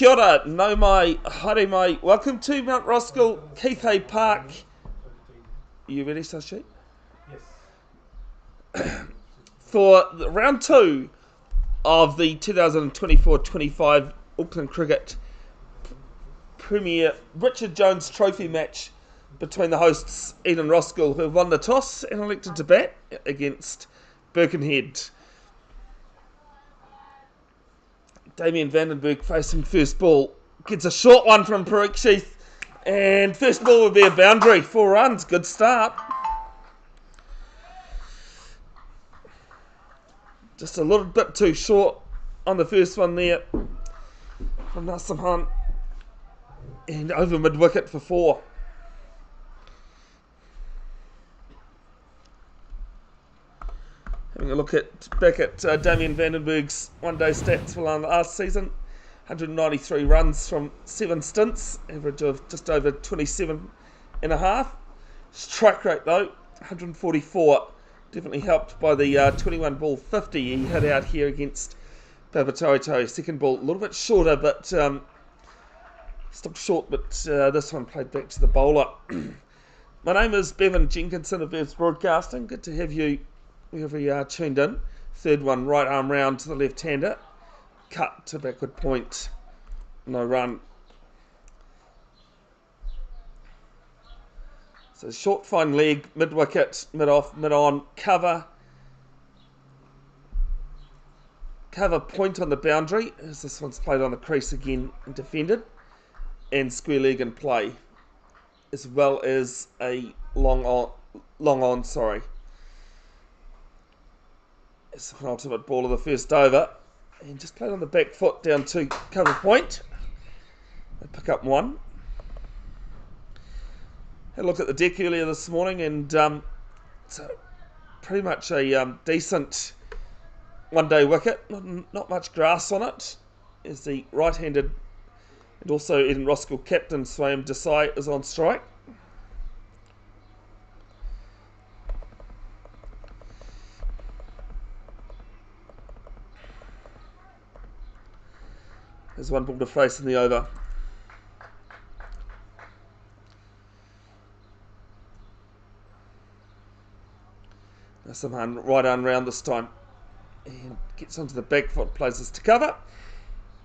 Kia ora, no mai, haere mai. Welcome to Mount Roskill, Keithay Park. Are you ready, Sashi? Yes. For round 2 of the 2024-25 Auckland Cricket Premier Richard Jones Trophy match between the hosts Eden and Roskill, who have won the toss and elected to bat against Birkenhead. Damien Vandenberg facing first ball. Gets a short one from Parikshith. And first ball will be a boundary. 4 runs. Good start. Just a little bit too short on the first one there from Nassim. And over mid wicket for 4. Having a look back at Damien Vandenberg's one-day stats for last season. 193 runs from 7 stints, average of just over 27 and a half. Strike rate though, 144. Definitely helped by the 21 ball 50 he hit out here against Papatoetoe. Second ball a little bit shorter, but stopped short, but this one played back to the bowler. My name is Bevan Jenkinson of Bears Broadcasting. Good to have you wherever you are tuned in. Third one, right arm round to the left-hander. Cut to backward point. No run. So short fine leg, mid-wicket, mid-off, mid-on, cover. Cover point on the boundary, as this one's played on the crease again and defended. And square leg in play. As well as a long on. It's an ultimate ball of the first over. And just played on the back foot down to cover point. They pick up 1. Had a look at the deck earlier this morning, and so pretty much a decent one-day wicket. Not much grass on it. As the right-handed and also Eden Roskill captain Swayam Desai is on strike. There's 1 ball to face in the over. Nassim right arm round this time. And gets onto the back foot, plays this to cover.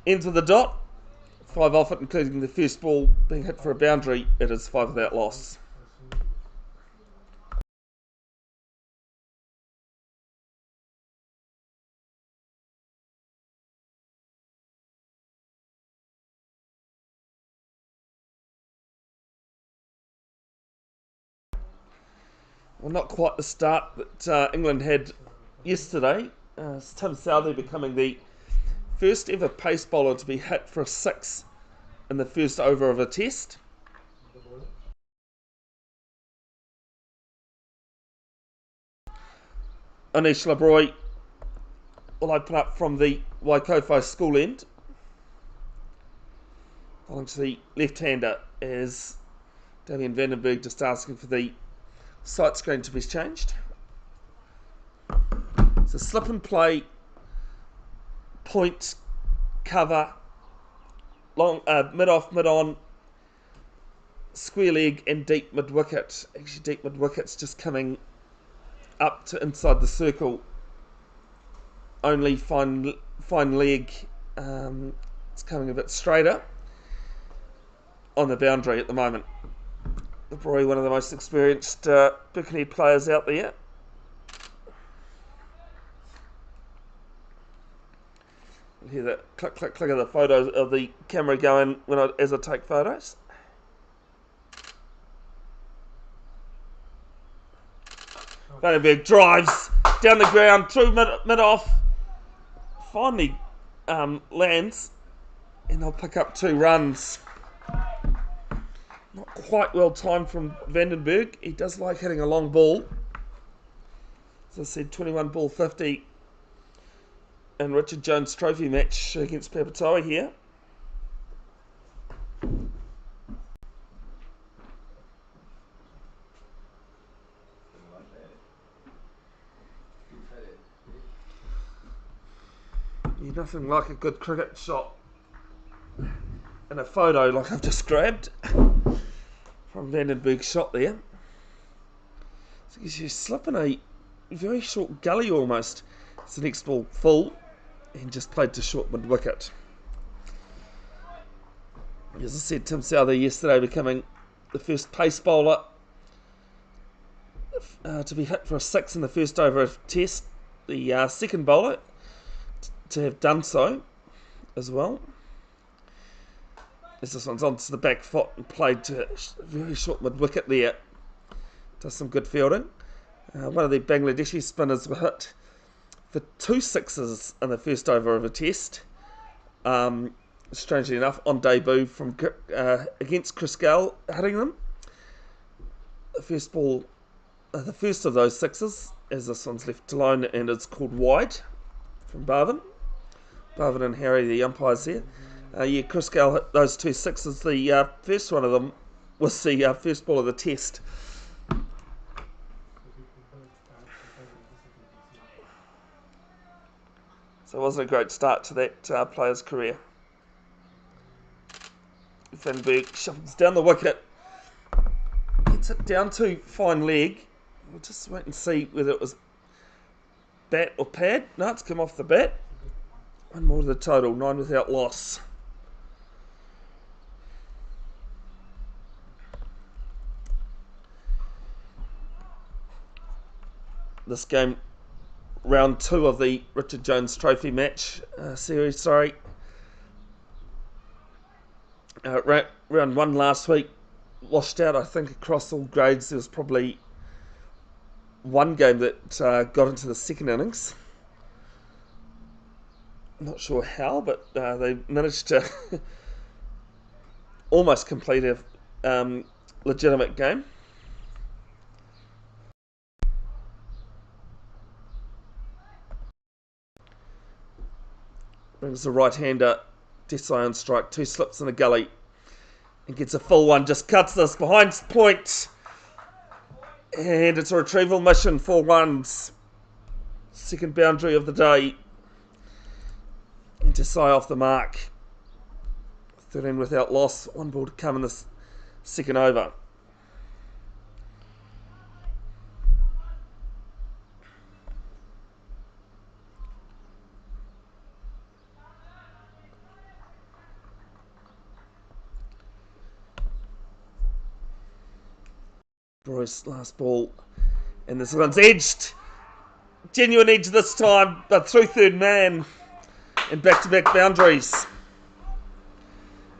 Ends with the dot. 5 off it, including the first ball being hit for a boundary. It is 5 without loss. Well, not quite the start that England had yesterday. Tim Southey becoming the first ever pace bowler to be hit for a 6 in the first over of a test. Anish Labroy will open up from the Waikofo school end. Bowling to the left-hander as Damien Vandenberg just asking for the sight screen to be changed. So slip and play, point, cover, long mid-off, mid-on, square leg and deep mid-wicket. Actually deep mid-wicket's just coming up to inside the circle. Only fine leg, it's coming a bit straighter on the boundary at the moment. Probably one of the most experienced Birkenhead players out there. You hear that click, click, click of the photos of the camera going as I take photos. Vandenberg drives down the ground through mid off. Finally lands, and they'll pick up 2 runs. Not quite well timed from Vandenberg. He does like hitting a long ball. As I said, 21 ball 50 in Richard Jones Trophy match against Papatoetoe here. Nothing like a good cricket shot. in a photo like I've just grabbed from Vandenberg's shot there. So you slip in a very short gully almost. It's the next ball full and just played to short mid wicket. As I said, Tim Souther yesterday becoming the first pace bowler to be hit for a 6 in the first over of Test. The second bowler to have done so as well. As this one's onto the back foot and played to very short mid wicket there. Does some good fielding. One of the Bangladeshi spinners were hit for 2 sixes in the first over of a Test. Strangely enough, on debut from against Roskill, hitting them. The first ball, the first of those sixes, as this one's left alone, and it's called wide from Barvin. Barvin and Harry, the umpires here. Roskill hit those 2 sixes. The first one of them was the first ball of the Test. So it wasn't a great start to that player's career. Vandenberg shuffles down the wicket. Gets it down to fine leg. We'll just wait and see whether it was bat or pad. No, it's come off the bat. One more to the total, 9 without loss. This game, round 2 of the Richard Jones Trophy match series, sorry. Round 1 last week, washed out, I think, across all grades. There was probably one game that got into the second innings. Not sure how, but they managed to almost complete a legitimate game. Brings the right-hander, Desai on strike, 2 slips in a gully, and gets a full one, just cuts this behind point. And it's a retrieval mission, 4 runs. Second boundary of the day. And Desai off the mark. 13 without loss, 1 ball to come in the second over. Royce, last ball, and this one's edged. Genuine edge this time, but through third man, and back-to-back boundaries.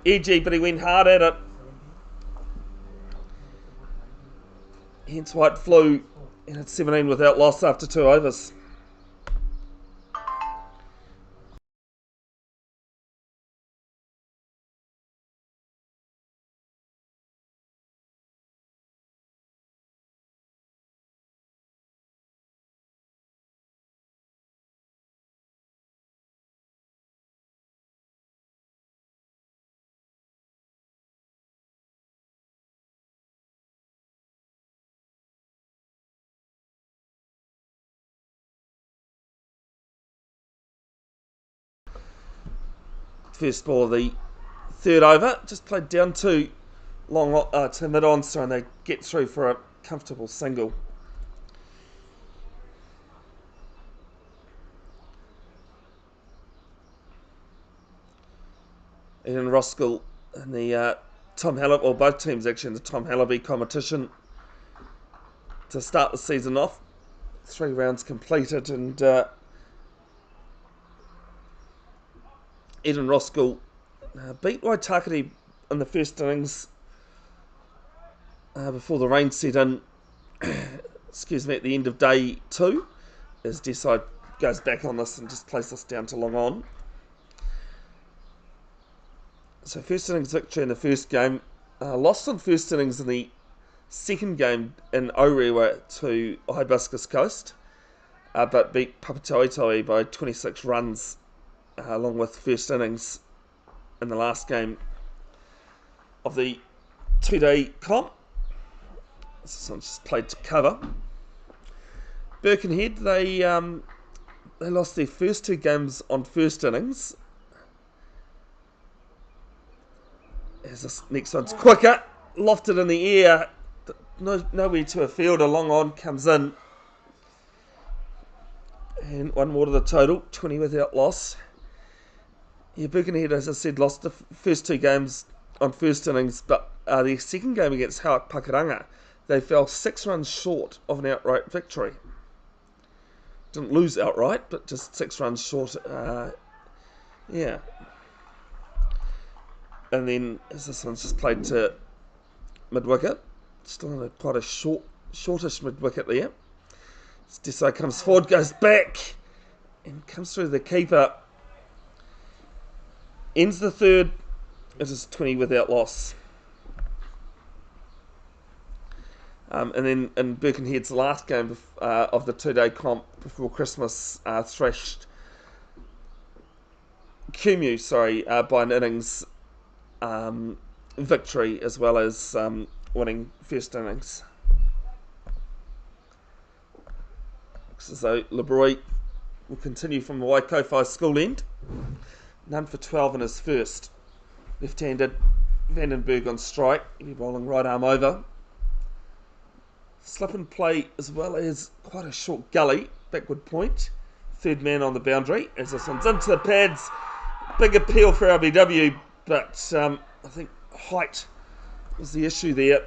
Edgy, but he went hard at it. Hence why it flew, and it's 17 without loss after 2 overs. First ball of the third over, just played down to mid-on, and they get through for a comfortable single. And Roskill in the Tom Hallaby, or both teams actually in the Tom Hallaby competition to start the season off. 3 rounds completed, and Eden Roskill beat Waitakere in the first innings before the rain set in. Excuse me, at the end of day 2, as Desai goes back on this and just plays this down to long on. So first innings victory in the first game, lost on first innings in the second game in Orewa to Hibiscus Coast, but beat Papatoetoe by 26 runs, along with first innings in the last game of the 2-day comp. This one's just played to cover. Birkenhead, they lost their first 2 games on first innings. As this next one's quicker, lofted in the air, nowhere to a fielder, long on, comes in. And one more to the total, 20 without loss. Yeah, Birkenhead, as I said, lost the first 2 games on first innings, but their second game against Pakuranga, they fell 6 runs short of an outright victory. Didn't lose outright, but just 6 runs short. Yeah. And then, as this one's just played to mid-wicket, still in quite a shortish mid-wicket there. Deso comes forward, goes back, and comes through the keeper. Ends the third. It is 20 without loss. And then in Birkenhead's last game of the 2-day comp before Christmas, thrashed Kumu, by an innings victory as well as winning first innings. So Lebroy will continue from the Waikofi school end. None for 12 in his first. Left-handed, Vandenberg on strike. He'll be bowling right arm over. Slip and play as well as quite a short gully, backward point. Third man on the boundary as this one's into the pads. Big appeal for RBW, but I think height was the issue there.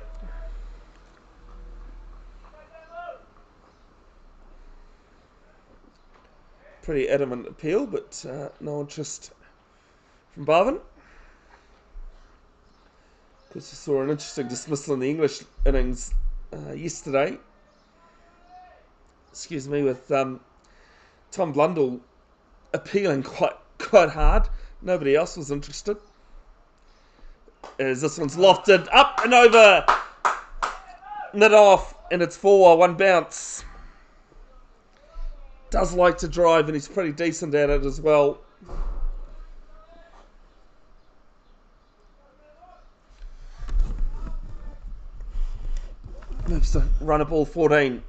Pretty adamant appeal, but no interest from Barvin. Of course, we saw an interesting dismissal in the English innings yesterday. With Tom Blundell appealing quite hard. Nobody else was interested. As this one's lofted up and over, mid-off, and it's 4-1 bounce. Does like to drive, and he's pretty decent at it as well. Moves to run a ball 14.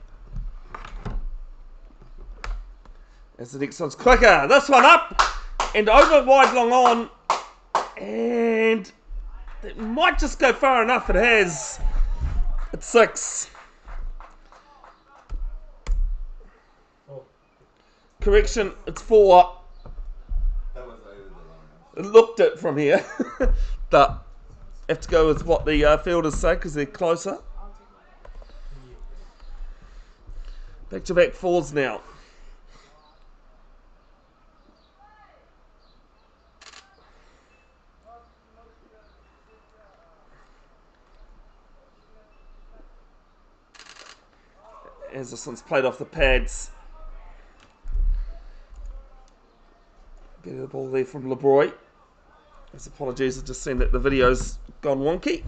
As the next one's quicker. This one up and over wide long on. And it might just go far enough. It has. It's 6. Correction, it's 4. That was over the line. It looked it from here. But have to go with what the fielders say because they're closer. Back-to-back 4s now. As this one's played off the pads. Get the ball there from Lebroy. His apologies, I've just seen that the video's gone wonky.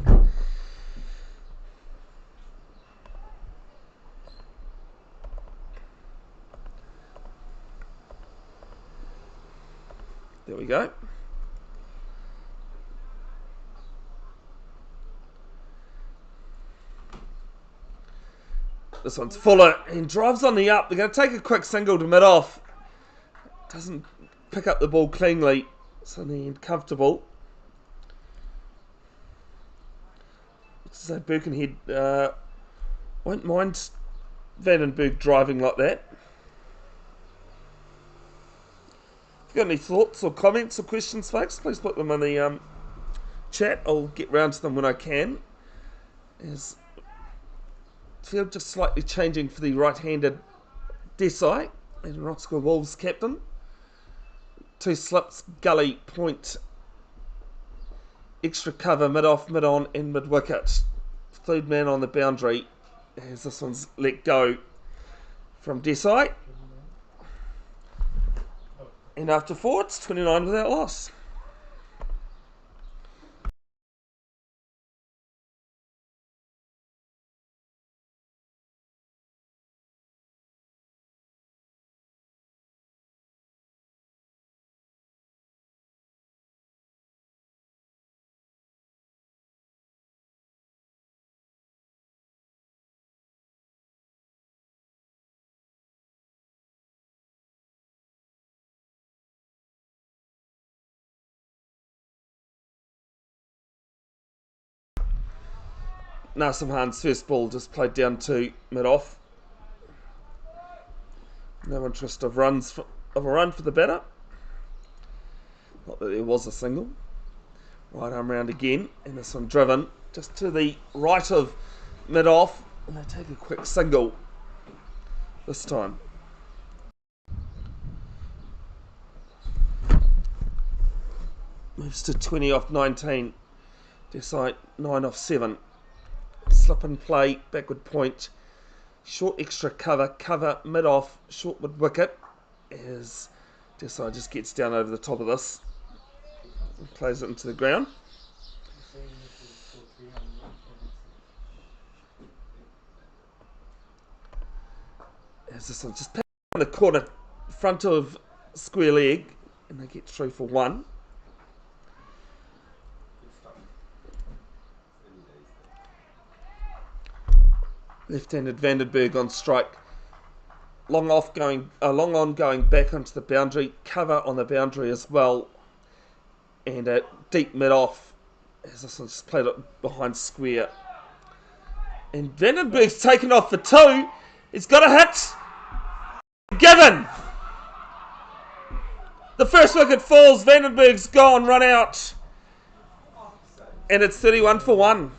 There we go. This one's Fuller and drives on the up. They're going to take a quick single to mid-off. Doesn't pick up the ball cleanly. So then comfortable. So Birkenhead won't mind Vandenberg driving like that. If you've got any thoughts or comments or questions, folks, please put them in the chat. I'll get round to them when I can. As field just slightly changing for the right-handed Desai and Roskill Wolves captain. 2 slips, gully, point, extra cover, mid-off, mid-on and mid-wicket. Third man on the boundary as this one's let go from Desai. And after 4, it's 29 without loss. Nasim Khan's first ball just played down to mid-off. No interest of a run for the batter. Not that there was a single. Right arm round again, and this one driven just to the right of mid-off, and they take a quick single this time. Moves to 20 off 19. Desai 9 off 7. Slip and play, backward point. Short extra cover mid-off, short mid wicket. As Desai just gets down over the top of this and plays it into the ground. As this one just in the corner, front of square leg, and they get through for 1. Left-handed Vandenberg on strike. Long on going back onto the boundary. Cover on the boundary as well. And a deep mid-off. As this one just played it behind square. And Vandenberg's taken off for 2. He's got a hit. Given. The first wicket falls. Vandenberg's gone, run out. And it's 31 for 1.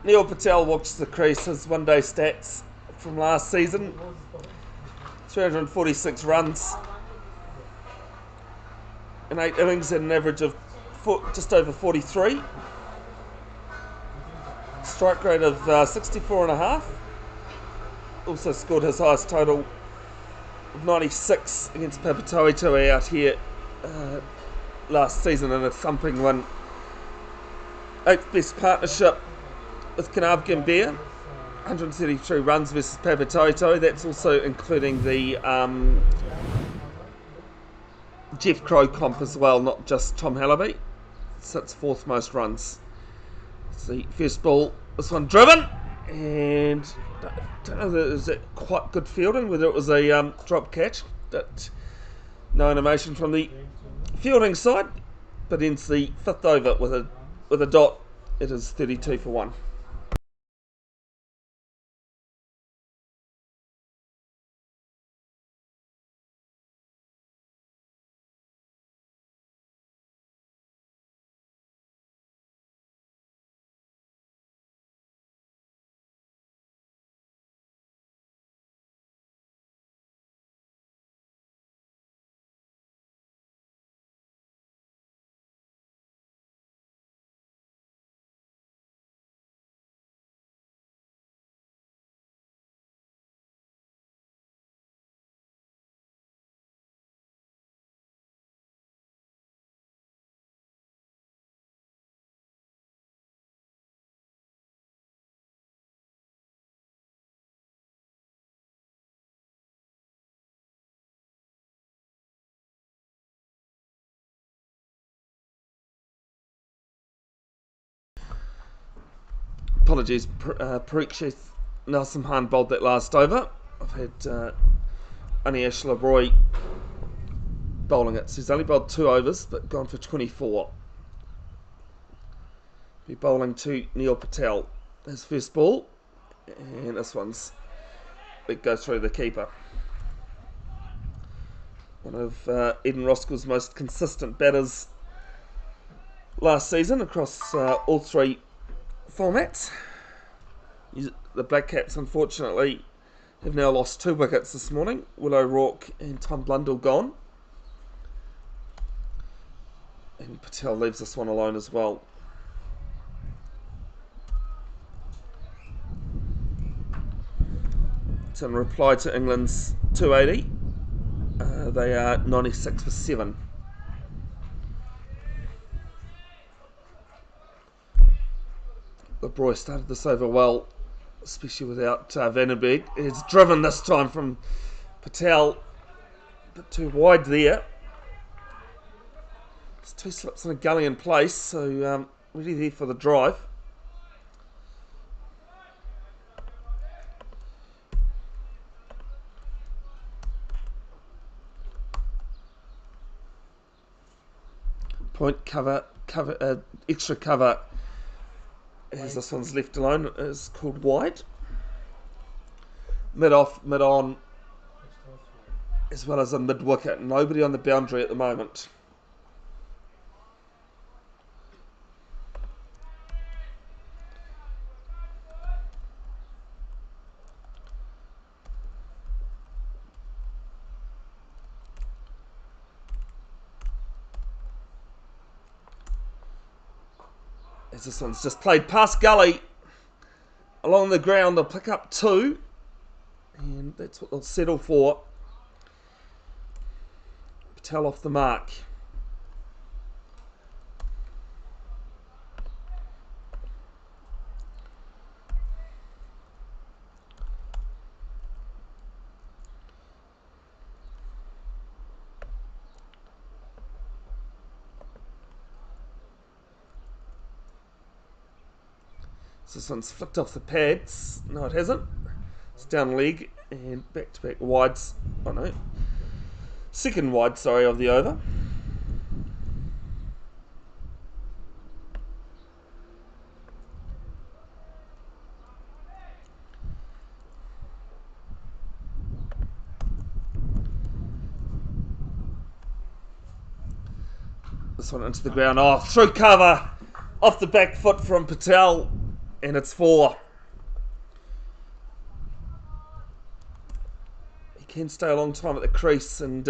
Neil Patel walks the crease. His one-day stats from last season: 346 runs in 8 innings at an average of just over 43. Strike rate of 64.5. Also scored his highest total of 96 against Papatoetoe out here last season in a thumping win. 8th best partnership with Kanab Gambir, 133 runs versus Papatoetoe. That's also including the Jeff Crow comp as well, not just Tom Hallaby. Sits 4th most runs. See, first ball, this one driven, and don't know that is quite good fielding, whether it was a drop catch. But no animation from the fielding side, but ends the 5th over with a dot. It is 32 for 1. Apologies, Parikshit Nelson Khan bowled that last over. I've had Anish Labroy bowling it. So he's only bowled 2 overs, but gone for 24. Be bowling to Neil Patel. His first ball, and this one's it goes through the keeper. One of Eden Roskill's most consistent batters last season across all 3 formats. The Black Caps, unfortunately, have now lost 2 wickets this morning. Will O'Rourke and Tom Blundell gone. And Patel leaves this one alone as well. So in reply to England's 280, they are 96 for 7. The Broy started this over well, especially without Vandenberg. It's driven this time from Patel, a bit too wide there. There's 2 slips and a gully in place, so ready there for the drive. Point extra cover, as this one's left alone, is called wide. Mid off, mid on, as well as a mid wicket. Nobody on the boundary at the moment. As this one's just played past gully along the ground, they'll pick up 2, and that's what they'll settle for. Patel off the mark. So this one's flicked off the pads. No, it hasn't. It's down leg and back-to-back wides. Oh no. Second wide, sorry, of the over. This one into the ground. Oh, through cover. Off the back foot from Patel. And it's 4. He can stay a long time at the crease and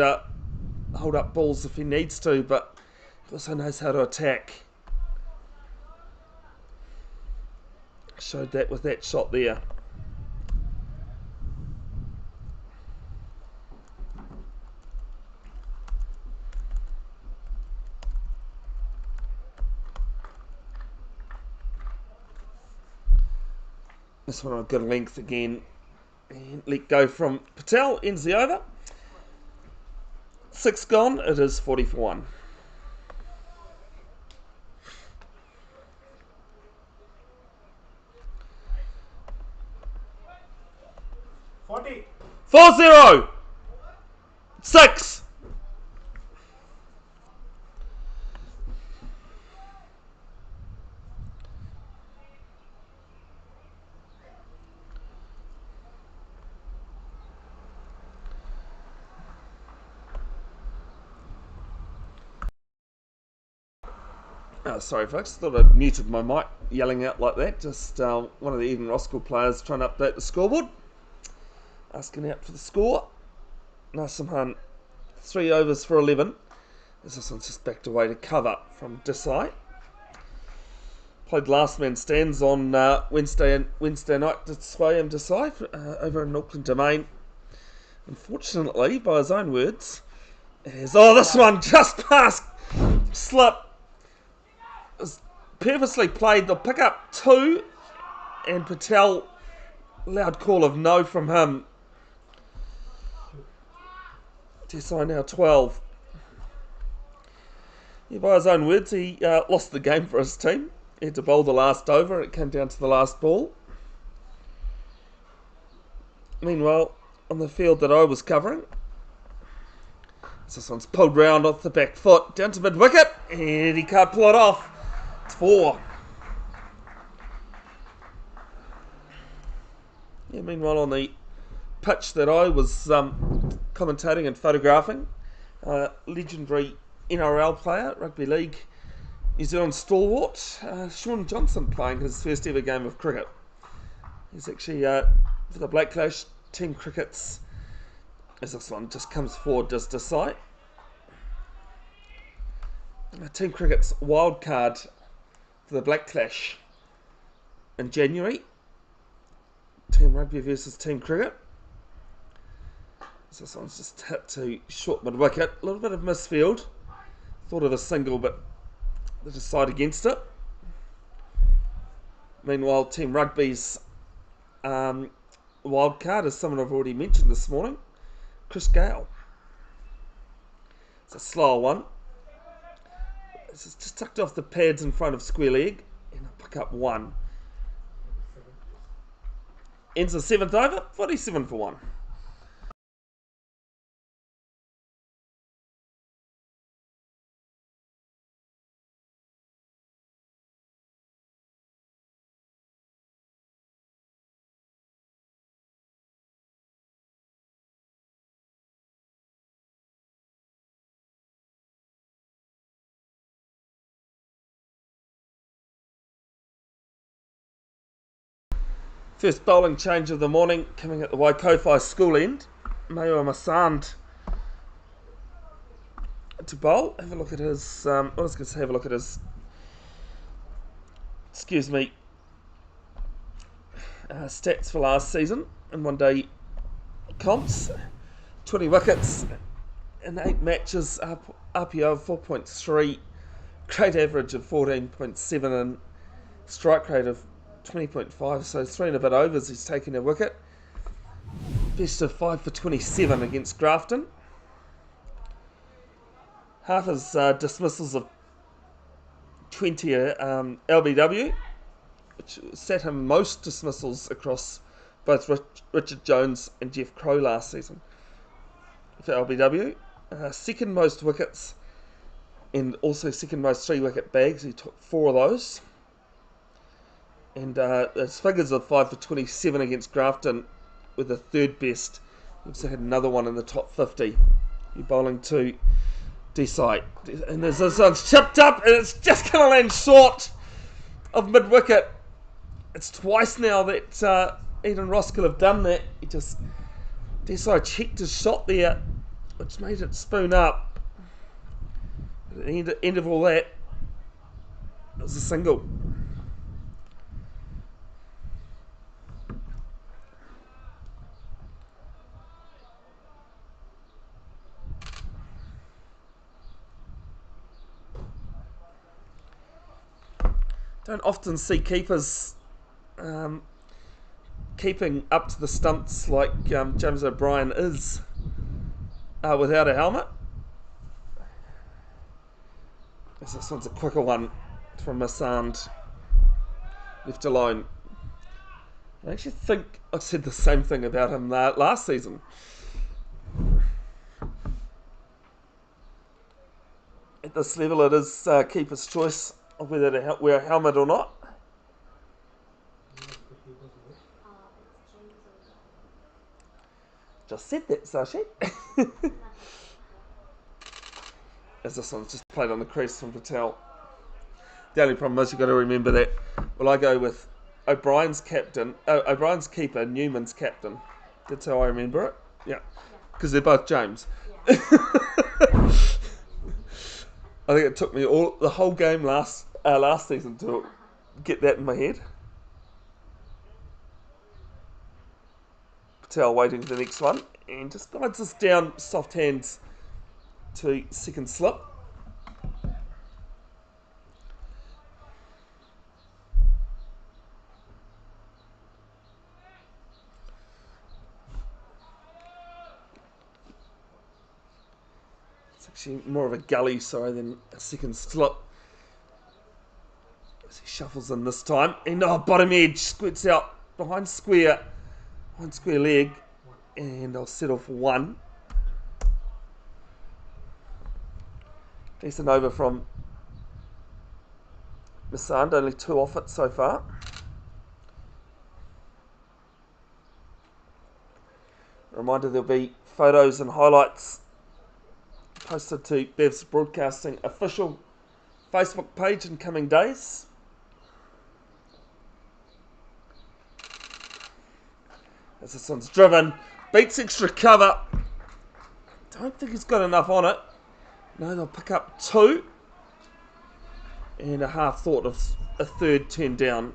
hold up balls if he needs to, but he also knows how to attack. Showed that with that shot there. This one on a good length again. And let go from Patel. Ends the over. 6 gone. It is 40 for 1. 4-0. 6. Oh, sorry folks, thought I'd muted my mic yelling out like that. Just one of the even Roskill players trying to update the scoreboard. Asking out for the score. Nasim Hunt, 3 overs for 11. As this one's just backed away to cover from Desai. Played last man stands on Wednesday night to sway him Desai over in Auckland Domain. Unfortunately, by his own words, this one just past slip. Was purposely played. They'll pick up 2, and Patel, loud call of no from him. Desai now 12. Yeah, by his own words, he lost the game for his team. He had to bowl the last over, and it came down to the last ball. Meanwhile, on the field that I was covering, this one's pulled round off the back foot, down to mid-wicket, and he can't pull it off. It's 4. Yeah, meanwhile, on the pitch that I was commentating and photographing, legendary NRL player, rugby league, New Zealand stalwart, Sean Johnson, playing his first ever game of cricket. He's actually for the Black Clash team crickets, as this one just comes forward, does Desai. Team Cricket's wild card for the Black Clash in January. Team Rugby versus Team Cricket. So this one's just hit to short mid wicket. A little bit of misfield. Thought of a single, but they decide against it. Meanwhile, Team Rugby's wild card is someone I've already mentioned this morning, Chris Gale. It's a slower one. It's just tucked off the pads in front of square leg, and I'll pick up one. Ends the 7th over, 47 for 1. First bowling change of the morning coming at the Waikofi school end. Mayo Masand to bowl. Have a look at his. I was going to say have a look at his. Stats for last season in one day comps. 20 wickets in 8 matches. RPO of 4.3. Great average of 14.7 and strike rate of 20.5, so 3 and a bit overs he's taken a wicket. Best of 5 for 27 against Grafton. Half his dismissals of 20 LBW, which set him most dismissals across both Richard Jones and Jeff Crow last season for LBW. Second most wickets and also second most 3-wicket bags. He took 4 of those. And his figures of 5 for 27 against Grafton were the third best. He also had another one in the top 50. You're bowling to Desai. And this one's chipped up and it's just going to land short of mid-wicket. It's twice now that Eden Roskill have done that. Desai checked his shot there, which made it spoon up. At the end of all that, it was a single. Don't often see keepers keeping up to the stumps like James O'Brien is without a helmet. This one's a quicker one from Masand, left alone. I actually think I said the same thing about him last season. At this level, it is keeper's choice of whether to wear a helmet or not. Just said that, Sashi. As this one's just played on the crease from Patel. The only problem is you've got to remember that. Well, I go with O'Brien's keeper, Newman's captain. That's how I remember it. Yeah, because they're both James. Yeah. I think it took me the whole game last season to get that in my head. Patel waiting for the next one and just guides us down soft hands to second slip. It's actually more of a gully, than a second slip. As he shuffles in this time. And bottom edge, squirts out behind square leg. And I'll settle for 1. Decent over from Masand, only 2 off it so far. Reminder, there'll be photos and highlights posted to Bev's Broadcasting official Facebook page in coming days. As this one's driven, beats extra cover. Don't think he's got enough on it. No, they'll pick up 2. and a half thought of a third turn down.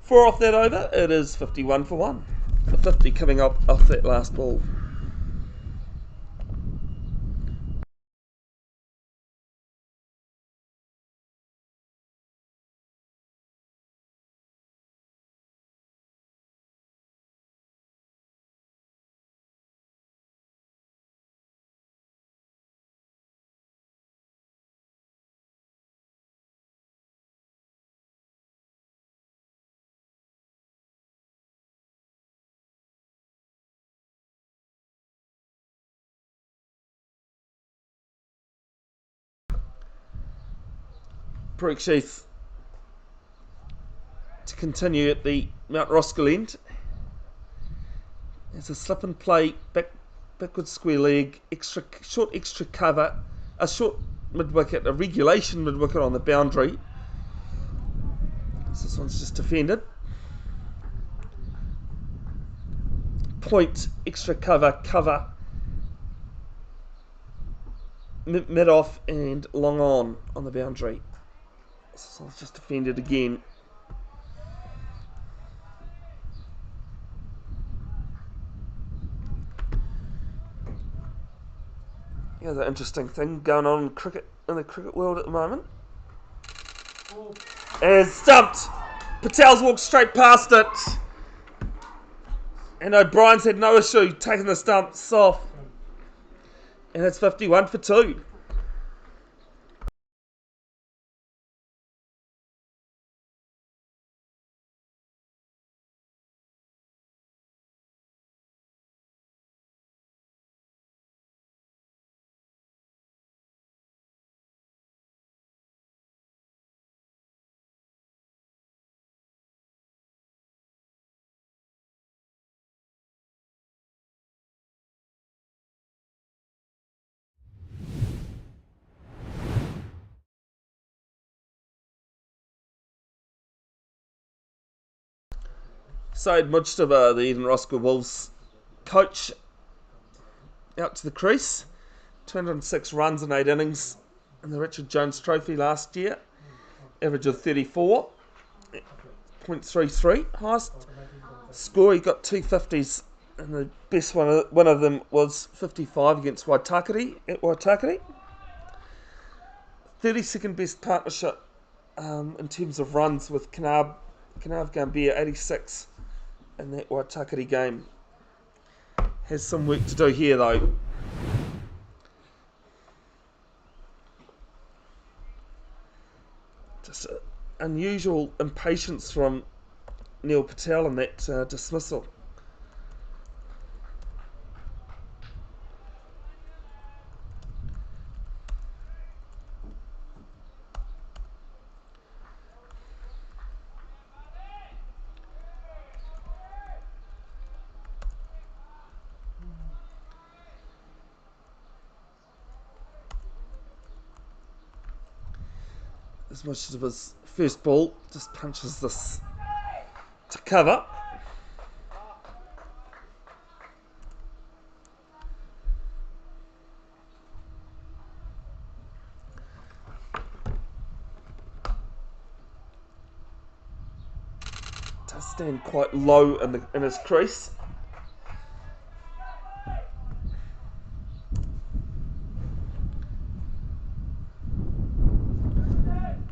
4 off that over, it is 51 for 1. The 50 coming up off that last ball. Breaksheath to continue at the Mount Roskill end. There's a slip and play, backward square leg, short extra cover, a short mid wicket, a regulation mid wicket on the boundary. So this one's just defended. Point, extra cover, mid off and long on the boundary. So it's just defended again. Yeah, the interesting thing going on in the cricket world at the moment. Is stumped. Patel's walked straight past it. And O'Brien's had no issue taking the stumps off. And it's 51 for 2. Said Mujtaba, the Eden Roskill Wolves coach, out to the crease. 206 runs in 8 innings in the Richard Jones Trophy last year. Average of 34.33. Highest score, he got 250s, and the best one of them was 55 against Waitakere at Waitakere. 32nd best partnership in terms of runs with Kanab Gambia, 86 in that Waitakere game. Has some work to do here though. Just unusual impatience from Neil Patel in that dismissal. As much as his first ball, just punches this to cover. Does stand quite low in his crease.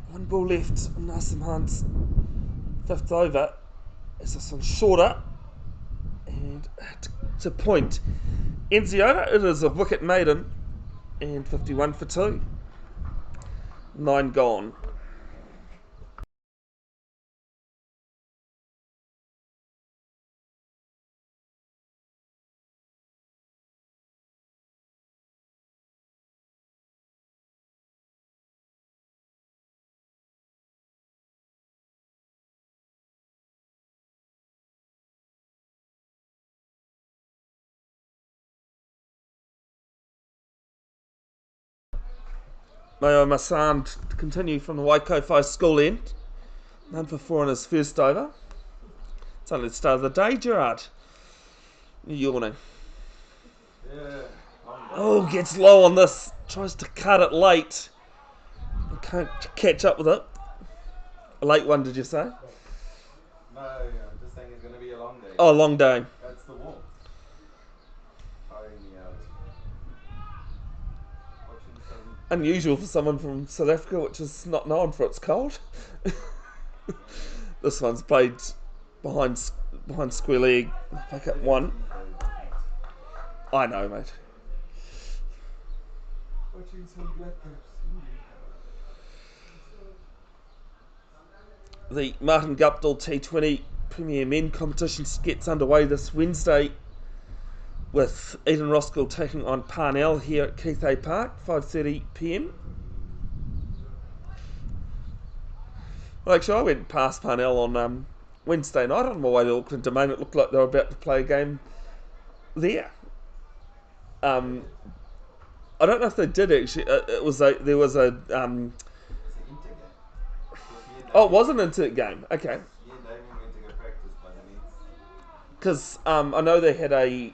One ball left, Nasim Hunt's 5th over. Is this one shorter? And to point. Ends the over, it is a wicket maiden. And 51 for 2. 9 gone. Mayo Masand to continue from the Waikowhai school end. 9 for 4 on his first over. It's only the start of the day, Gerard. You're yawning. Yeah. Oh, gets low on this. Tries to cut it late. can't catch up with it. A late one, did you say? No, I'm just saying it's going to be a long day. Oh, long day. That's the warmth. Tiring me out. Watching some. Unusual for someone from South Africa, which is not known for its cold. This one's played behind square leg. Back at one. I know, mate. Watching some black caps. The Martin Guptill T20 Premier Men competition gets underway this Wednesday with Eden Roskill taking on Parnell here at Keith A Park, 5:30 p.m. Well, actually, I went past Parnell on Wednesday night on my way to Auckland Domain. It looked like they were about to play a game there. I don't know if they did actually. There was a It's an inter game. oh, it was an inter game. Okay, He and Damien went to go practice by the nets. because I know they had a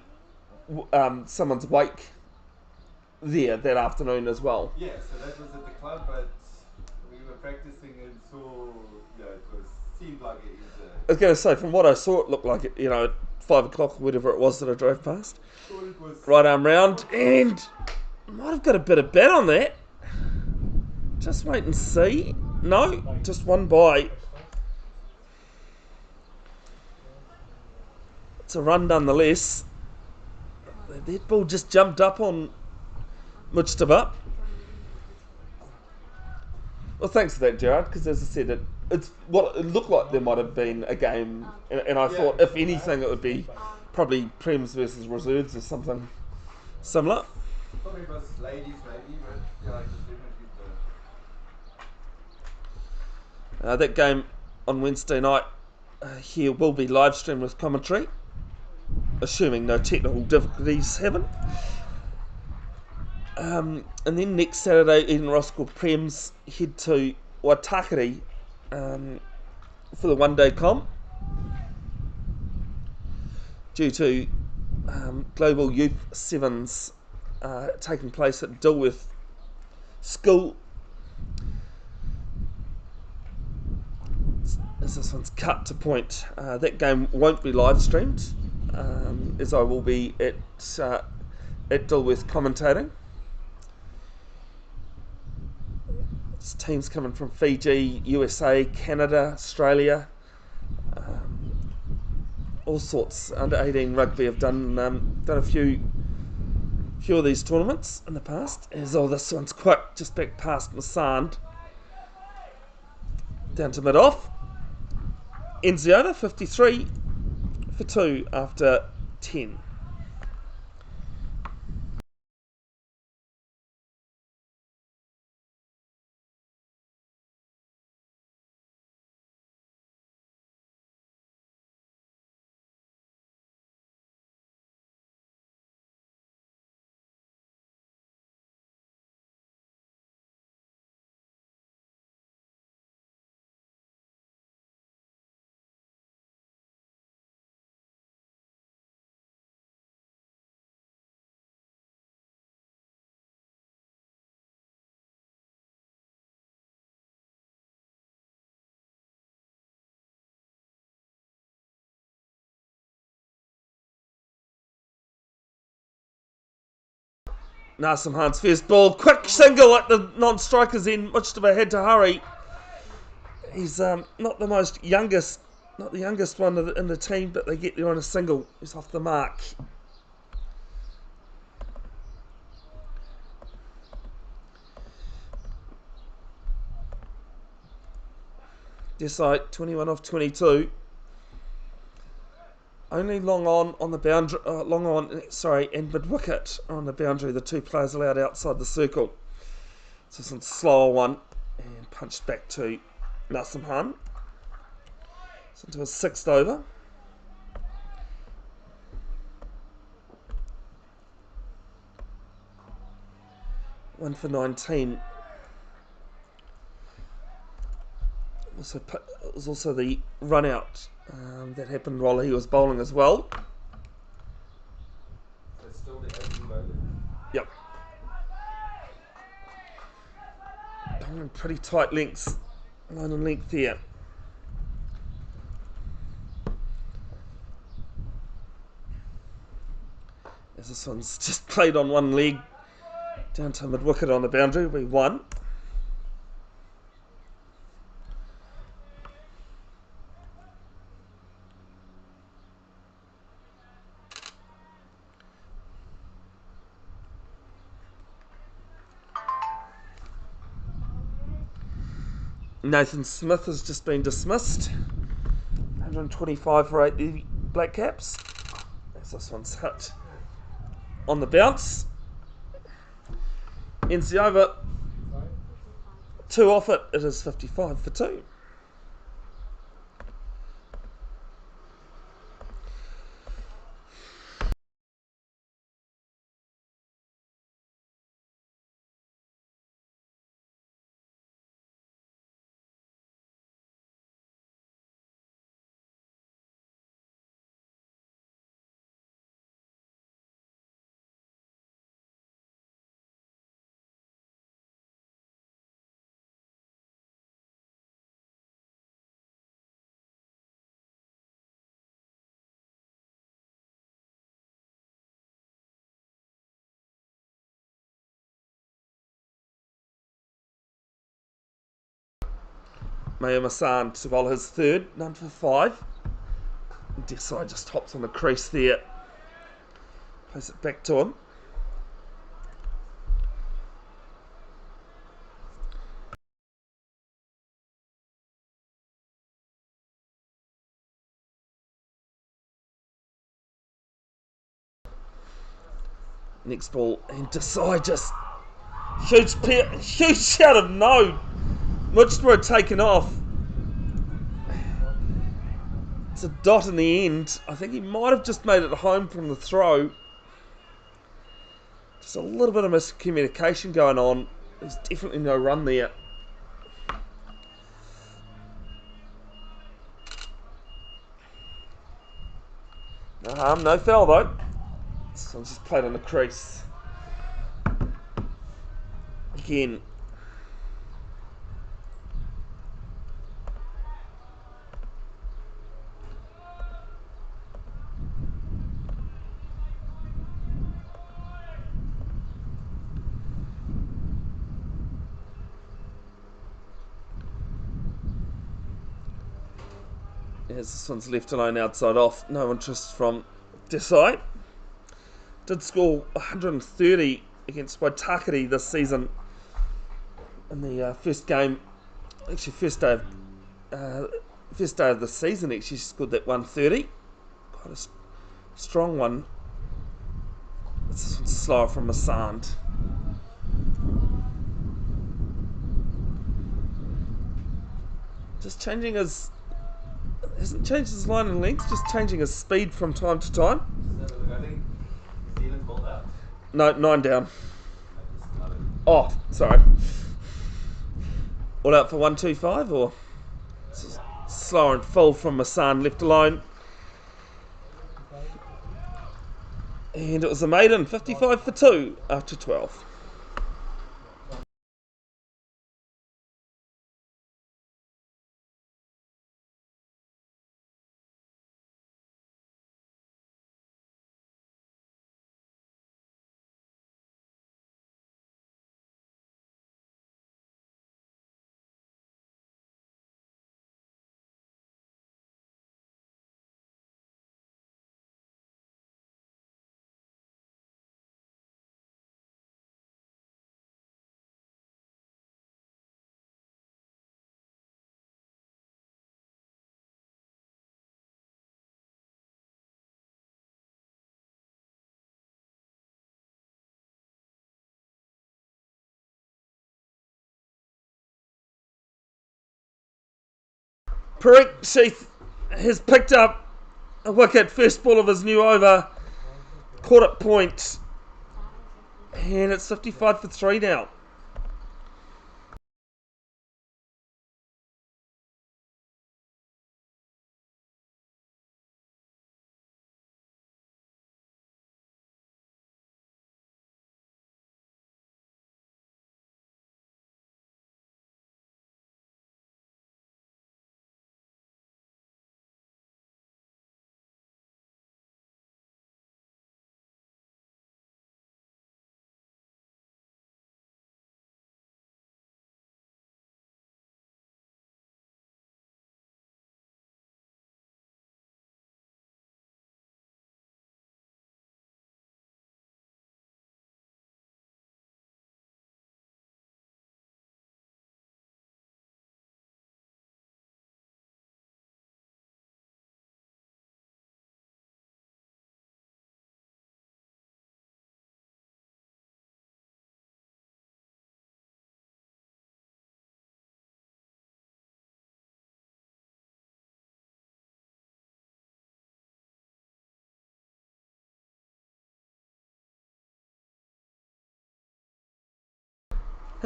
someone's wake there that afternoon as well. Yeah, so that was at the club, but we were practicing and saw, it seemed like it was I was going to say, from what I saw, it looked like it, at 5 o'clock, whatever it was that I drove past. thought it was Right arm round, and might have got a bit of bet on that. Just wait and see. No, just one by. It's a run nonetheless. That ball just jumped up on Mujtaba. Well, thanks for that, Gerard, because as I said, it looked like there might have been a game, and I thought, if anything, it would be probably Prems versus Reserves or something similar. thought it was ladies maybe, but yeah, it was definitely the That game on Wednesday night here will be live streamed with commentary, assuming no technical difficulties happen. And then next Saturday, Eden Roskill Prems head to Waitakere for the one-day comp due to Global Youth Sevens taking place at Dilworth School. As this one's cut to point, that game won't be live streamed, as I will be at Dilworth commentating. It's teams coming from Fiji, USA, Canada, Australia, all sorts. Under 18 rugby have done a few of these tournaments in the past. As this one's quite just back past Masand, down to mid off. Ends the over 53 for 2 after 10. Nasim Hunt's first ball, quick single at the non-strikers end. Mujtaba had to hurry. He's not the youngest one in the team, but they get there on a single. He's off the mark. Desai 21 off 22. Only long on the boundary, and mid wicket on the boundary. The two players allowed outside the circle. So some slower one and punched back to Nasim Han. So into his 6th over. One for 19. It was also the run out that happened while he was bowling as well. It's still the opening bowler. Yep. Pretty tight lengths, line and length there. As this one's just played on one leg, down to mid wicket on the boundary, we won. Nathan Smith has just been dismissed. 125 for 8 the Black Caps. As this one's hit on the bounce. Ends the over. 2 off it. It is 55 for 2. Mayamassan to bowl his third, none for 5. Desai just hops on the crease there. Plays it back to him. Next ball, and Desai just huge shout of no. Muchtra taken off. It's a dot in the end. I think he might have just made it home from the throw. Just a little bit of miscommunication going on. There's definitely no run there. No harm, no foul though. This one's just played on the crease. Again. As this one's left alone outside off. No interest from Desai. Did score 130 against Waitakere this season in the first game. Actually, first day of the season. Actually, scored that 130. Quite a strong one. This one's slower from Masand. Just changing his. Hasn't changed his line and length, just changing his speed from time to time. I think New Zealand's balled out. No, 9 down. I just love it. Oh, sorry. All out for 125 or slower and full from Masand left alone. And it was a maiden, 55 for 2 after 12. Peric Sheath has picked up a wicket, first ball of his new over, caught at point, and it's 55 for 3 now.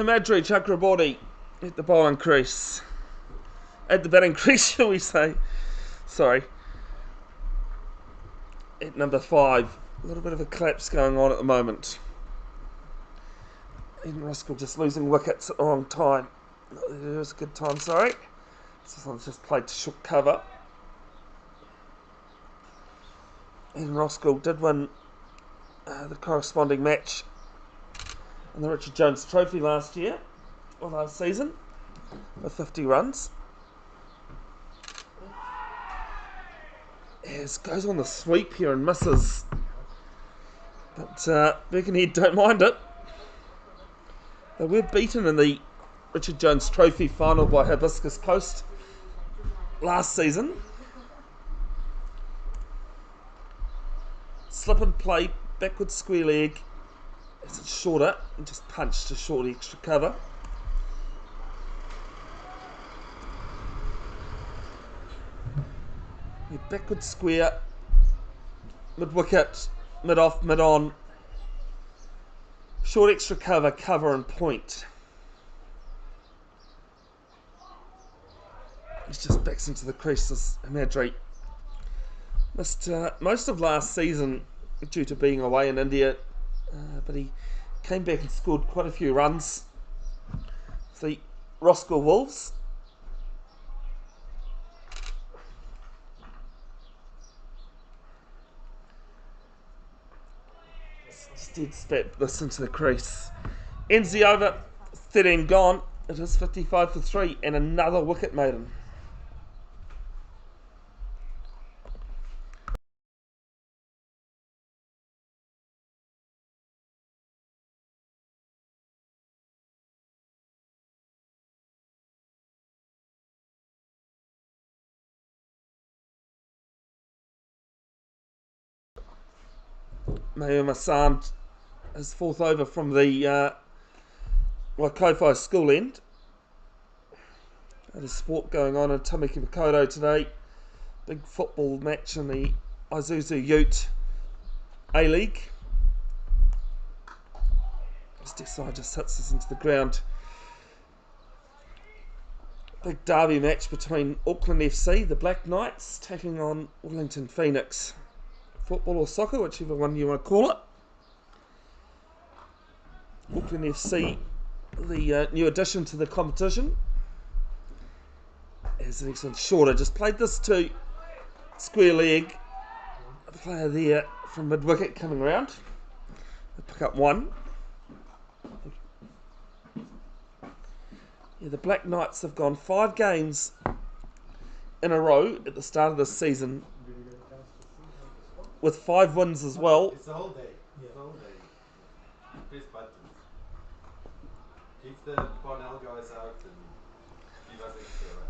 Himadri Chakraborty at the bowling crease. At the batting crease, shall we say. Sorry. At number 5. A little bit of a collapse going on at the moment. Eden Roskill just losing wickets at the wrong time. It was a good time, sorry. This one's just played to short cover. Eden Roskill did win the corresponding match in the Richard Jones Trophy last season, with 50 runs. As goes on the sweep here and misses. But Birkenhead don't mind it. They were beaten in the Richard Jones Trophy final by Hibiscus Coast last season. Slip and play, backward square leg. As it's shorter, and just punched to short extra cover. Backward square, mid wicket, mid off, mid on. Short extra cover, cover and point. He's just backs into the crease as Himadri. Missed most of last season due to being away in India, but he came back and scored quite a few runs for the Roskill Wolves. Dead spat this into the crease. Ends the over, 13 gone. It is 55 for 3 and another wicket maiden. Mayuma Sand, his 4th over from the Waikowhai school end. There's sport going on in Tamaki Makaurau today. Big football match in the Isuzu Ute A-League. Desai just hits us into the ground. Big derby match between Auckland FC, the Black Knights, taking on Wellington Phoenix. Football or soccer, whichever one you want to call it. Auckland FC, the new addition to the competition. As an excellent shorter, just played this to square leg. A player there from mid wicket coming around. They pick up 1. Yeah, the Black Knights have gone 5 games in a row at the start of this season, with 5 wins as well. It's the whole day. It's the whole day. Press buttons. Keep the Parnell guys out and give us extra runs.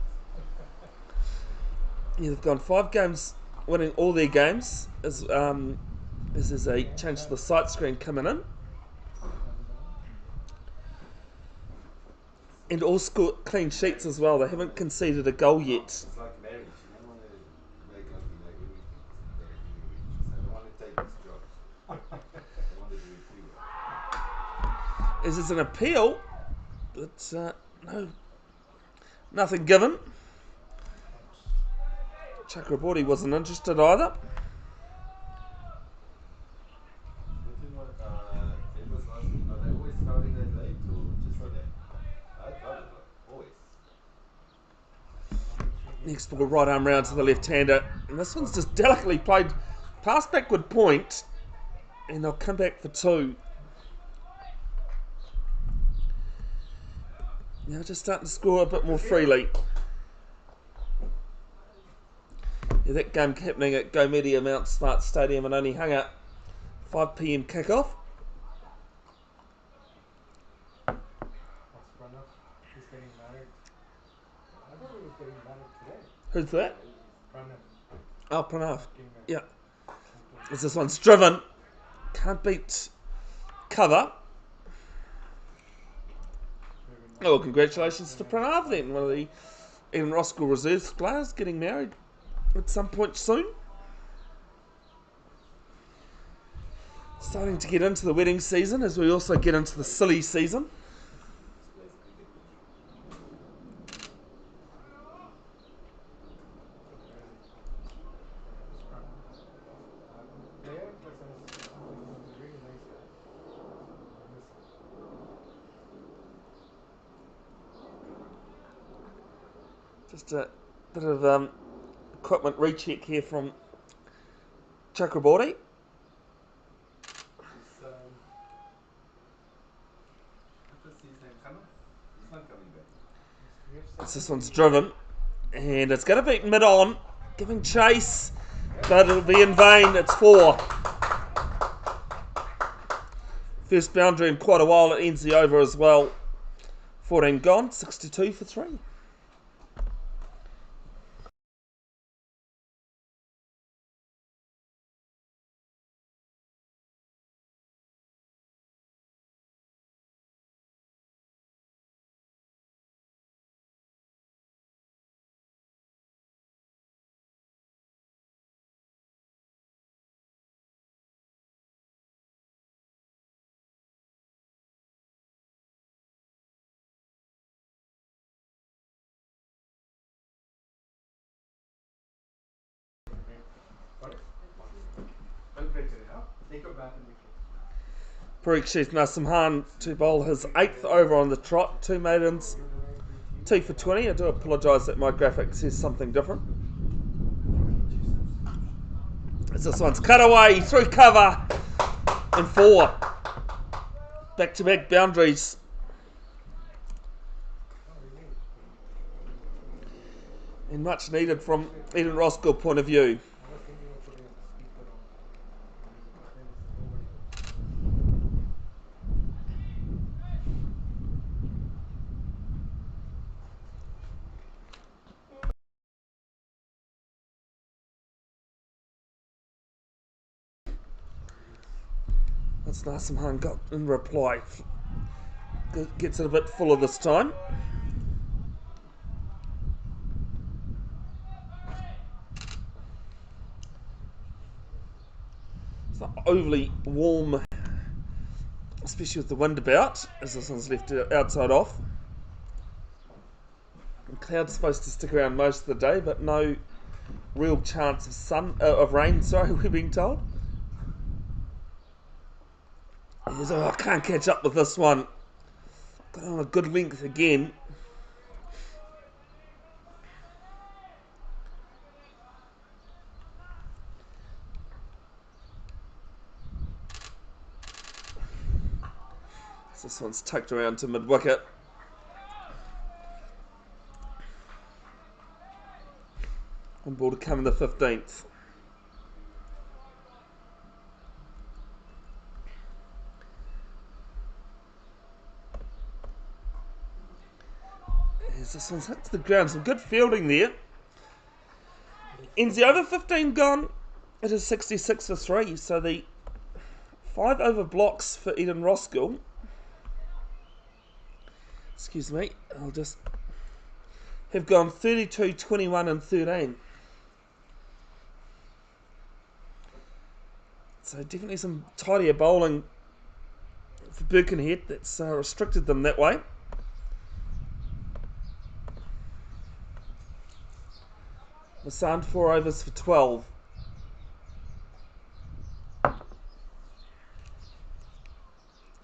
Yeah, they've gone 5 games, winning all their games. As there's a change to the sight screen coming in. And all score clean sheets as well. They haven't conceded a goal yet. It's like marriage. You don't want to make like you know everything that they do. You just don't want to take this job. They want to do it too well. As there's an appeal, but no, nothing given. Chakraborty wasn't interested either. It was asking, are they always starting that late or just today? I thought it was always. Next ball, right arm round to the left-hander. And this one's just delicately played past backward point. And they'll come back for 2. Now just starting to score a bit more freely. Yeah, that game happening at Go Media Mount Smart Stadium and only hung up 5 PM kickoff. He's getting married. I thought he was getting married today. Who's that? Pranav. Oh, Pranav. Yeah. As this one's driven. Can't beat cover. Oh, well, congratulations to Pranav then. One of the Eden Roskill reserves players getting married at some point soon. Starting to get into the wedding season as we also get into the silly season. Just a bit of equipment recheck here from Chakraborty. What's his name? Khanna? He's not coming back. This one's driven, and it's going to be mid on, giving chase, but it'll be in vain. It's 4. First boundary in quite a while. It ends the over as well. 14 gone, 62 for 3. Parikshit Nasimhan to bowl his 8th over on the trot. 2 maidens, 2 for 20. I do apologise that my graphic says something different. As this one's cut away through cover and 4. Back-to-back boundaries. And much needed from Eden Roskill point of view. I was thinking of putting a speaker on the music, but then it's nobody. That's Nasimhan got in reply. Gets it a bit fuller this time. It's not overly warm, especially with the wind about, as this one's left outside off. The cloud's supposed to stick around most of the day, but no real chance of rain. Sorry, we're being told. I can't catch up with this one. Got on a good length again. This one's tucked around to mid wicket. On ball to come in the 15th. As this one's hit to the ground. Some good fielding there. Ends the over 15 gone. It is 66 for 3. So the 5 over blocks for Eden Roskill. Excuse me. I'll just have gone 32, 21 and 13. So definitely some tidier bowling for Birkenhead. That's restricted them that way. Masand 4 overs for 12.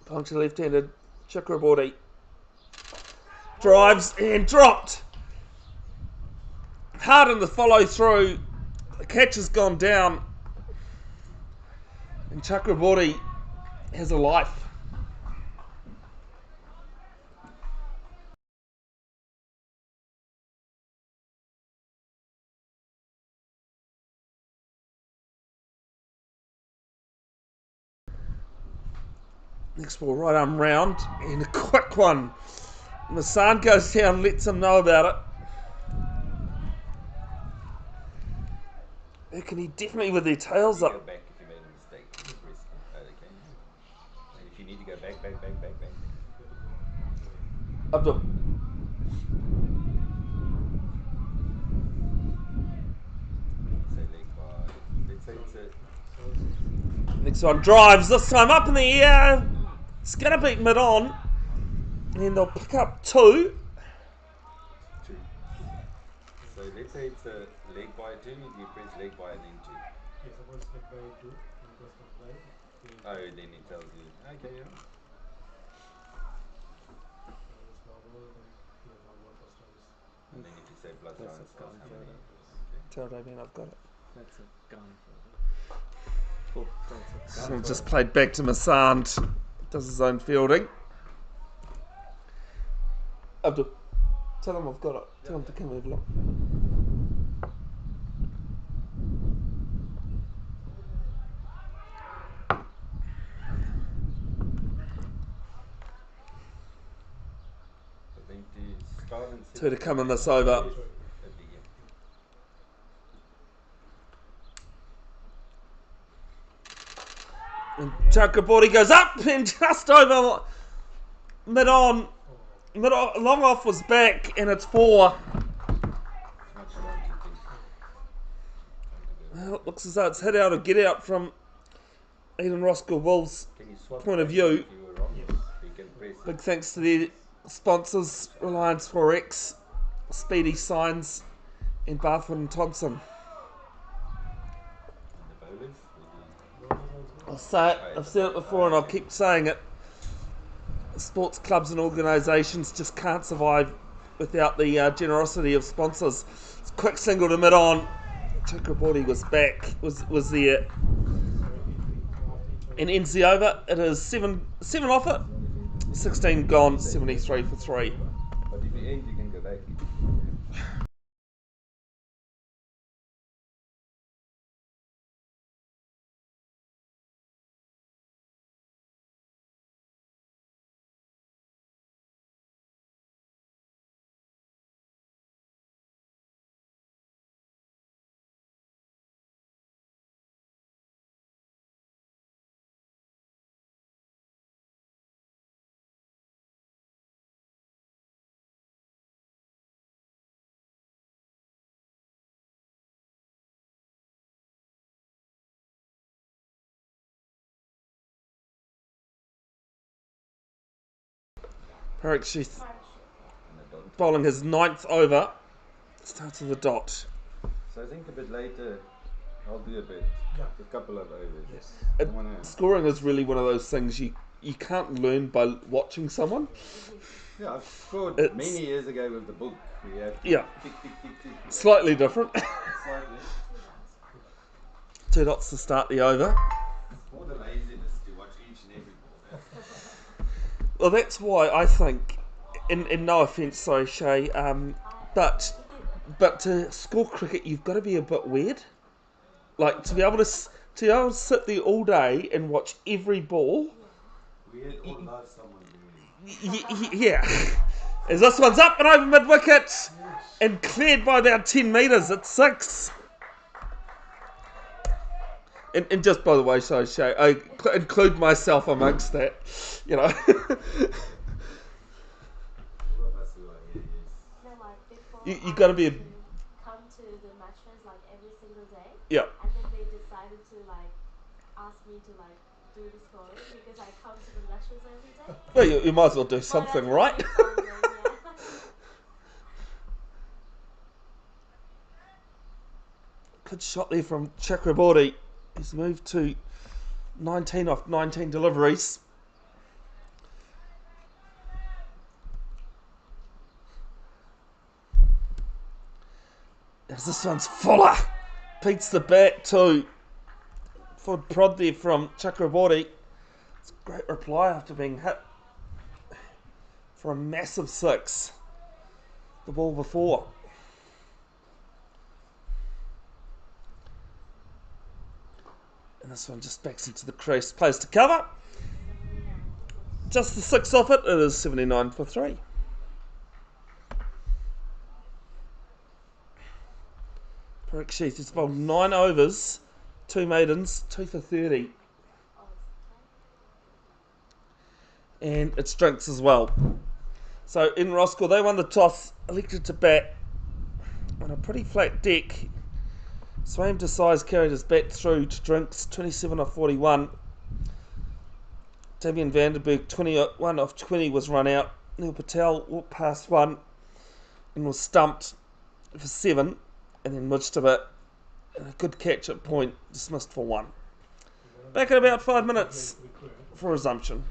Puncture left-handed. Chakraborty drives and dropped. Hard in the follow through. The catch has gone down. And Chakraborty has a life. Next ball, right arm round, and a quick one. Masand goes down, lets him know about it. Reckon he definitely with their tails Go up. back if you made a mistake. It's risky. Okay. And if you need to go back. Abdul. Say leg by. Let's say it's a. Next one drives, this time up in the air. It's going to beat mid on. And they'll pick up 2. 2. So let's say it's a leg by 2, you press leg by and then 2. Yeah, suppose it's like by 2, you press the fly. Oh, then it tells you. Okay, yeah. It's normal, then you have 1 for stones. And then if you say plus That's runs, a gun how many? photo. Tell Damien I've got it. That's a gun photo. Oh, that's a So gun I've just photo. played back to Massand. Does his own fielding. Abdul, tell him I've got it. Tell him to come have a look. So then to start and sit. Two to come in this over. At the end. And Chakraborty goes up and just over mid on. Long off was back and it's 4. Much long, you think. Well, it looks as though it's hit out or get out from Eden Roskill Wolves' Can you swap point of back view. if you were wrong? Yes. You can press it. Big thanks to their sponsors, Reliance Forex, Speedy Signs, and Barthwood and Thompson. And the bowlers, I'll say it, I've said it before and I'll keep saying it. Sports clubs and organisations just can't survive without the generosity of sponsors. It's a quick single to mid on. Chakraborty was back, was there, and ends the over. It is 7 off it, 16 gone, 73 for 3. but if you end, you can go back. Parikshith And the dot. bowling his 9th over. Starts with a dot. So I think a bit later, I'll do a bit. Yeah. A couple of overs. Yes. I It, wanna, scoring is really one of those things you can't learn by watching someone. yeah, I've scored It's- many years ago with the book. We have to Yeah. tick, tick, tick, tick. Slightly different. Slightly. 2 dots to start the over. Or the laziness to watch each and every ball. Well, that's why I think, in no offence, sorry Shay, but to score cricket you've got to be a bit weird. Like to be able to sit there all day and watch every ball. Weird or love someone doing it. Yeah. As this one's up and over mid wicket and cleared by about 10 metres at 6. And just by the way, sorry Shay, I include myself amongst that. You know. All of us who are here, yes. No, like before You I gotta be used a- to come to the matches like every single day, Yeah. and then they decided to like ask me to like do the scoring because I come to the matches every day. Well, you might as well do But something, that's right? really fun then, yeah. Good shot there from Chakraborty. He's moved to 19 off 19 deliveries. As this one's fuller. Beats the bat too. Forward prod there from Chakraborty. It's a great reply after being hit for a massive 6 the ball before. And this one just backs into the crease. Plays to cover. Just the 6 off it. It is 79 for 3. Parikshith has bowled 9 overs, 2 maidens, 2 for 30. And it's drinks as well. So in Roskill, they won the toss, elected to bat on a pretty flat deck. Swaim Desai's carried his bat through to drinks, 27 off 41. Damien Vandenberg, 21 off 20 was run out. Neil Patel walked past 1 and was stumped for 7. And then Mujtaba, a good catch at point, dismissed for 1. Back in about 5 minutes for resumption.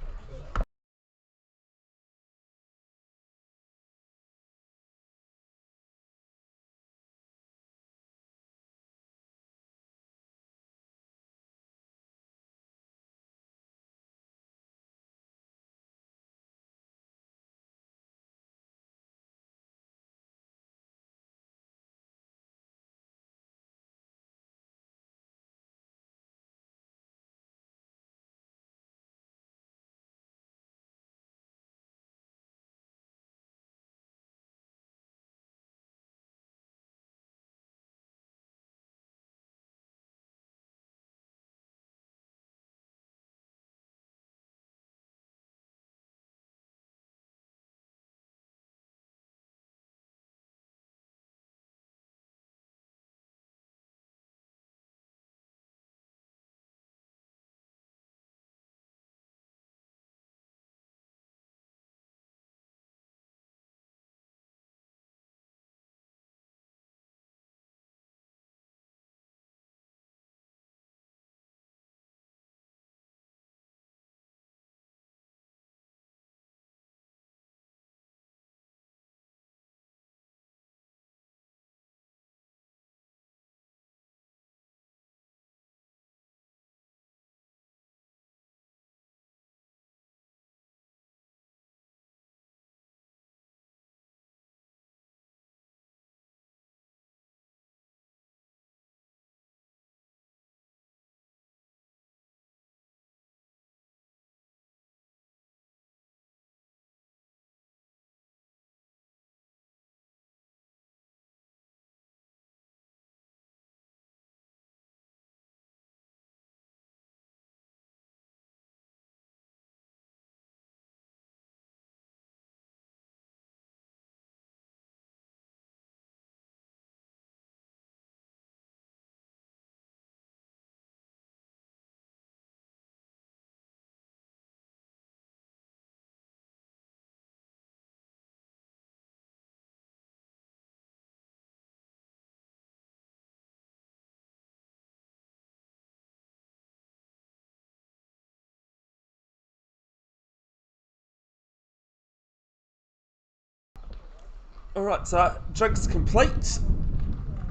Alright, so drinks complete.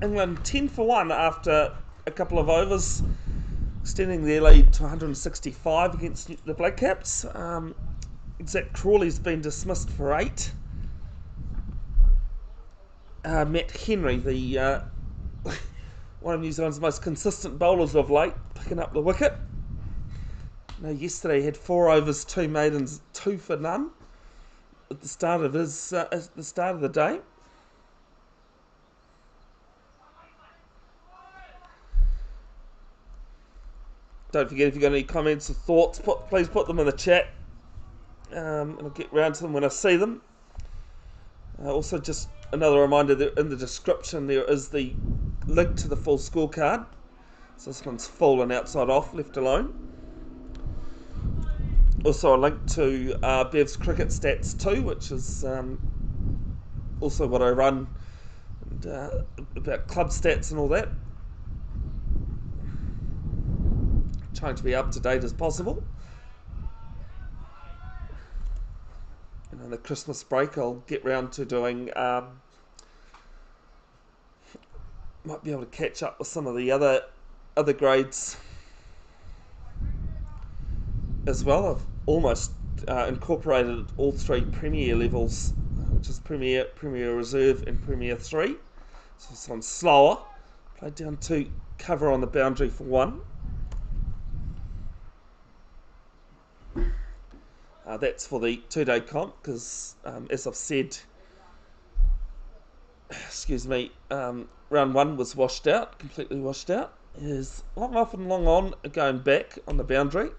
England 10 for 1 after a couple of overs, extending their lead to 165 against the Black Caps. Zach Crawley's been dismissed for 8. Matt Henry, the one of New Zealand's most consistent bowlers of late, picking up the wicket. Yesterday he had 4 overs, 2 maidens, 2 for none at the start of the day. Don't forget, if you've got any comments or thoughts, please put them in the chat. And I'll get round to them when I see them. Also, just another reminder that in the description there is the link to the full scorecard. So this one's full and outside off, left alone. Also a link to Bev's cricket stats too, which is also what I run, and about club stats and all that. Trying to be up to date as possible. And on the Christmas break I'll get round to doing might be able to catch up with some of the other grades as well. I've almost incorporated all 3 Premier levels, which is Premier Reserve and Premier 3. So this one's slower. Played down to cover on the boundary for 1. That's for the 2-day comp because, as I've said, round 1 was washed out, completely washed out. Is long off and long on going back on the boundary.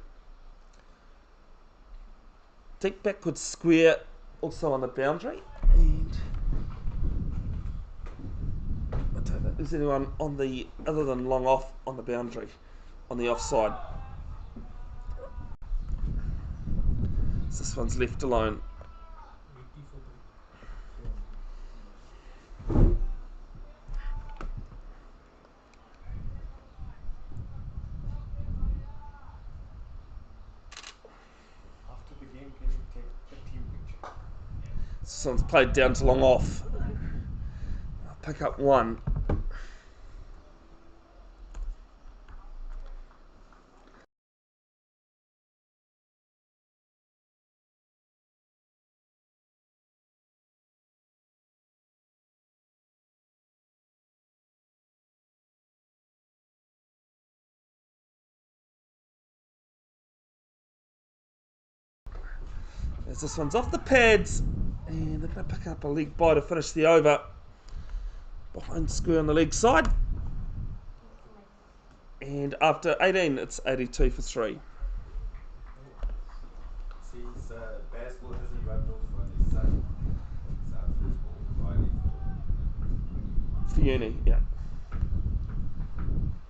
Deep backward square also on the boundary. And I don't think there's anyone on the other than long off on the boundary, on the offside. So this one's left alone. 80 for 3. After the game, can you take the team picture? This one's played down to long off. I'll pick up 1. As this one's off the pads, and they're going to pick up a leg bye to finish the over. Behind square on the leg side. And after 18, it's 82 for 3. Since Baseball hasn't rubbed off on his son, it's our first ball, Riley for For uni, yeah.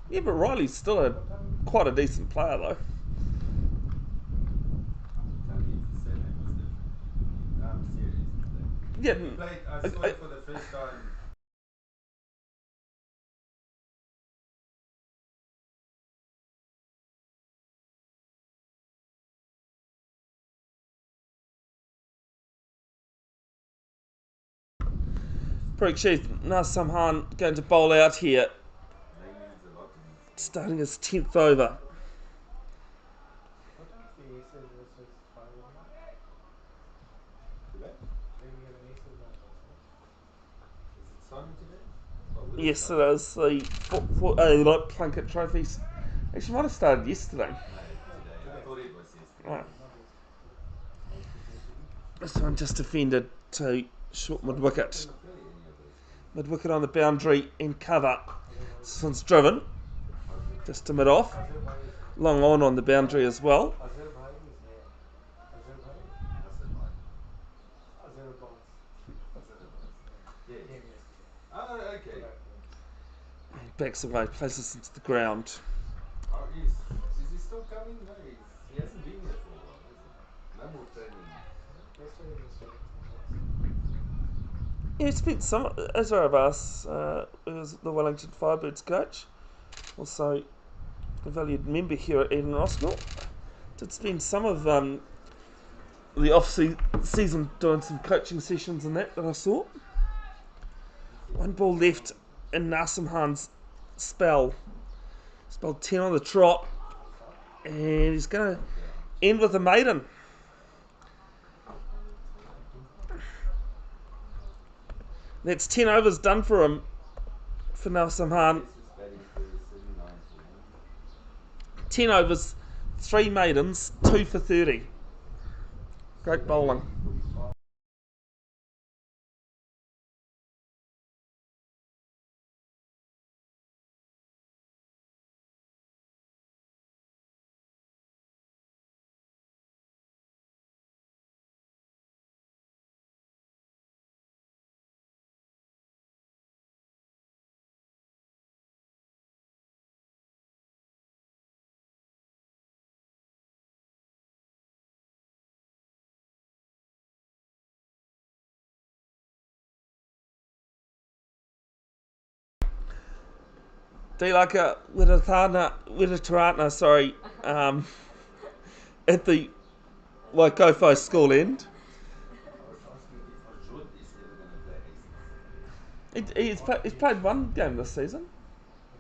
Yeah, but Riley's still quite a decent player though. Tell me if his surname was different. No, I'm serious. Yeah, He played, I saw it for the first time. Parikshit Nasamhan going to bowl out here, They needs a lot in this. starting his 10th over. What time is the Aces versus Fire game? Today? Today we have an Aces match also, no? Is it starting today? Well, will Yes, start? it is. The Plunkett trophies. Actually, might have started yesterday. No, No, today. I today. thought it was yesterday. Right. Not yesterday, today. How is supposed to be? This one just defended to short mid wicket. Couldn't play any of those games. Mid wicket on the boundary and cover. Azhar Bhai This is one's driven How's it? just to mid off. here. Azhar Bhai is here. Long on the boundary as well. Azhar Bhai is here. Azhar Bhai? Nasser Bhai. Azhar Boss. Nasser Bhai. He Yes. came yesterday Oh, for okay. that game. Backs away, places into the ground. How is he still coming? No, he hasn't been here for a while, has he? No more training. Yesterday he was telling some bits. Yeah, he spent some. Ezra Abbas was the Wellington Firebirds coach, also a valued member here at Eden Roskill. Did spend some of the off season doing some coaching sessions and that I saw. One ball left in Nasimhan's spell. Spelled 10 on the trot. And he's going to end with a maiden. Only two. That's 10 overs done for him, for Nasimhan. This is batting for 79 for him. 10 overs, 3 maidens, 2 for 30. Great bowling. 45. Dilaka Wiratana, sorry, at the Waikofo school end. I was asking if Arjun is ever going to play aces. He's played one game this season.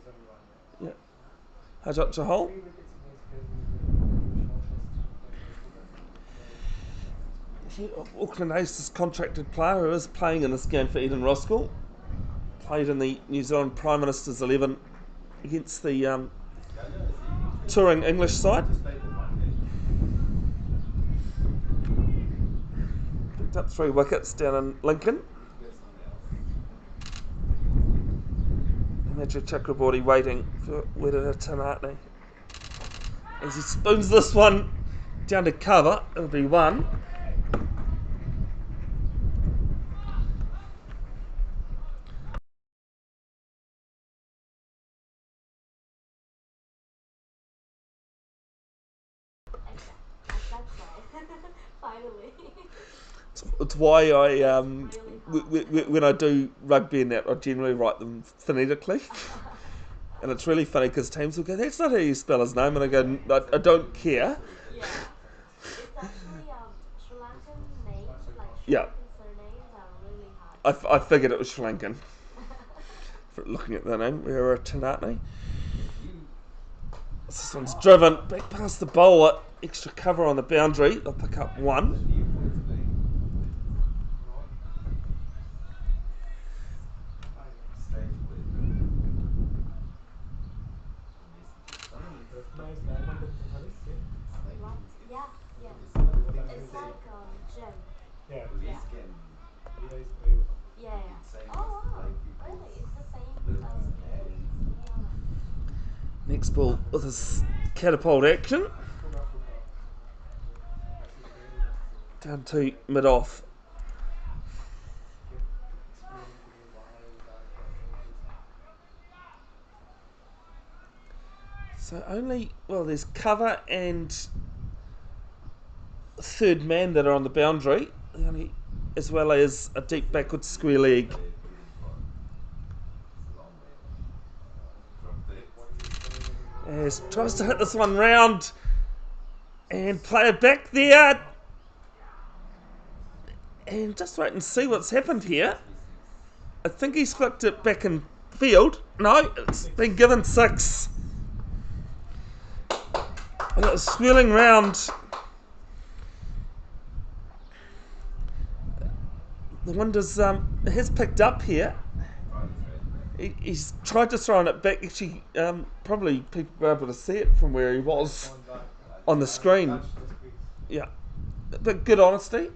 There's only one, Yeah. yeah. Hajat Chahal. 3 wickets against Tasman as well. The shortest international batsman to play. Auckland Aces contracted player who is playing in this game for Eden Roskill. Played in the New Zealand Prime Minister's 11 against the Yeah, no, is he touring English side. just played the one game? Picked up 3 wickets down in Lincoln. To get someone else. Imagine Chakraborty waiting for Wiratana. As he spoons this one down to cover, it'll be 1. That's right. Finally. It's why I when I do rugby and that, I generally write them phonetically. And it's really funny because teams will go, "That's not how you spell his name," and I go, I don't care. Yeah. It's actually Sri Lankan names, like Sri Yeah. Lankan surnames are really hard. I figured it was Sri Lankan. For looking at the name, Wiratana. This one's driven back past the bowler, extra cover on the boundary. They'll pick up 1. New boys playing. Ron. Strange boys. Recognize Diamond in Paris, yeah? What? Yeah, yeah. What is It's it? like gem. Yeah. Police Yeah. can Lira is brave or something. Yeah, yeah. same Oh as wow. blind people's Really? It's the same limbs innings. and Yeah. Next ball with his catapult action. Fuga, fuga. That's his training. Down to mid off. Kept explaining to me why that changes. So only, well, there's cover and third man that are on the boundary, as well as a deep backward square leg. they put it in park. It's a long way from there. What is his training? As tries to hit this one round and play it back there. And just wait and see what's happened here. I think he's flicked it back in field. No, it's been given 6. And it was swirling round. The wind has picked up here. He's tried to throw it back. Actually, probably people were able to see it from where he was on the screen. Touch the screen. Yeah, but good honesty. There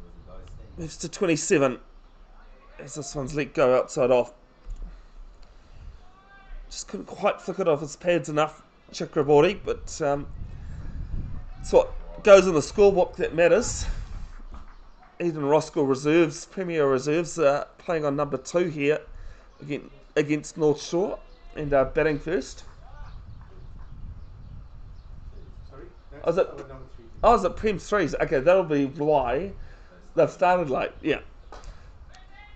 was a guy saying Moves to 27 as this one's let go outside off. Just couldn't quite flick it off his pads enough, Chakraborty, but it's what goes in the scorebook that matters. Eden Roskill reserves, Premier reserves, playing on number 2 here against North Shore and batting first. Sorry? Oh, is it- That's our number 3. Oh, is it Prem 3s? Okay, that'll be why they've started late. Yeah.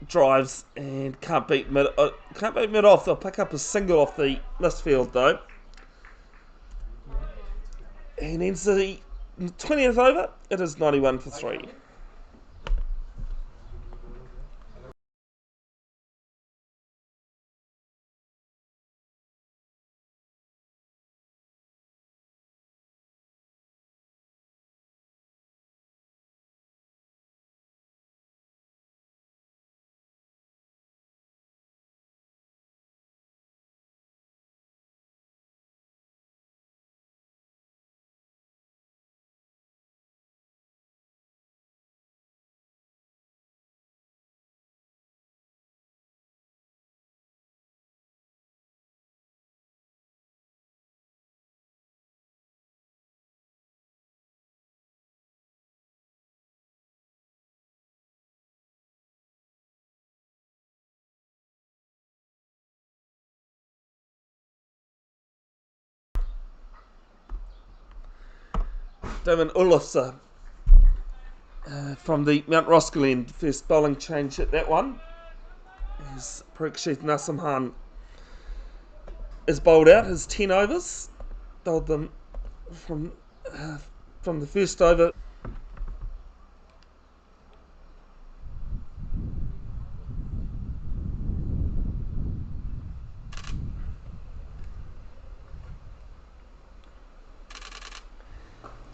Drives and can't beat mid off. They'll pick up a single off the list field though. And ends the 20th over. It is 91 for 3. Damon Olofsson from the Mount Roskill end. First bowling change at that one. As Parikshit Nasimhan is bowled out. His 10 overs. Bowled them from the first over.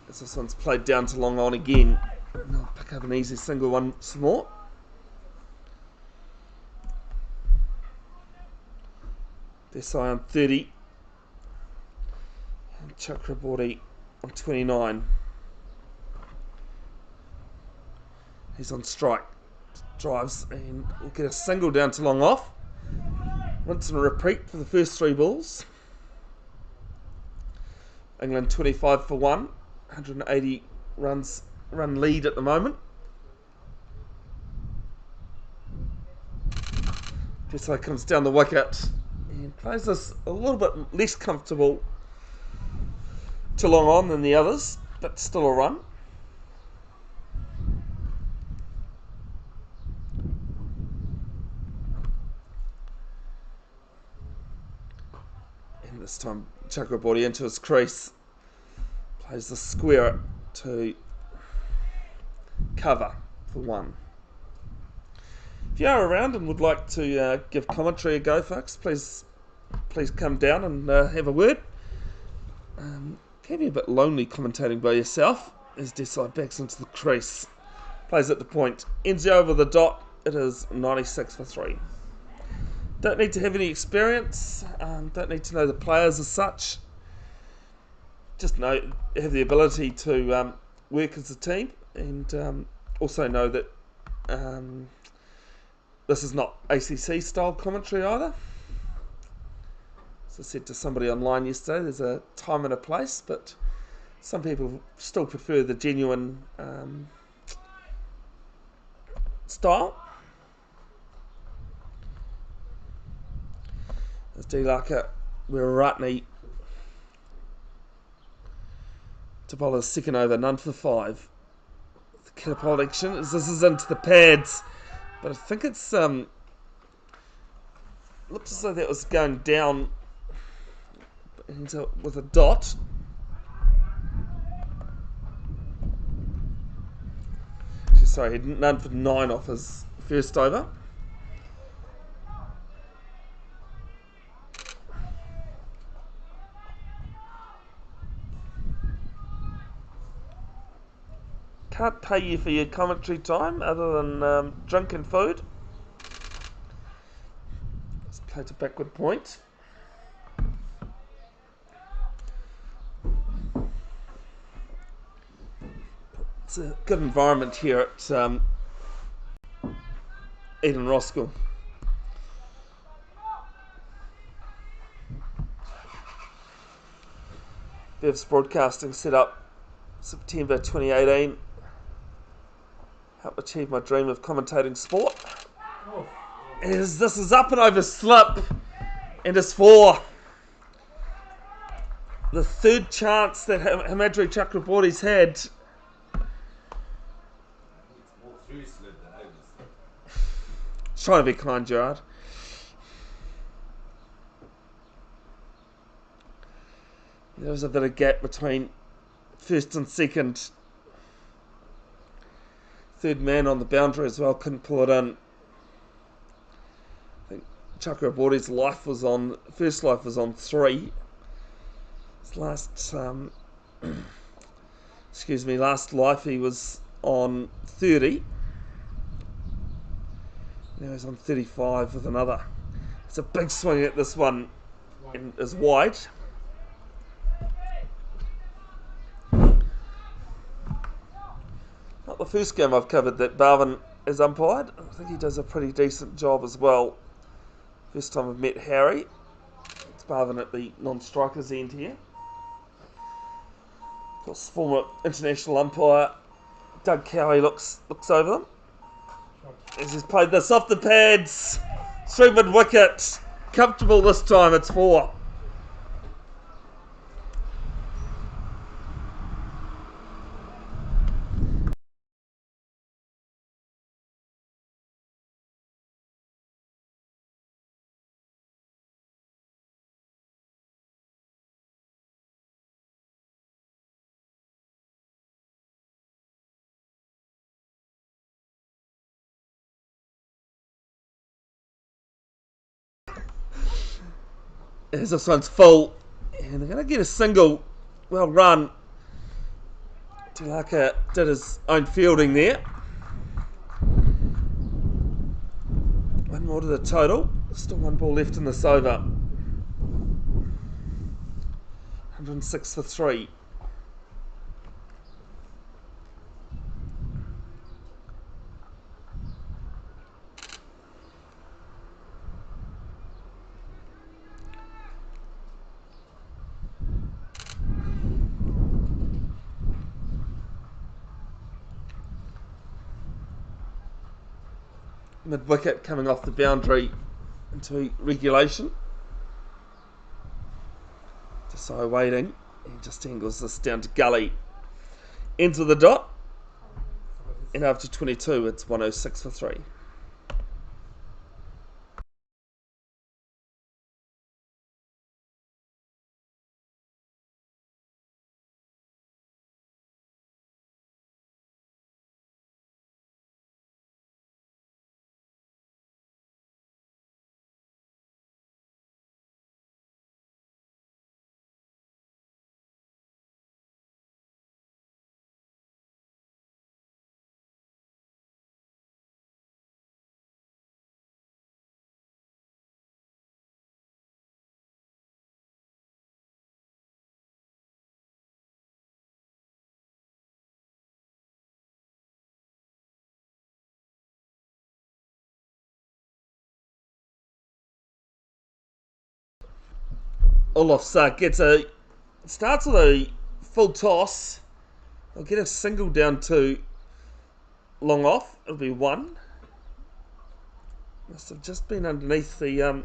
As this one's played down to long on again. And they'll pick up an easy single once more. Desai on 30. And Chakraborty on 29. He's on strike. Drives and will get a single down to long off. Rinse and repeat for the first 3 balls. England 25 for 1. 180 run lead at the moment. Desai comes down the wicket and plays this a little bit less comfortable to long on than the others, but still a run. And this time Chakraborty into his crease. Plays the square to cover for 1. If you are around and would like to give commentary a go, folks, please come down and have a word. Can be a bit lonely commentating by yourself as Desai backs into the crease. Plays at the point. Ends over the dot. It is 96 for 3. Don't need to have any experience. Don't need to know the players as such. Just have the ability to work as a team, and also know that this is not ACC style commentary either. As I said to somebody online yesterday, there's a time and a place, but some people still prefer the genuine style. As Dilaka Wiratne to bowl a second over, none for 5. The catapult action as this is into the pads, but I think it's looks as though that was going down with a dot. Sorry, he didn't none for 9 off his first over. Can't pay you for your commentary time other than drink and food. Let's play to backward point. It's a good environment here at Eden Roskill. Bev's Broadcasting set up September 2018. Helped achieve my dream of commentating sport. This is up and over slip, and it's for the third chance that Himadri Chakraborty's had. It's more through slip than over slip. Just trying to be kind, Gerard. There was a bit of gap between first and second. Third man on the boundary as well, couldn't pull it in. I think Chakraborty's first life was on 3. His last life he was on 30. Now he's on 35 with another. It's a big swing at this one and is wide. Not the first game I've covered that Barvin is umpired. I think he does a pretty decent job as well. First time I've met Harry. It's Barvin at the non-strikers end here. Of course, former international umpire Doug Cowie looks over them. As he's played this off the pads. Through mid-wicket. Comfortable this time, it's 4. As this one's full, and they're going to get a single. Well run. Tilaka did his own fielding there. One more to the total. Still one ball left in this over. 106 for 3. Mid wicket coming off the boundary into regulation. Desai waiting. He just angles this down to gully. Into the dot. And after 22, it's 106 for 3. Olofsson starts with a full toss. They'll get a single down to long off. It'll be 1. Must have just been underneath the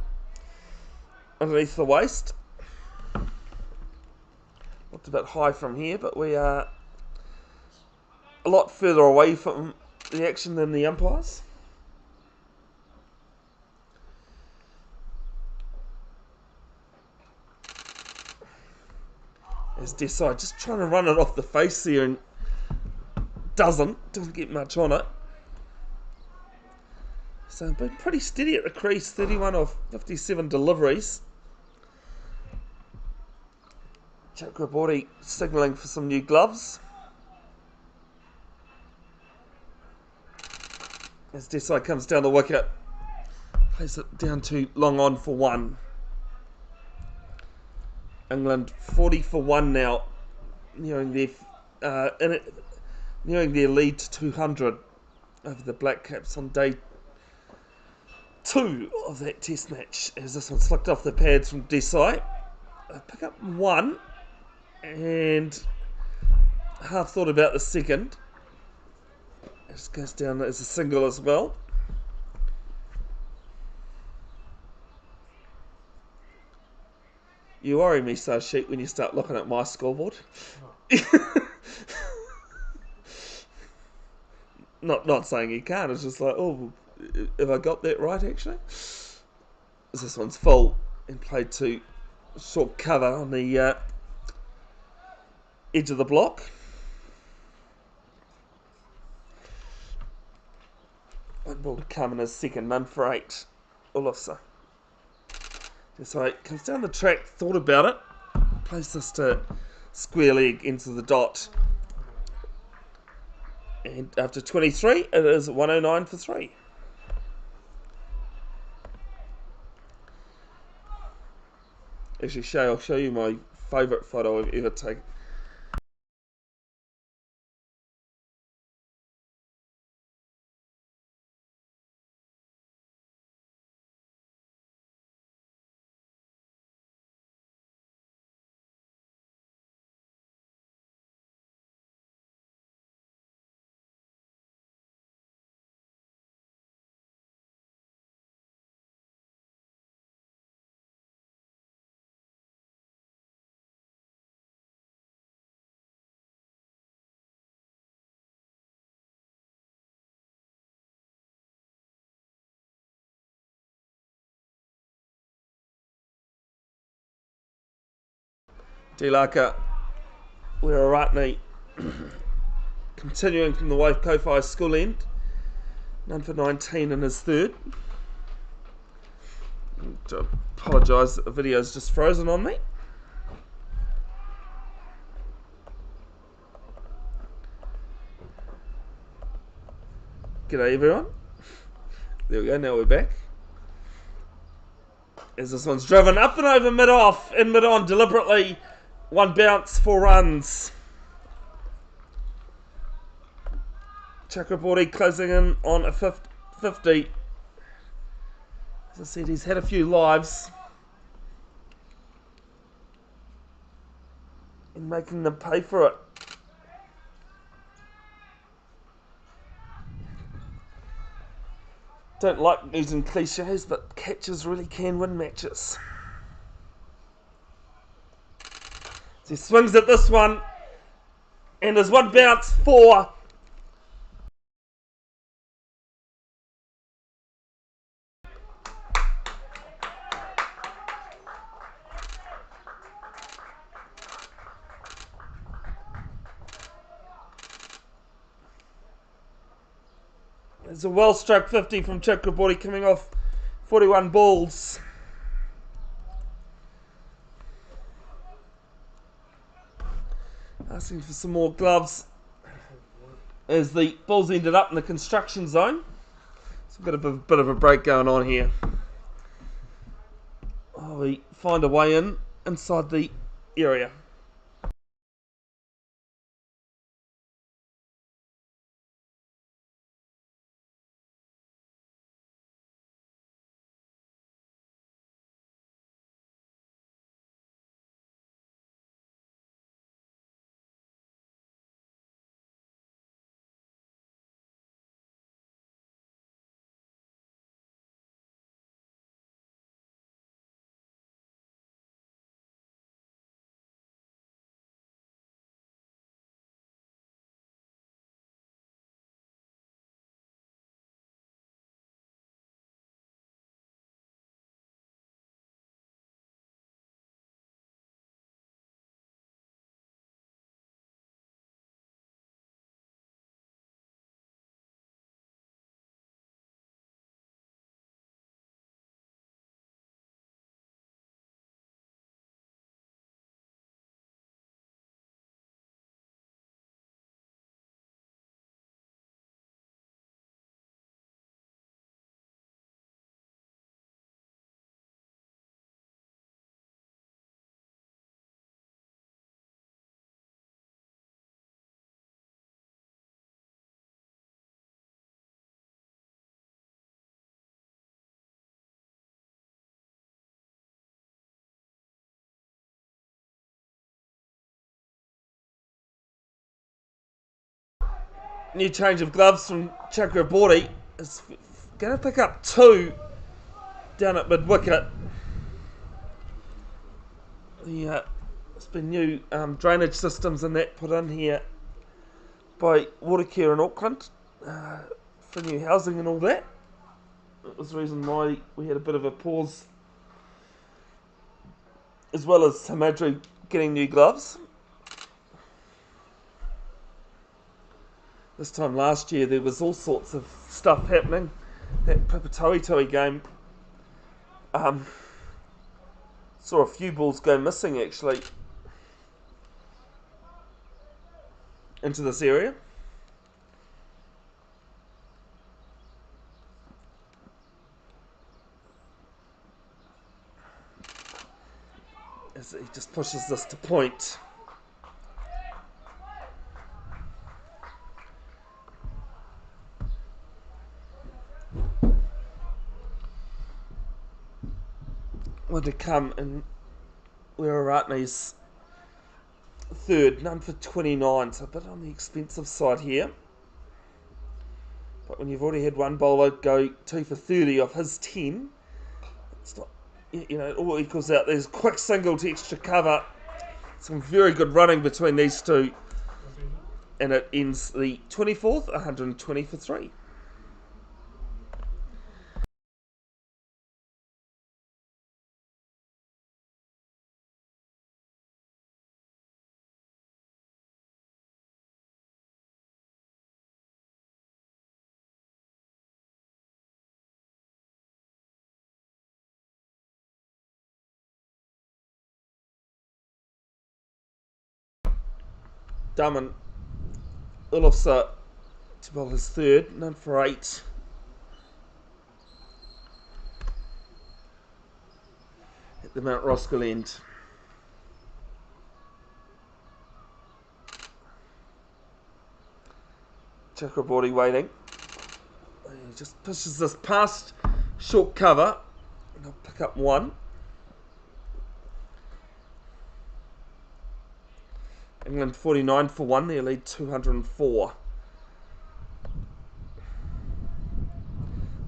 waist. Looked a bit high from here, but we are a lot further away from the action than the umpires. As Desai just trying to run it off the face there and doesn't get much on it. So been pretty steady at the crease, 31 of 57 deliveries. Chakraborty signalling for some new gloves. As Desai comes down the wicket, plays it down to long on for 1. England 40 for 1 now, nearing their lead to 200 over the Black Caps on day 2 of that Test match. As this one slipped off the pads from Desai, they pick up 1 and half thought about the second. It just goes down as a single as well. You worry me so, Sheep, when you start looking at my scoreboard. Not saying you can't, it's just like, oh, have I got that right actually? This one's full and played to short cover on the edge of the block. One ball to come in his second, none for 8. Olofsson. So it comes down the track, thought about it, plays this to square leg into the dot. And after 23, it is 109 for 3. Actually, Shay, I'll show you my favourite photo I've ever taken. Dilaka Wiraratne continuing from the Kofi school end. None for 19 in his third. To apologise that the video's just frozen on me. G'day everyone. There we go, now we're back. As this one's driven up and over mid-off and mid-on deliberately. One bounce, 4 runs. Chakraborty closing in on a 50. As I said, he's had a few lives. And making them pay for it. Don't like using cliches, but catchers really can win matches. So he swings at this one. And there's one bounce, 4. There's a well-struck 50 from Chakraborty coming off 41 balls. Asking for some more gloves as the balls ended up in the construction zone. So we've got a bit of a break going on here. Oh, we find a way inside the area. New change of gloves from Chakraborty. Is going to pick up 2 down at mid-wicket. There's been new drainage systems and that put in here by Watercare in Auckland for new housing and all that. That was the reason why we had a bit of a pause, as well as Samadri getting new gloves. This time last year there was all sorts of stuff happening. That Pipatoe game saw a few balls go missing actually into this area. As he just pushes this to point. One to come, and Wiraratne's third, none for 29, so a bit on the expensive side here. But when you've already had one bowler go 2 for 30 off his 10, it's not, it all equals out. There's a quick single to extra cover. Some very good running between these two. And it ends the 24th, 120 for 3. Daman Ulofsa to bowl his third, none for 8. At the Mount Roskill end. Chakraborty waiting. He just pushes this past short cover and I'll pick up 1. England 49 for 1, their lead 204.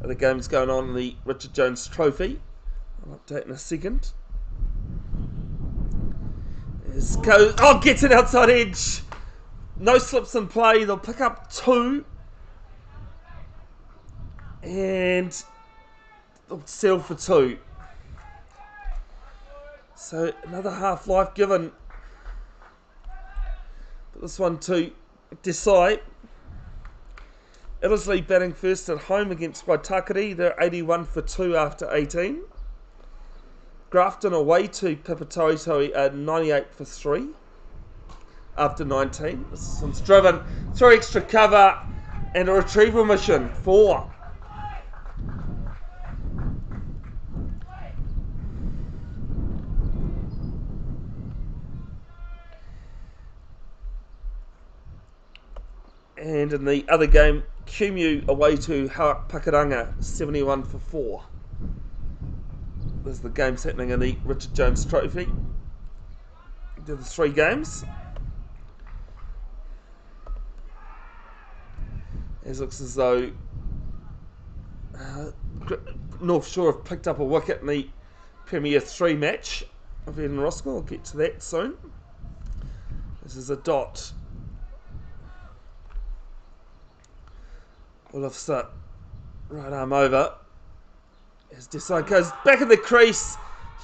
The game's going on in the Richard Jones Trophy. I'll update in a second. Gets it outside edge. No slips in play. They'll pick up 2. And they'll settle for 2. So another half life given. But this one to Desai. Illisley batting first at home against Waitakere. They're 81 for 2 after 18. Grafton away to Pipatoitoi at 98 for 3 after 19. This one's driven through extra cover and a retrieval mission 4. And in the other game, Kumu away to Pakuranga, 71 for 4. There's the games happening in the Richard Jones Trophy. Do the 3 games. It looks as though North Shore have picked up a wicket in the Premier 3 match of Eden Roskill. I'll get to that soon. This is a dot. Olafsa, right arm over. As Desai goes back in the crease.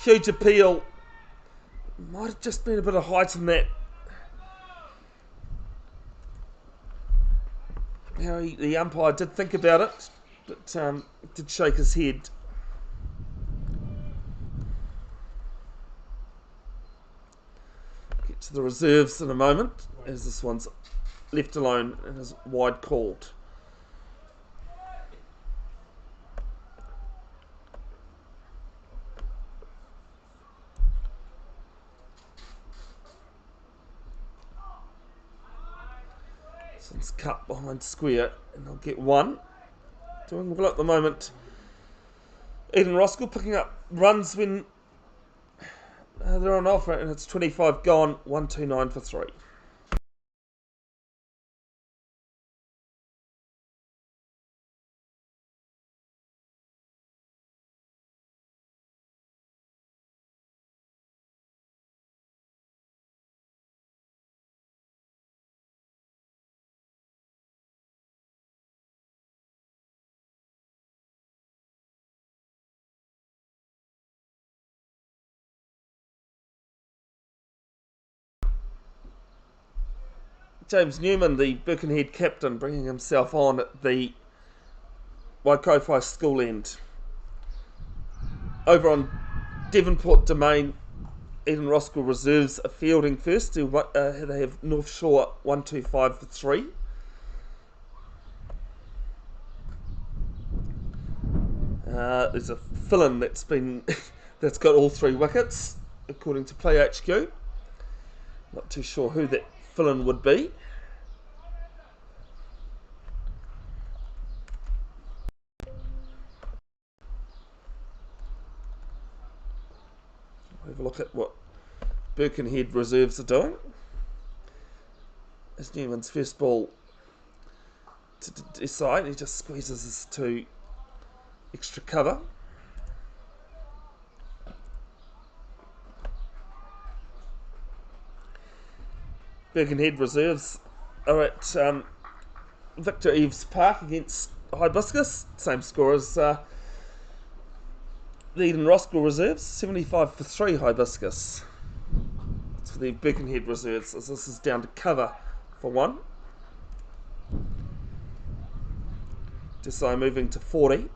Huge appeal. Might have just been a bit of height in that. The umpire did think about it, but did shake his head. Get to the reserves in a moment, as this one's left alone and is wide called. This one's cut behind square, and they'll get 1. Doing well at the moment. Eden Roskill picking up runs when they're on offer, and it's 25 gone, 129 for 3. James Newman, the Birkenhead captain, bringing himself on at the Waikowhai school end. Over on Devonport Domain, Eden Roskill reserves are fielding first. They have North Shore 125 for 3. There's a fill-in that's got all 3 wickets, according to Play HQ. Not too sure who that fill-in would be. Have a look at what Birkenhead reserves are doing. As Newman's first ball to decide, he just squeezes this to extra cover. Birkenhead reserves are at Victor Eves Park against Hibiscus. Same score as the Eden Roskill reserves, 75 for 3 Hibiscus. That's for the Birkenhead reserves, as this is down to cover for 1. Desai moving to 40.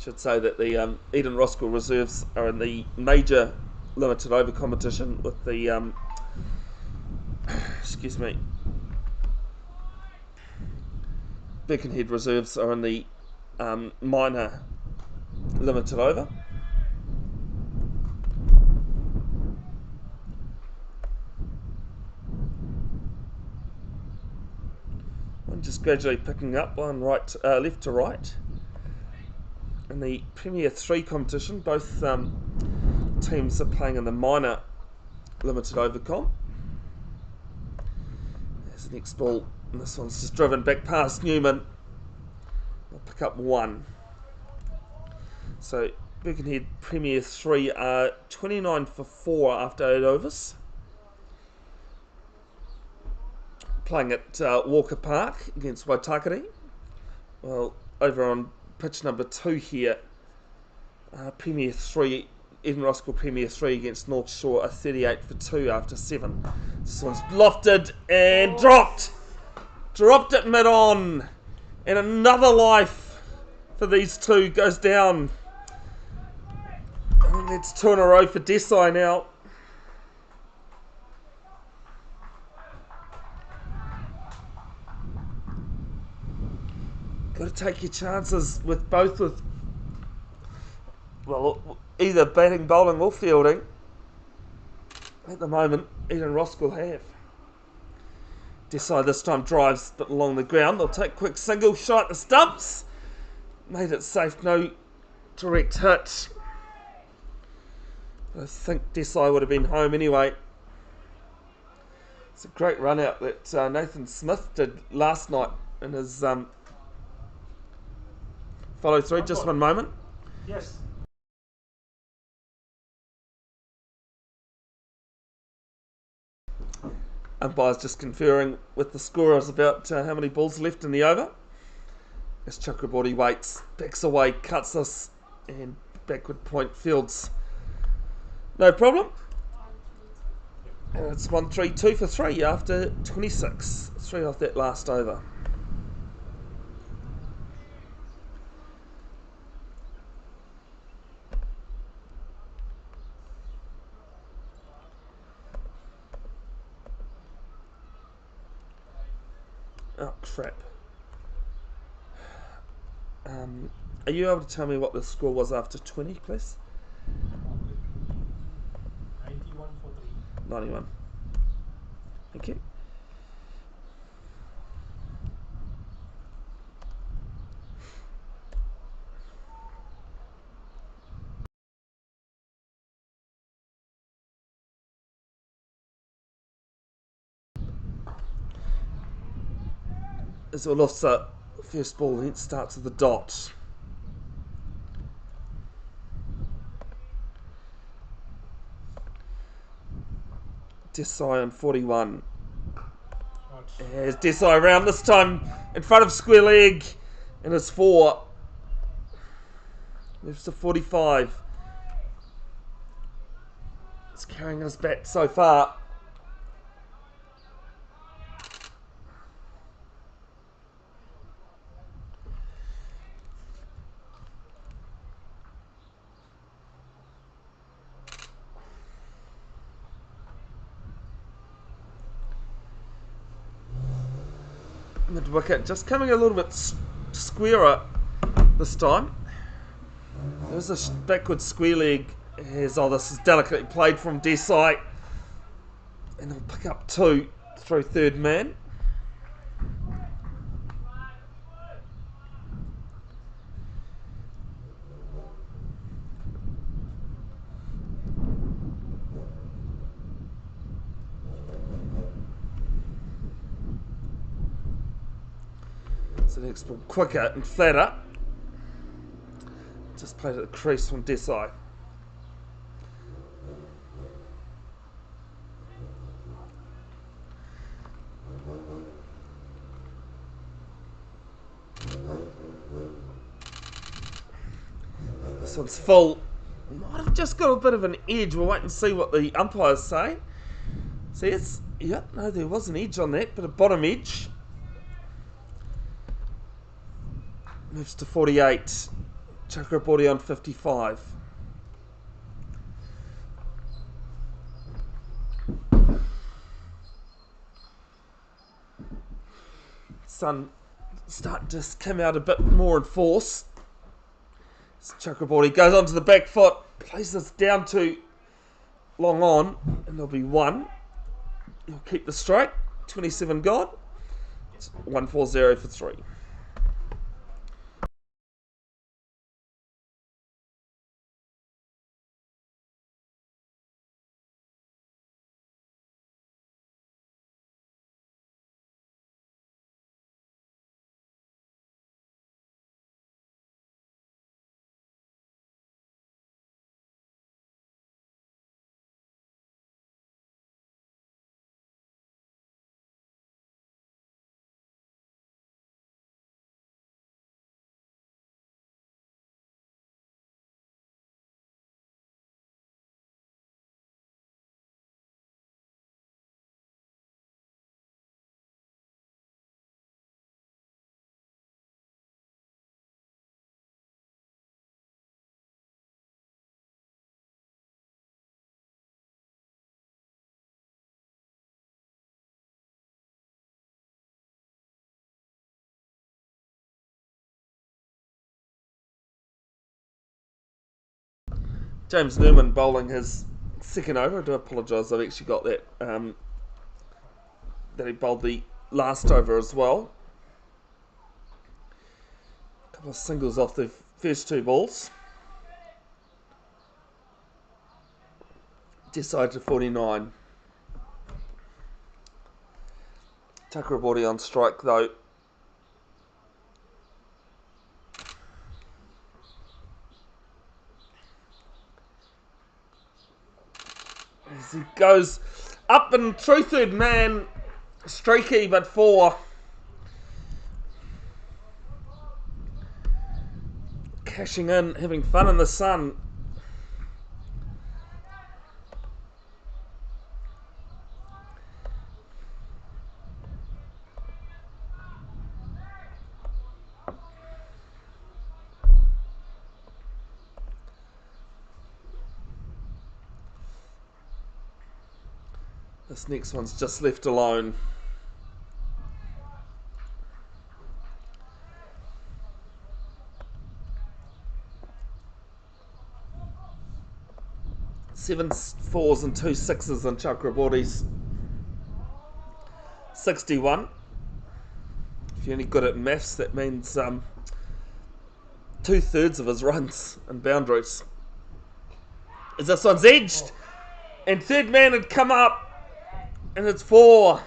Should say that the Eden Roskill reserves are in the major limited over competition with the excuse me, Birkenhead reserves are in the minor limited over. One just gradually picking up, one right, left to right. In the Premier 3 competition, both teams are playing in the minor limited over comp. There's the next ball, and this one's just driven back past Newman. They'll pick up one. So Birkenhead Premier 3 are 29 for 4 after 8 overs. Playing at Walker Park against Waitakere. Well, over on pitch number 2 here, Premier 3, Eden Roskill Premier 3 against North Shore are 38 for 2 after 7. This one's lofted and dropped. Dropped it mid-on. And another life for these two goes down. I think that's 2 in a row for Desai now. Got to take your chances with both, with either batting, bowling or fielding. At the moment, Eden Roskill have. Desai this time drives but along the ground. They'll take quick single shot at the stumps. Made it safe, no direct hit. I think Desai would have been home anyway. It's a great run out that Nathan Smith did last night in his follow through. Just one moment. Yes. Umpire's just conferring with the scorers about how many balls left in the over. As Chakraborty waits, backs away, cuts us, and backward point fields. No problem. And it's 1-3-2 for 3 after 26. 3 off that last over. Oh, crap. Are you able to tell me what the score was after 20, please? 91 for 3. 91. Thank you. As Olofsa, first ball, it starts at the dot. Desai on 41. As Desai around this time in front of square leg and it's 4. Moves to 45. It's carrying us back so far. Mid wicket just coming a little bit squarer this time. There's a backward square leg. This is delicately played from Desai. And they'll pick up 2 through third man. So next ball quicker and flatter. Just played at the crease from Desai. This one's full. Might have just got a bit of an edge. We'll wait and see what the umpires say. See, there was an edge on that, but a bottom edge. Moves to 48. Chakraborty on 55. Sun starting to come out a bit more in force. Chakraborty goes onto the back foot, plays this down to long on, and there'll be one. He'll keep the strike. 27 gone. It's 140 for 3. James Newman bowling his second over. I do apologise, I've actually got that. That he bowled the last over as well. A couple of singles off the first two balls. Decided to 49. Chakraborty on strike though. As he goes up and through third man. Streaky but 4. Cashing in, having fun in the sun. This next one's just left alone. Seven fours and 2 sixes on Chakraborty's 61. If you're any good at maths, that means 2/3 of his runs and boundaries. As this one's edged, and third man had come up, and it's 4.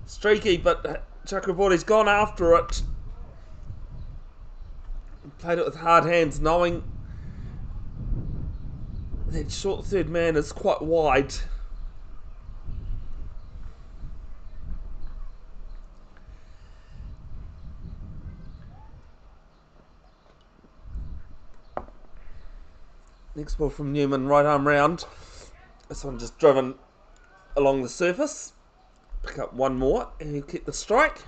Streaky, but Chakraborty's gone after it. Played it with hard hands, knowing that short third man is quite wide. Next ball from Newman, right arm round. This one just driven along the surface. Pick up one more and he'll keep the strike.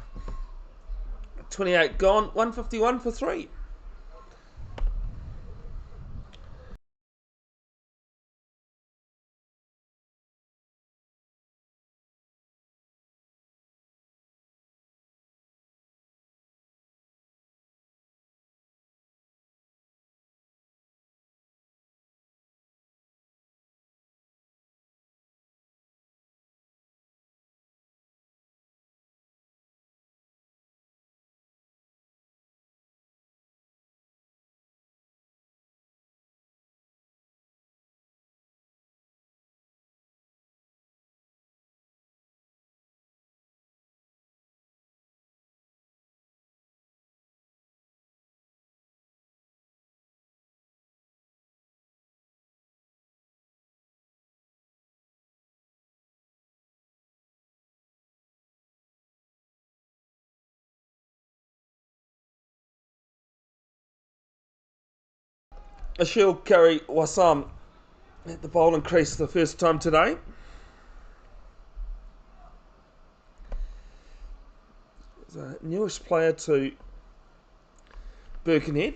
28 gone, 151 for 3. Ashil Curry Wasam at the bowling crease for the first time today. He's a newish player to Birkenhead.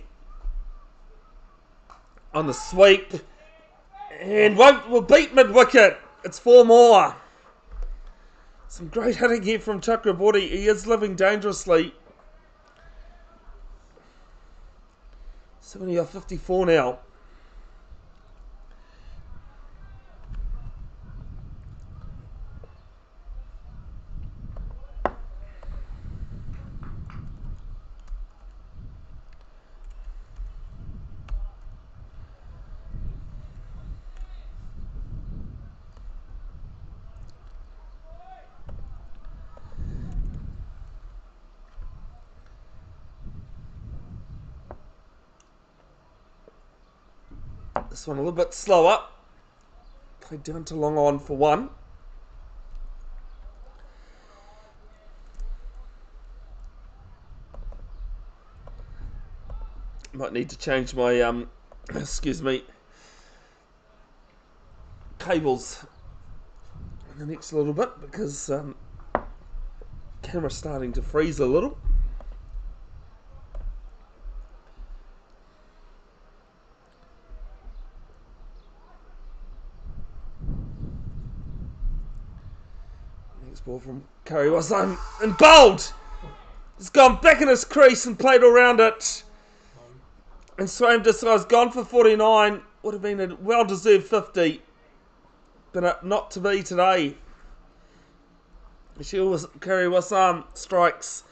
On the sweep. And will beat mid-wicket. It's 4 more. Some great hitting here from Chakraborty. He is living dangerously. 70 off 54 now. This one a little bit slower. Played down to long on for 1. Might need to change my excuse me, cables in the next little bit because camera's starting to freeze a little. Next ball from Curry Wasam and bowled. He's gone back in his crease and played around it. And Swaim decides gone for 49. Would have been a well-deserved 50. But not to be today. Curry Wasam strikes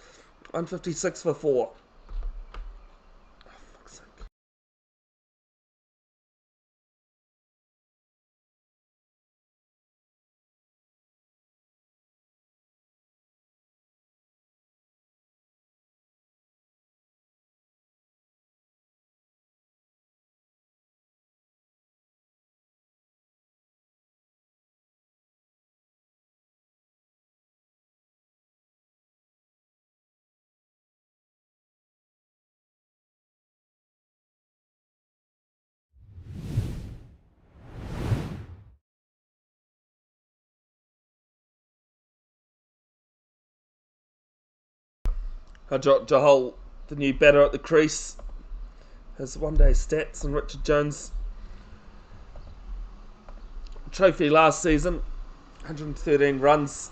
156 for 4. Oh, fuck's sake. Jahal, the new batter at the crease. His one-day stats and Richard Jones trophy last season. 113 runs,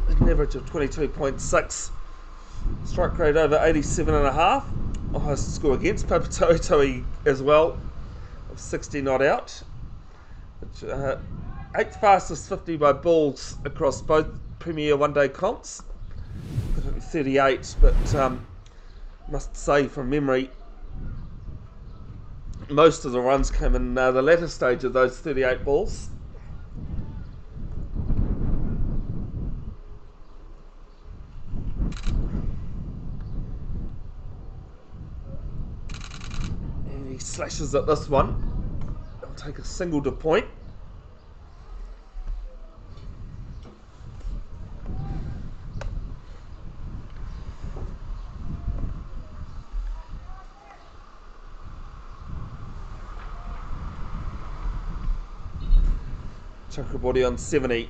an average of 22.6. Strike rate over 87.5. Highest score against Papatoetoe as well, of 60 not out. Which, 8th fastest 50 by balls across both Premier one-day comps. 38, but must say from memory, most of the runs came in the latter stage of those 38 balls. And he slashes at this one. I'll take a single to point. Chakraborty on 70.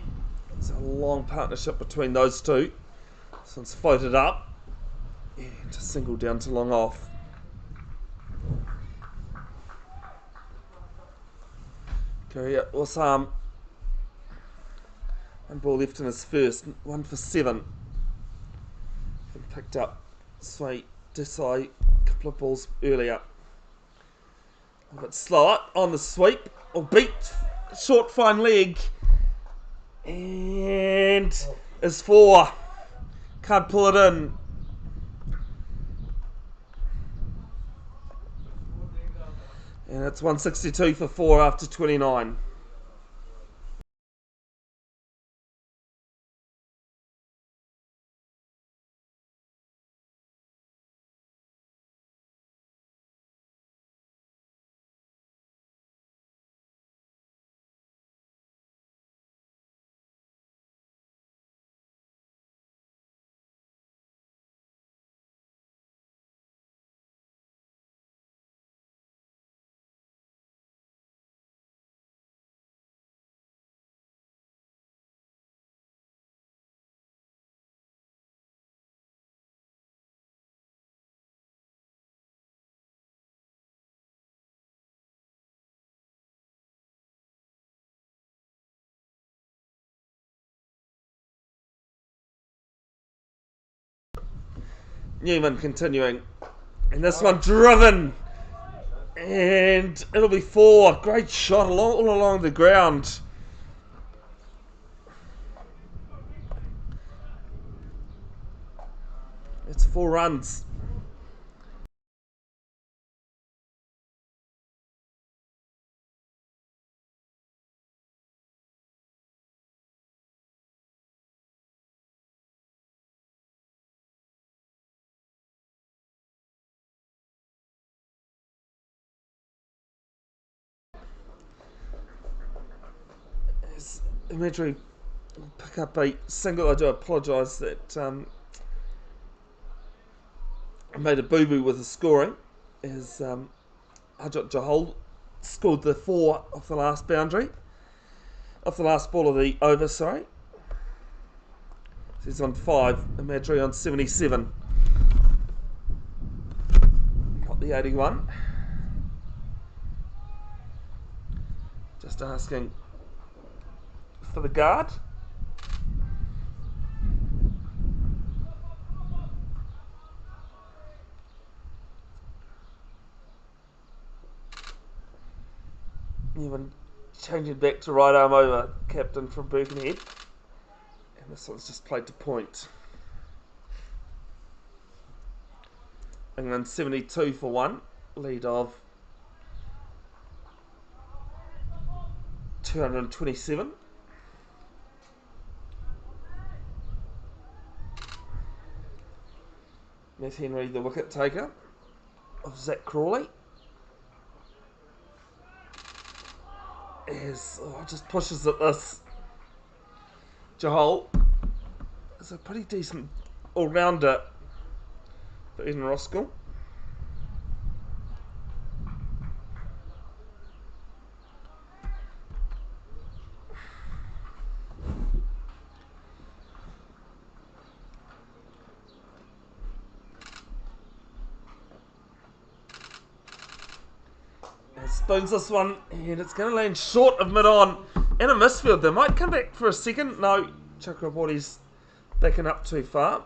It's a long partnership between those two. This one's floated up. And a single down to long off. Curry Wasam. One ball left in his first. 1 for 7. And picked up Sway Desai a couple of balls earlier. A bit slower on the sweep. Or beat. Short fine leg. And is 4. Can't pull it in. And it's 162 for 4 after 29. Newman continuing. And this one driven. And it'll be 4. Great shot all along the ground. It's 4 runs. As imagery pick up a single. I do apologise that I made a boo-boo with the scoring. As Ajot Jahol scored the 4 off the last boundary. Off the last ball of the over, sorry. He's on 5, Imagery on 77. Not the 81. Just asking for the guard. Even changing back to right arm over, captain from Birkenhead. And this one's just played to point. England 72 for 1. Lead of 227. Matt Henry, the wicket taker of Zach Crawley. Just pushes at this. Jahol is a pretty decent all-rounder for Eden Roskill. Spoons this one, and it's going to land short of mid-on and a misfield. They might come back for a second. No, Chakraborty's backing up too far.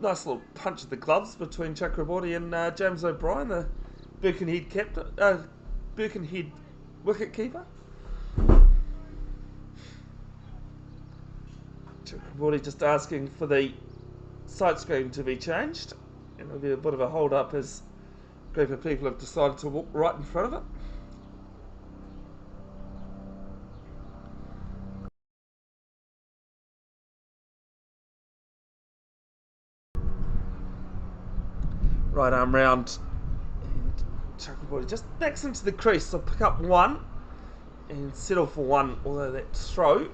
Nice little punch of the gloves between Chakraborty and James O'Brien, the Birkenhead captain, Birkenhead wicket keeper. Chakraborty just asking for the sight screen to be changed. And there'll be a bit of a hold up as a group of people have decided to walk right in front of it. Right arm round. And Chakraborty just backs into the crease. So pick up 1 and settle for 1, although that throw is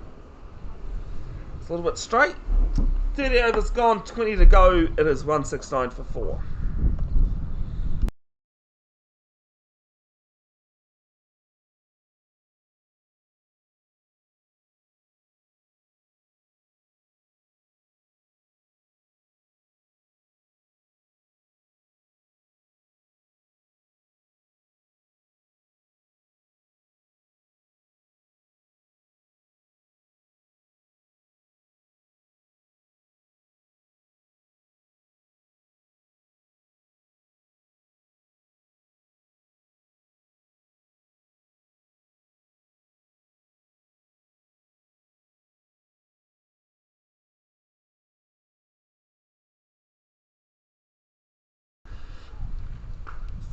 a little bit straight. 30 overs gone, 20 to go. It is 169 for 4.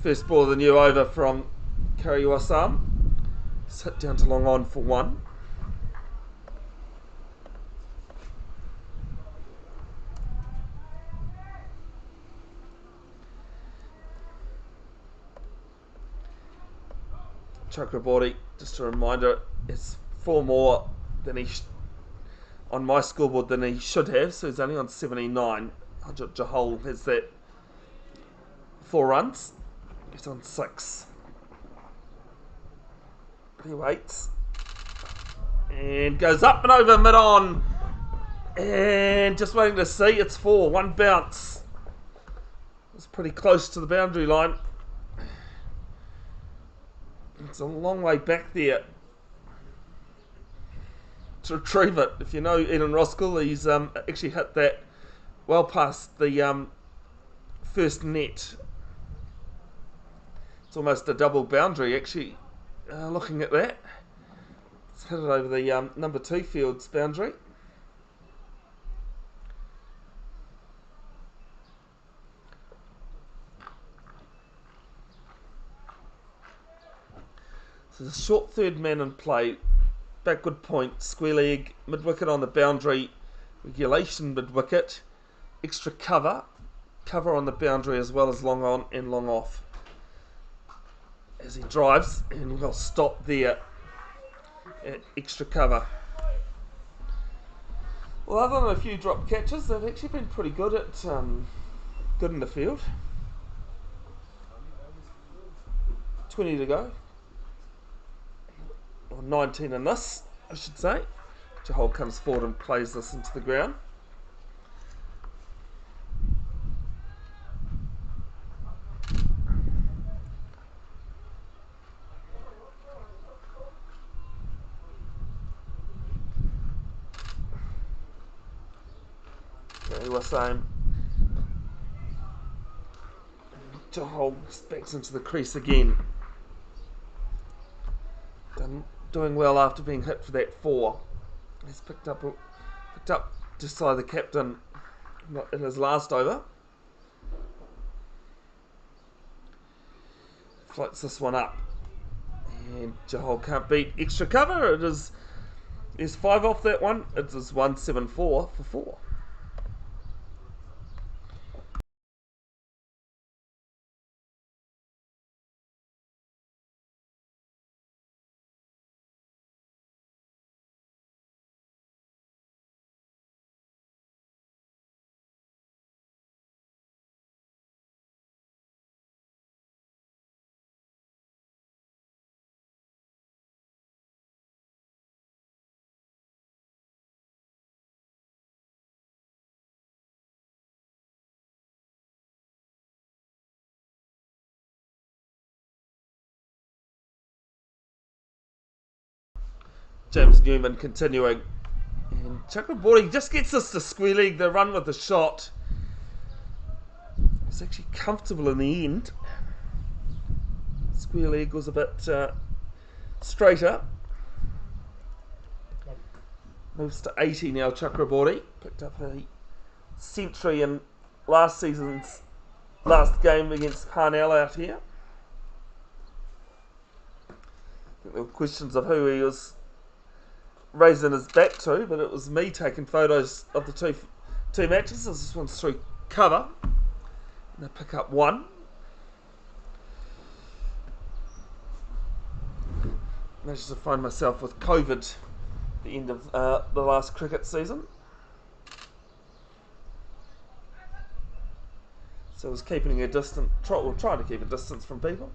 First ball of the new over from Kariwasam. Hit down to long on for 1. Chakraborty, just a reminder, it's 4 more than on my scoreboard than he should have, so he's only on 79. Jahol has that 4 runs. He's on 6. He waits. And goes up and over mid-on. And just waiting to see. It's 4. 1 bounce. It's pretty close to the boundary line. It's a long way back there. to retrieve it. If you know Eden Roskill, he's actually hit that well past the first net. It's almost a double boundary, actually, looking at that. It's hit it over the number 2 field's boundary. So the short third man in play, backward point, square leg, mid wicket on the boundary, regulation mid wicket, extra cover on the boundary as well as long on and long off. As he drives, and we'll stop there at extra cover. Well, other than a few drop catches, they've actually been pretty good at good in the field. 20 to go. Or 19 in this, I should say. Jahol comes forward and plays this into the ground. Okay, we're saying Jahol backs into the crease again. Doing well after being hit for that 4. He's picked up just side of the captain in his last over. Floats this one up. And Jahol can't beat extra cover. There's 5 off that one. It is 174 for 4. James Newman continuing. And Chakraborty just gets us to square leg. The run with the shot. It's actually comfortable in the end. Square leg was a bit straighter. Moves to 80 now, Chakraborty. Picked up a century in last season's last game against Parnell out here. I think there were questions of who he was raising his back to, but it was me taking photos of the two matches. This one's through cover. And they pick up 1. Managed to find myself with COVID at the end of the last cricket season. So I was keeping a distance, trying to keep a distance from people.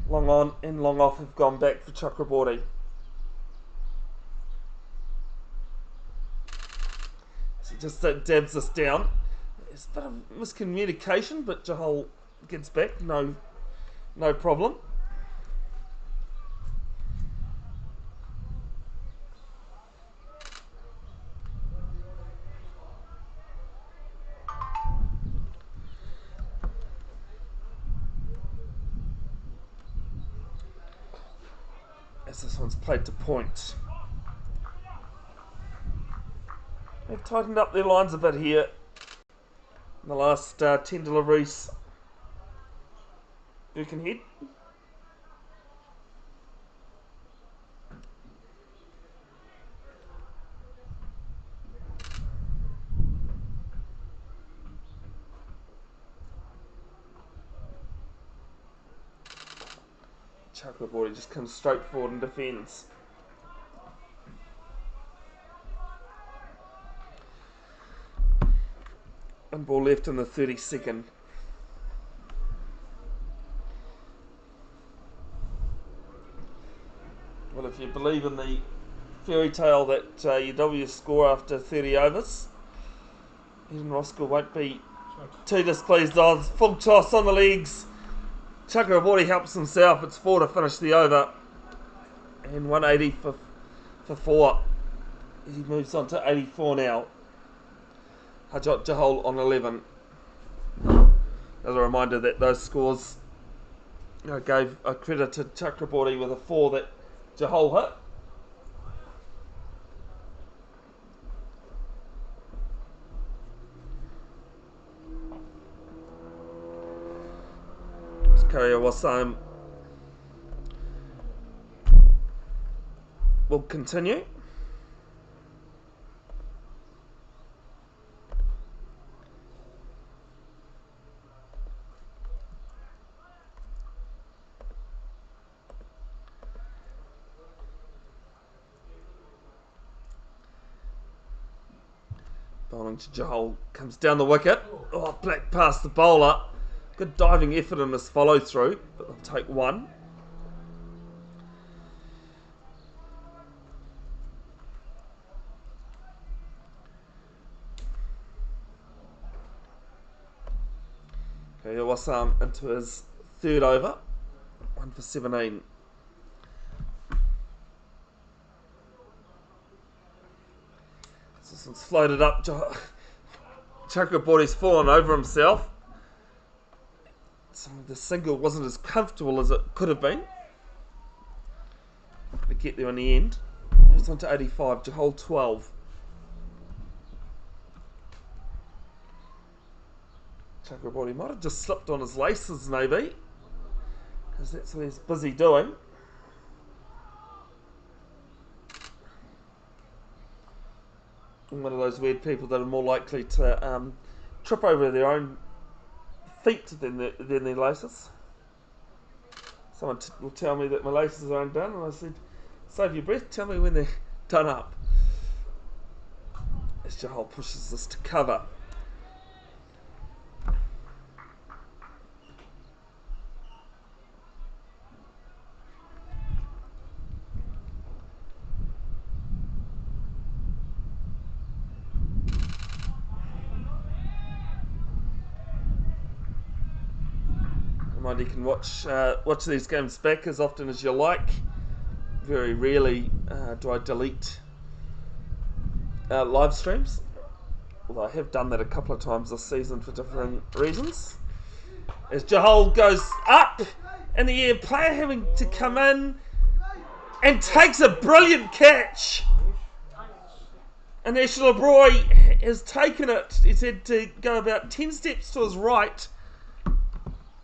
Long on and long off have gone back for Chakraborty. So just dabs this down. It's a bit of miscommunication, but Jahol gets back, no problem. As this one's played to point. They've tightened up their lines a bit here in the last 10 deliveries. Birkenhead. Chakraborty just comes straight forward and defends. One ball left in the 32nd. Well, if you believe in the fairy tale that UW score after 30 overs, Eden Roskill won't be too displeased. Odds full toss on the legs. Chakraborty helps himself. It's 4 to finish the over, and 180 for for 4. He moves on to 84 now. Hajot Jahal on 11. As a reminder that those scores gave a credit to Chakraborty with a 4 that Jahal hit. Karia Wasam will continue. Bowling to Jahal, comes down the wicket. Oh, black past the bowler. Good diving effort in this follow through, but they'll take 1. Okay, Wasam into his 3rd over. 1 for 17. This one's floated up. Chakraborty's fallen over himself. So the single wasn't as comfortable as it could have been. To get there in the end. Moves on to 85. Jahal 12. Chakraborty might have just slipped on his laces, maybe, because that's what he's busy doing. One of those weird people that are more likely to trip over their own feet than their laces. Someone will tell me that my laces are undone, and I said, save your breath, tell me when they're done up. As Jahal pushes this to cover. Remind you can watch these games back as often as you like. Very rarely do I delete live streams, although I have done that a couple of times this season for different reasons. As Jahal goes up in the air, player having to come in and takes a brilliant catch. And National Broy has taken it. He's had to go about 10 steps to his right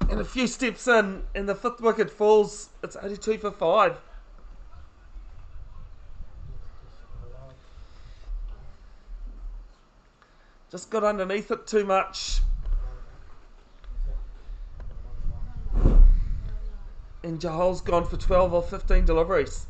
and a few steps in, and the 5th wicket falls. It's 82 for 5. Just got underneath it too much. And Jahal's gone for 12 or 15 deliveries.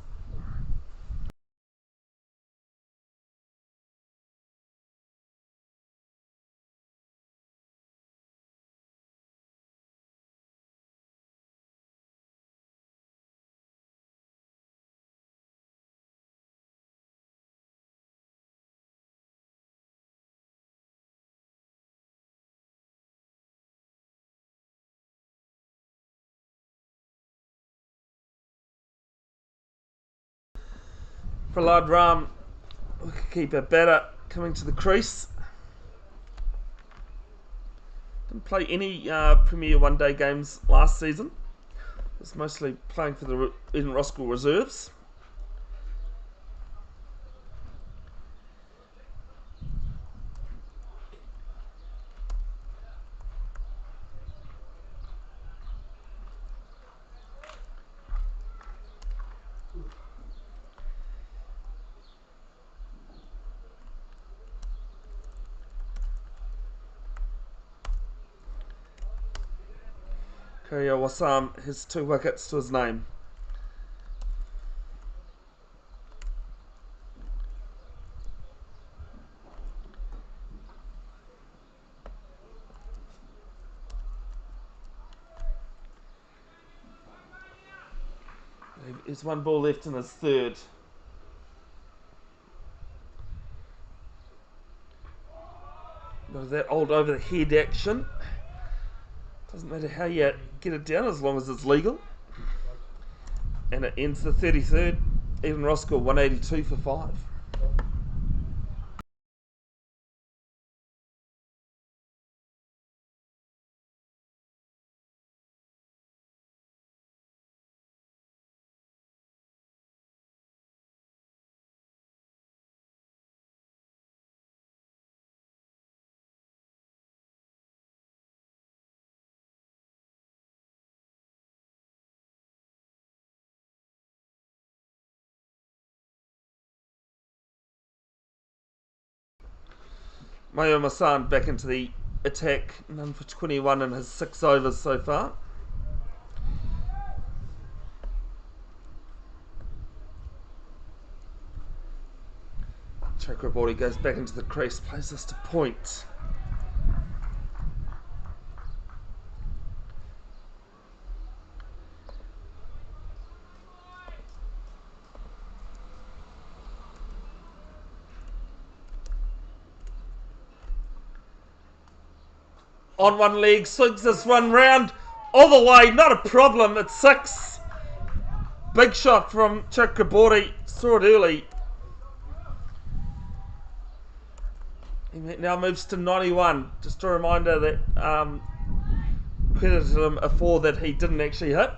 Prahlad Ram, wicketkeeper batter, coming to the crease. Didn't play any Premier One Day games last season. Was mostly playing for the Eden Roskill reserves. Karia Wasam has 2 wickets to his name. There's 1 ball left in his 3rd. Got that old over the head action. Doesn't matter how you get it down as long as it's legal. And it ends the 33rd Even Roskill 182 for 5. Mayo-Masan back into the attack, none for 21 in his 6 overs so far. Chakraborty goes back into the crease, plays this to point. On one leg, swings this one round all the way, not a problem. It's 6. Big shot from Chakraborty, saw it early. He now moves to 91. Just a reminder that credited him a 4 that he didn't actually hit.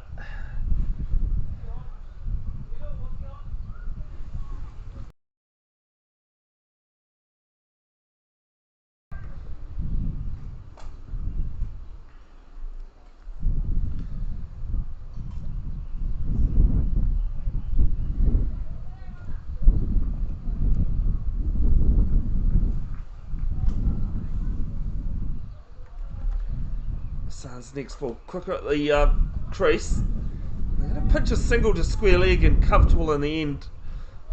San's next ball quicker at the crease. They're going to pitch a single to square leg and comfortable in the end.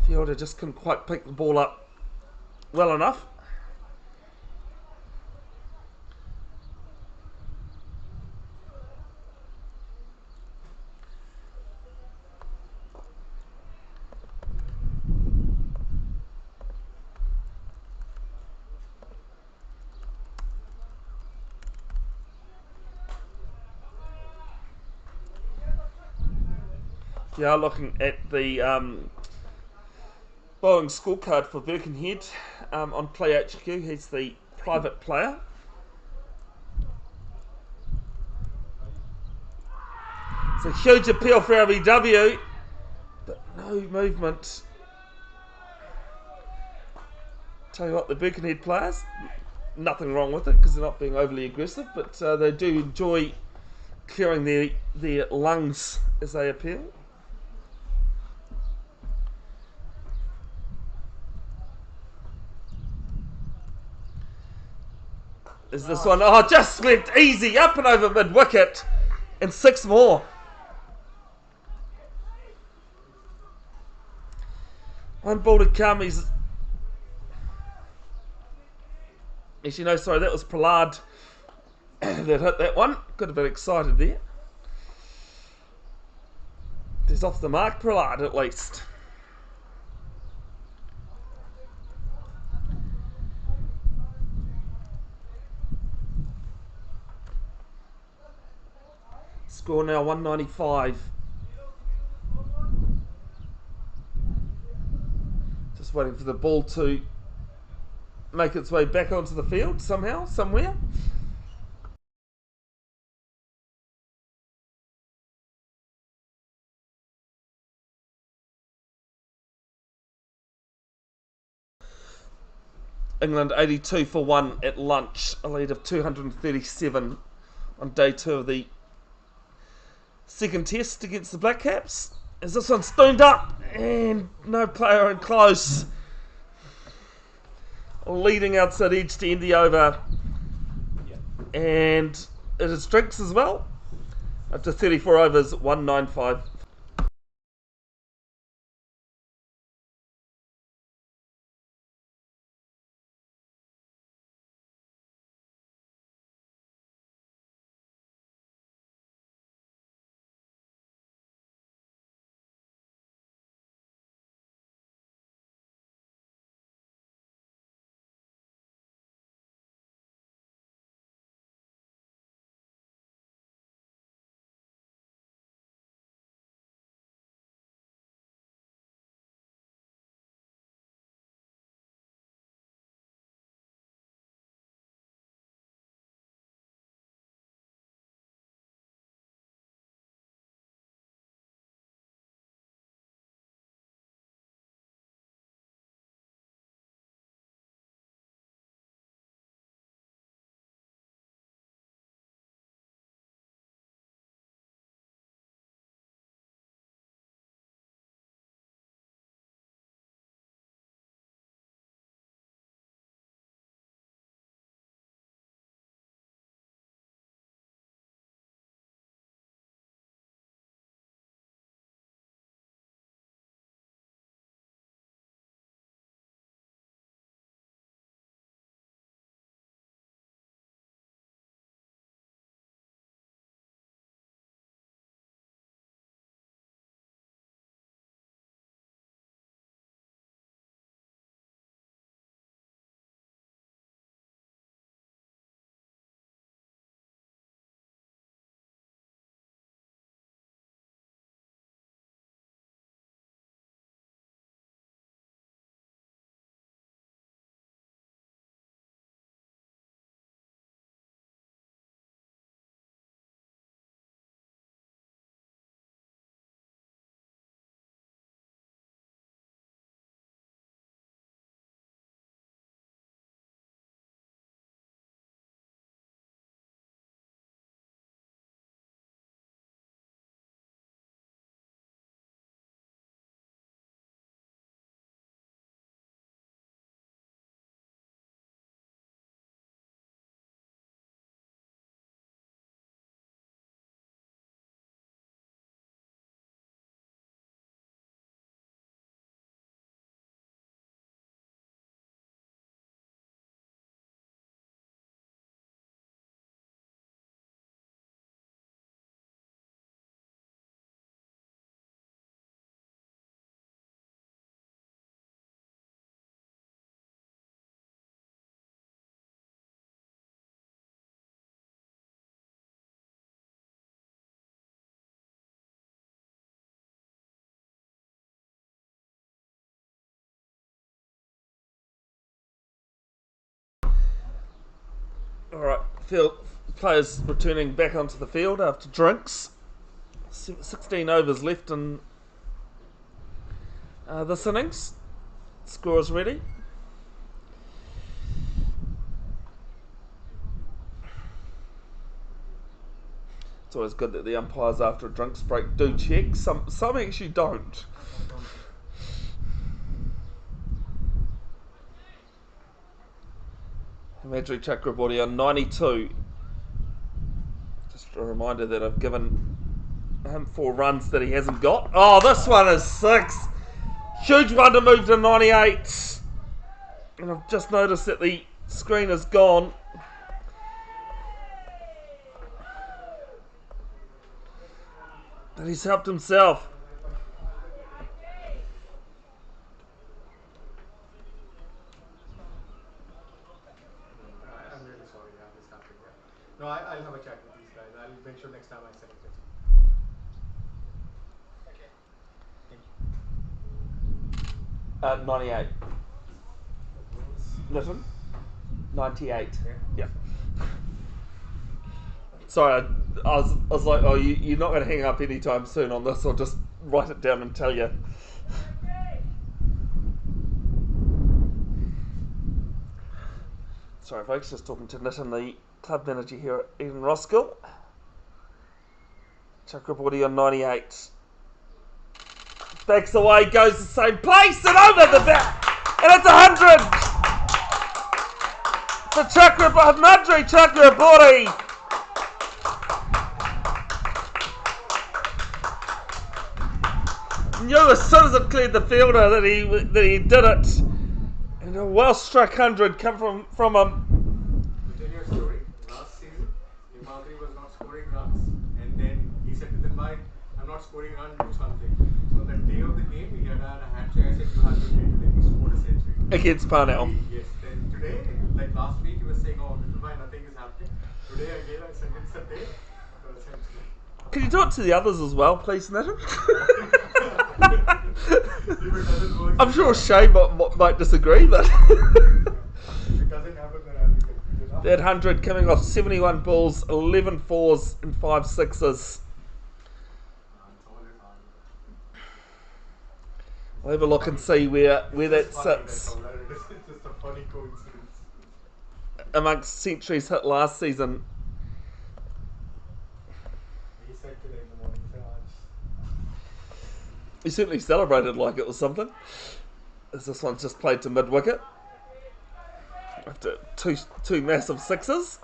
Fielder just couldn't quite pick the ball up well enough. Yeah, looking at the bowling scorecard for Birkenhead on Play HQ. He's the private player. It's a huge appeal for LBW, but no movement. Tell you what, the Birkenhead players, nothing wrong with it because they're not being overly aggressive, but they do enjoy clearing their lungs as they appeal. Is this one? Oh, just went easy up and over mid wicket, and 6 more. One ball to come. Actually, no, sorry, that was Pollard that hit that one. Could have been excited there. He's off the mark, Pollard at least. Score now 195. Just waiting for the ball to make its way back onto the field somehow, somewhere. England 82 for 1 at lunch, a lead of 237 on day 2 of the second test against the Black Caps. As this one stoned up and no player in close. Leading outside edge to end the over. And it is drinks as well. Up to 34 overs, 195. Alright, field players returning back onto the field after drinks. 16 overs left in this innings. Score is ready. It's always good that the umpires after a drinks break do check. Some actually don't. Himadri Chakraborty on 92. Just a reminder that I've given him 4 runs that he hasn't got. Oh, this one is 6. Huge one to move to 98. And I've just noticed that the screen is gone. But he's helped himself. I'm really sorry. Yeah, this happened. Yeah. No, I'll have a chat with these guys. I'll make sure next time I select it. Okay. Thank you. 98. What was? Litton? 98. Yeah. Yeah. Sorry, I was like, oh, you're not going to hang up anytime soon on this. I'll just write it down and tell you. Sorry, folks, just talking to Nitin, the club manager here at Eden Roskill. Chakraborty on 98. Backs away, goes the same place, and over the back. And it's 100 for Himadri Chakraborty. Knew as soon as it cleared the fielder that he did it. And a well struck 100 come from him. To tell you a story, last season, Himadri was not scoring runs, and then he said to the mind, I'm not scoring runs, do something. So that day of the game, he had a handshake. I said, you have to play today. He scored a century. Against Parnell. Yes. Then today, like last week, he was saying, oh, little boy, nothing is happening. Today again, I said, it's a day for a century. Can you do it to the others as well, please, Nathan? I'm sure Shay might disagree, but If it doesn't happen, then I'll be good. that 100 coming off 71 balls, 11 fours and 5 sixes. We'll have a look and see where that sits It's just a funny coincidence. amongst centuries hit last season. He said today in the morning, he said, He certainly celebrated like it was something. As this one's just played to mid wicket after two massive sixes.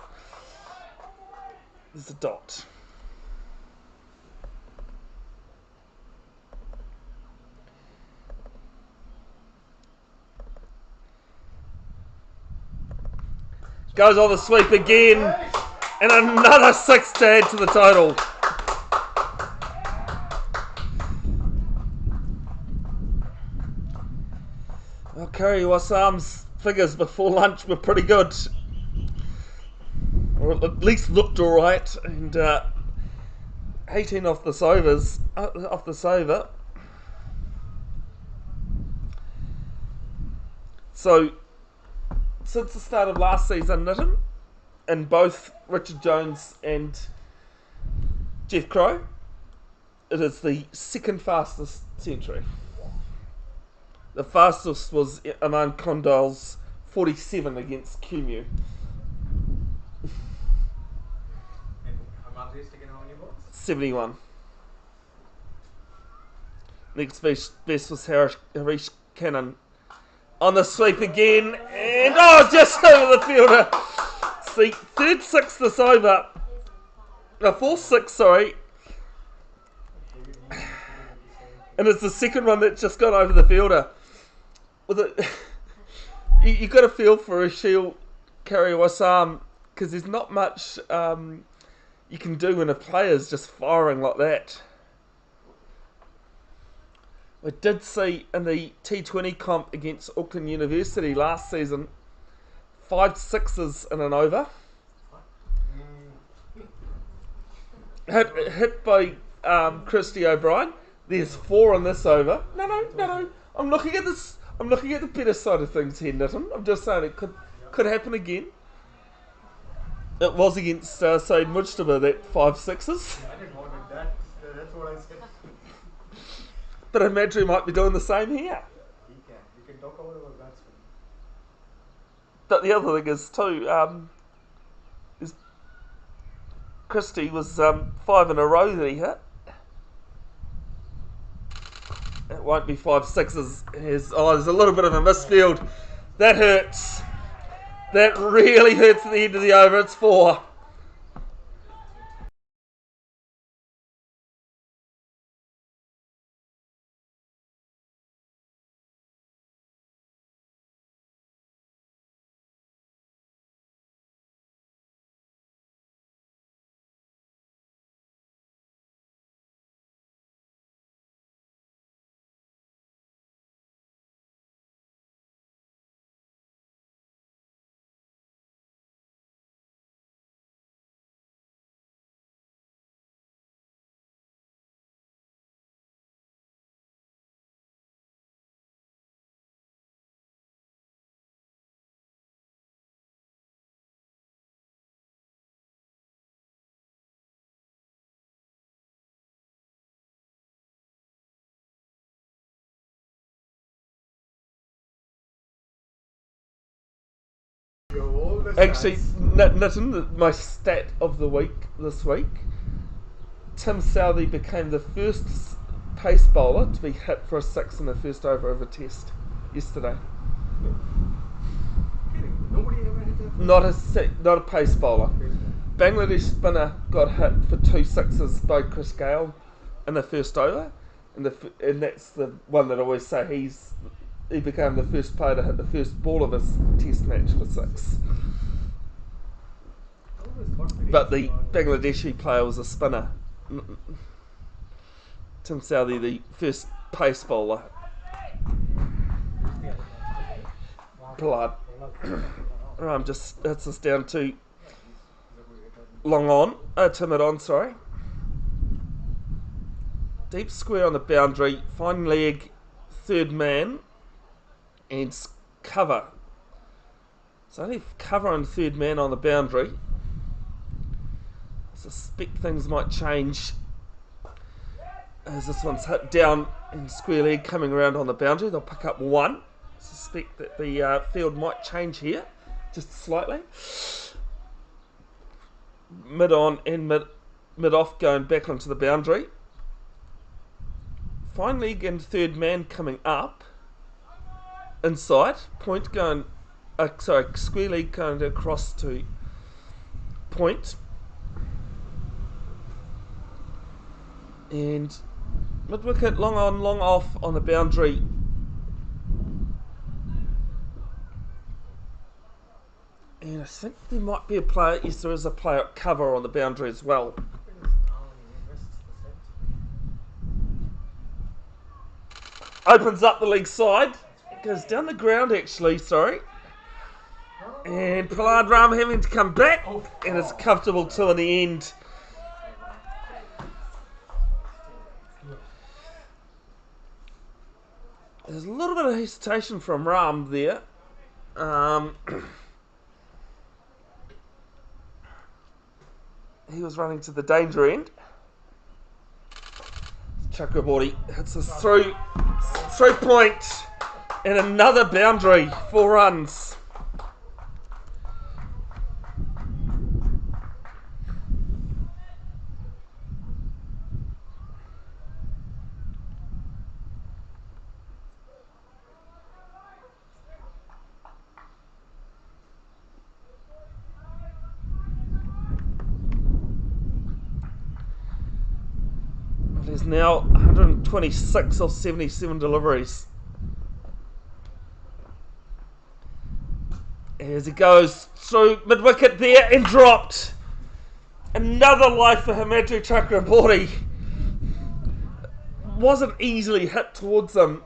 There's a dot. Goes on the sweep again, and another 6 to add to the total. Well, Kerry Wasam's figures before lunch were pretty good, or at least looked alright, and 18 off this over. So, since the start of last season, Nitin, in both Richard Jones and Jeff Crow, it is the second fastest century. The fastest was Aman Condell's 47 against QMU. and Himadri's taken how many balls? 71. Next best was Harish Cannon. On the sweep again, and just over the fielder. It's the third 6 this over. No, 4-6, sorry. And it's the second one that's just gone over the fielder. With it, you got to feel for Roskill Wasam, because there's not much you can do when a player's just firing like that. We did see in the T20 comp against Auckland University last season 5 sixes in an over. Hit by Christy O'Brien. There's 4 in this over. No. I'm looking at this. I'm looking at the better side of things here, Nitin. I'm just saying it could happen again. It was against St. Mujtaba, that 5-6s. I didn't want it. That's what I said. But I imagine he might be doing the same here. He can. We can talk about our batsman. But the other thing is too, is Christie was 5 in a row that he hit. It won't be 5-6s. There's a little bit of a misfield. That hurts. That really hurts at the end of the over. It's 4. Actually, Nitin, my stat of the week this week, Tim Southey became the first pace bowler to be hit for a 6 in the first over of a test yesterday. Nobody ever hit that. Not a pace bowler. Bangladesh spinner got hit for 2 sixes by Chris Gale in the first over, and that's the one that I always say he became the first player to hit the first ball of his test match for 6. But the Bangladeshi player was a spinner. Tim Southey, the first pace bowler. Blood. Hits us down to long on. Timid on, sorry. Deep square on the boundary. Fine leg, third man, and cover. So only cover and third man on the boundary. I suspect things might change as this one's hit down in square leg coming around on the boundary. They'll pick up 1. I suspect that the field might change here just slightly. Mid on and mid off going back onto the boundary. Fine leg and third man coming up inside. Point going, square leg going across to point. And mid wicket, long on, long off on the boundary. And I think there might be a player. Yes, there is a player at cover on the boundary as well. Opens up the leg side. Goes down the ground actually, sorry. And Prahlad Ram having to come back. And it's comfortable 2 in the end. There's a little bit of hesitation from Ram there. He was running to the danger end. Chakraborty hits us through point and another boundary, 4 runs. There's now 126 of 77 deliveries. As he goes through mid-wicket there and dropped. Another life for Himadri Chakraborty. Wasn't easily hit towards him.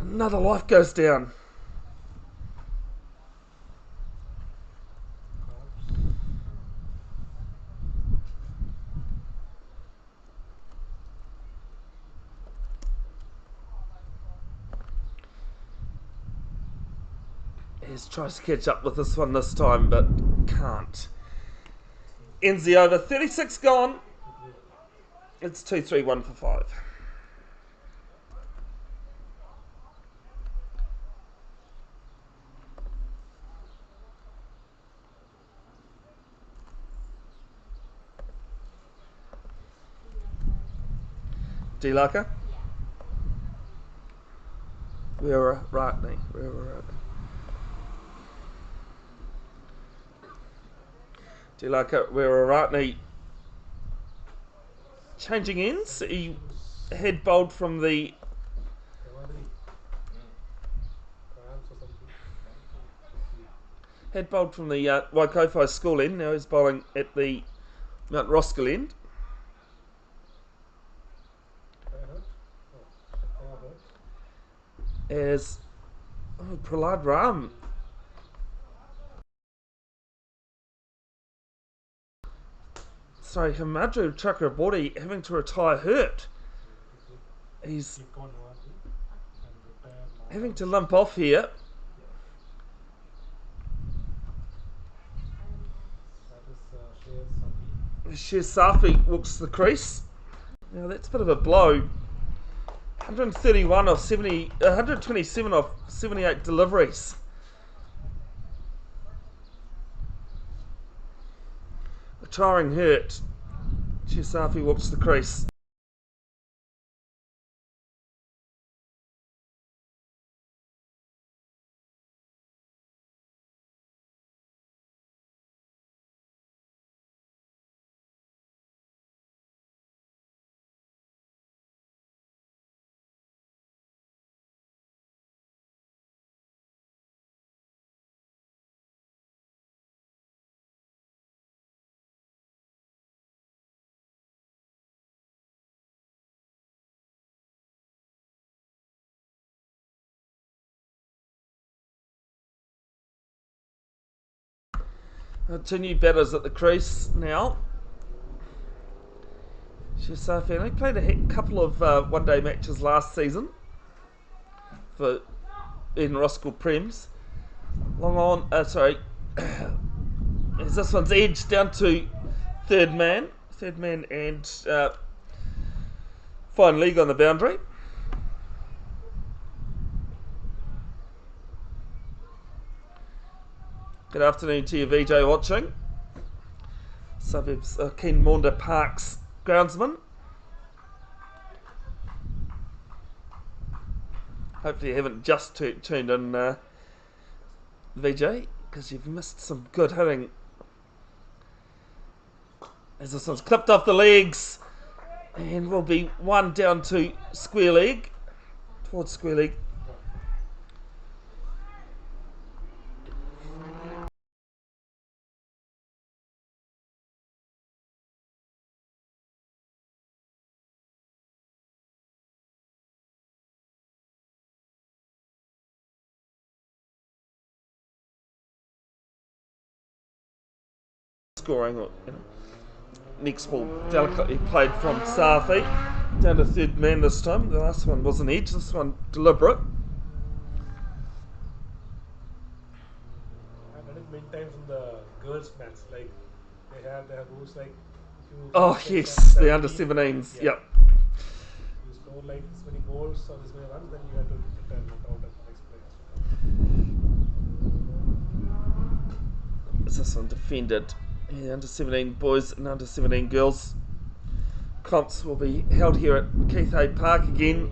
Another life goes down. He tries to catch up with this one this time, but can't. Ends the over. 36 gone. It's 2-3-1 for 5. D-Laka? Yeah. We're right knee. D-Laka, we're right knee. Changing ends. He head bowled from the Waikowhai school end. Now he's bowling at the Mount Roskill end. As Prahlad Ram. Sorry, Himadri Chakraborty having to retire hurt. He's having to limp off here. Sher Safi walks to the crease. Now that's a bit of a blow. 131 of 70, 127 of 78 deliveries. Retiring hurt. Sher Safi walks to the crease. Two new batters at the crease now. Sher Safi only played a couple of one-day matches last season for in Roskill Prems. Long on, as this one's edged down to third man and fine league on the boundary. Good afternoon to you, VJ, watching. Suburbs Ken Maunda Parks groundsman. Hopefully you haven't just tuned in, VJ, because you've missed some good hitting. As this one's clipped off the legs, and will be one down to square leg, towards square leg. Scoring, next ball delicately played from Safi down to third man this time. The last one was an edge, this one deliberate. I've done it many times in the girls' match. Like they have rules like. If you the under 17s. Yep. You score like this many goals or this many runs, then you have to return it out at the next play. Is this one defended? Yeah, under 17 boys and under 17 girls comps will be held here at Keith Hay Park again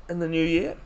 in the new year.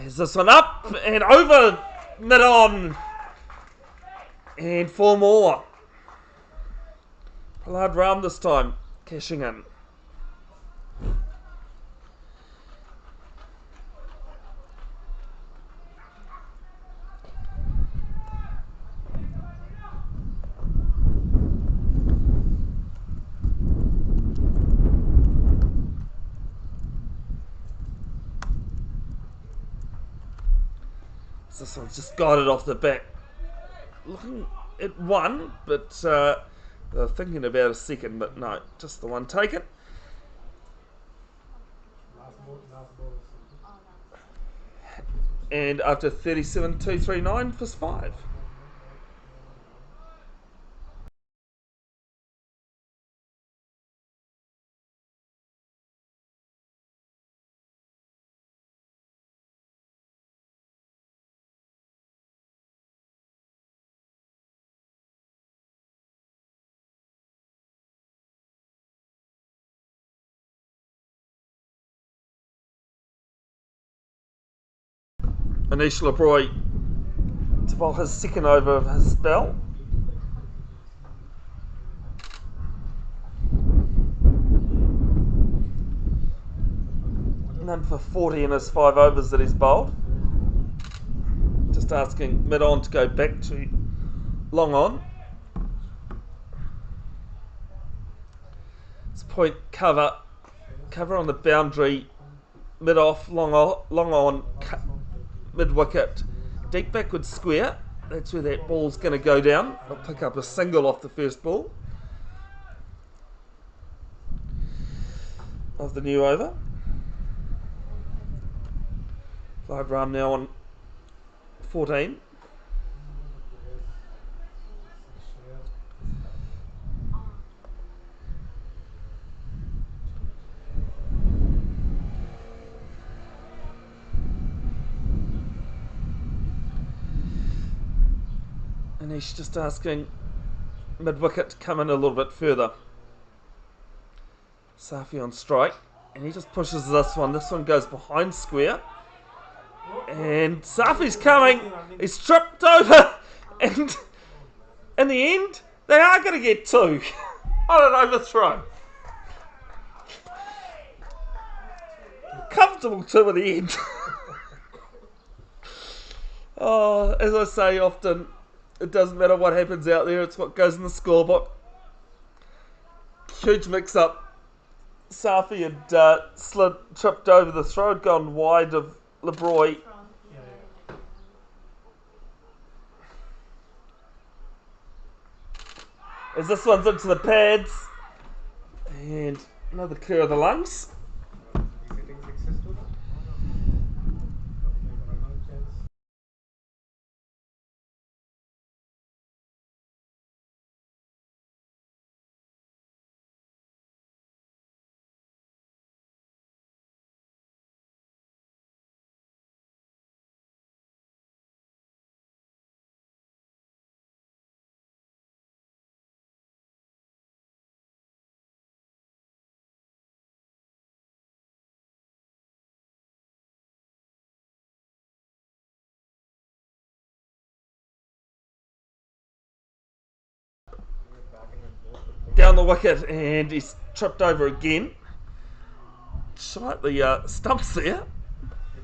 Is this one up and over mid on, and four more. Prahlad Ram this time. cashing in. So this one's just guided off the back. Looking at one, but they're thinking about a second, but no, just the one taken. Last ball. Simple. Oh, that's And after 37, 239 for 5. Anish LeBroy to bowl his second over of his spell. None for 40 in his 5 overs that he's bowled. Just asking mid on to go back to long on. It's point cover on the boundary, mid off, long on, mid wicket, deep backward square. That's where that ball's going to go down. I'll pick up a single off the first ball of the new over. 5 run now on 14. And he's just asking mid wicket to come in a little bit further. Safi on strike, and he just pushes this one. This one goes behind square. And Safi's coming. He's tripped over. And in the end, they are going to get 2 on an overthrow. Comfortable 2 at the end. Oh, as I say often, it doesn't matter what happens out there, it's what goes in the scorebook. Huge mix up. Safi had tripped over the throw, had gone wide of LeBroy. As this one's into the pads. And another clear of the lungs. He's hitting sixes too. Down the wicket, and he's tripped over again. Slightly stumps there. You're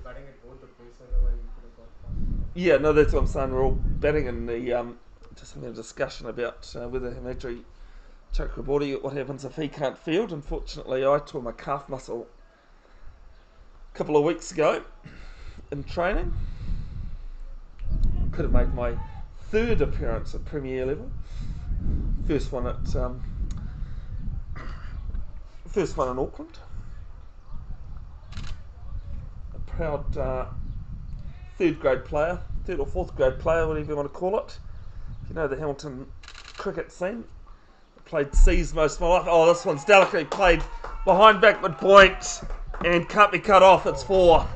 batting at both the paces, otherwise you could have got one. Yeah, no, that's what I'm saying. We're all batting in the just having a discussion about whether Himadri Chakraborty, what happens if he can't field. Unfortunately, I tore my calf muscle a couple of weeks ago in training. Could have made my 3rd appearance at Premier level. First one in Auckland. A proud 3rd grade player, 3rd or 4th grade player, whatever you want to call it. If you know the Hamilton cricket scene, I played C's most of my life. Oh, this one's delicately played behind backward point and can't be cut off. It's 4.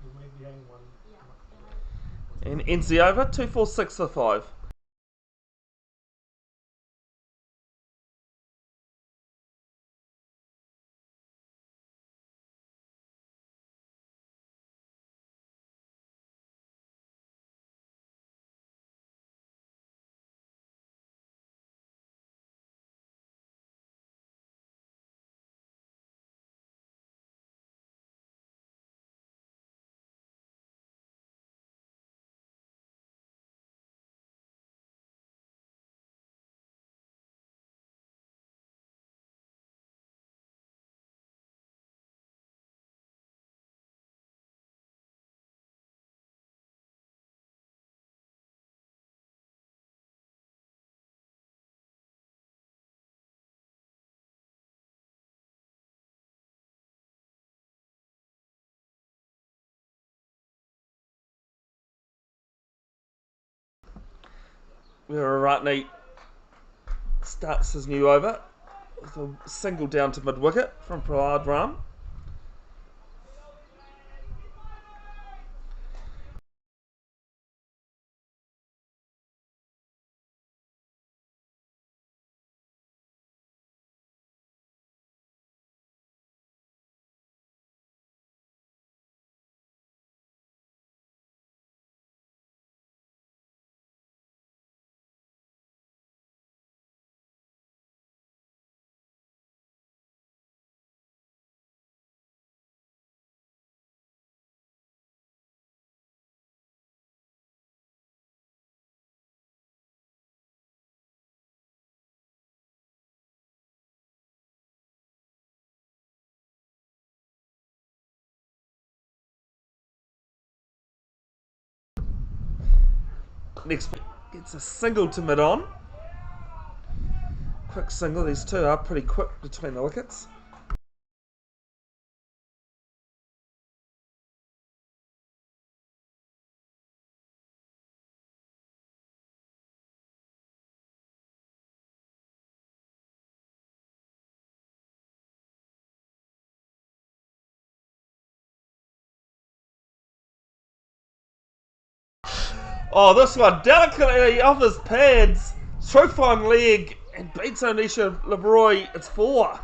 You might behind one. Yeah. And ends the over, 246 for 5. Ratney starts his new over with a single down to mid wicket from Prahlad Ram. Next gets a single to mid on. Quick single, these two are pretty quick between the wickets. Oh, this one delicately off his pads, through fine leg, and beats Onisha Lebroy. It's 4.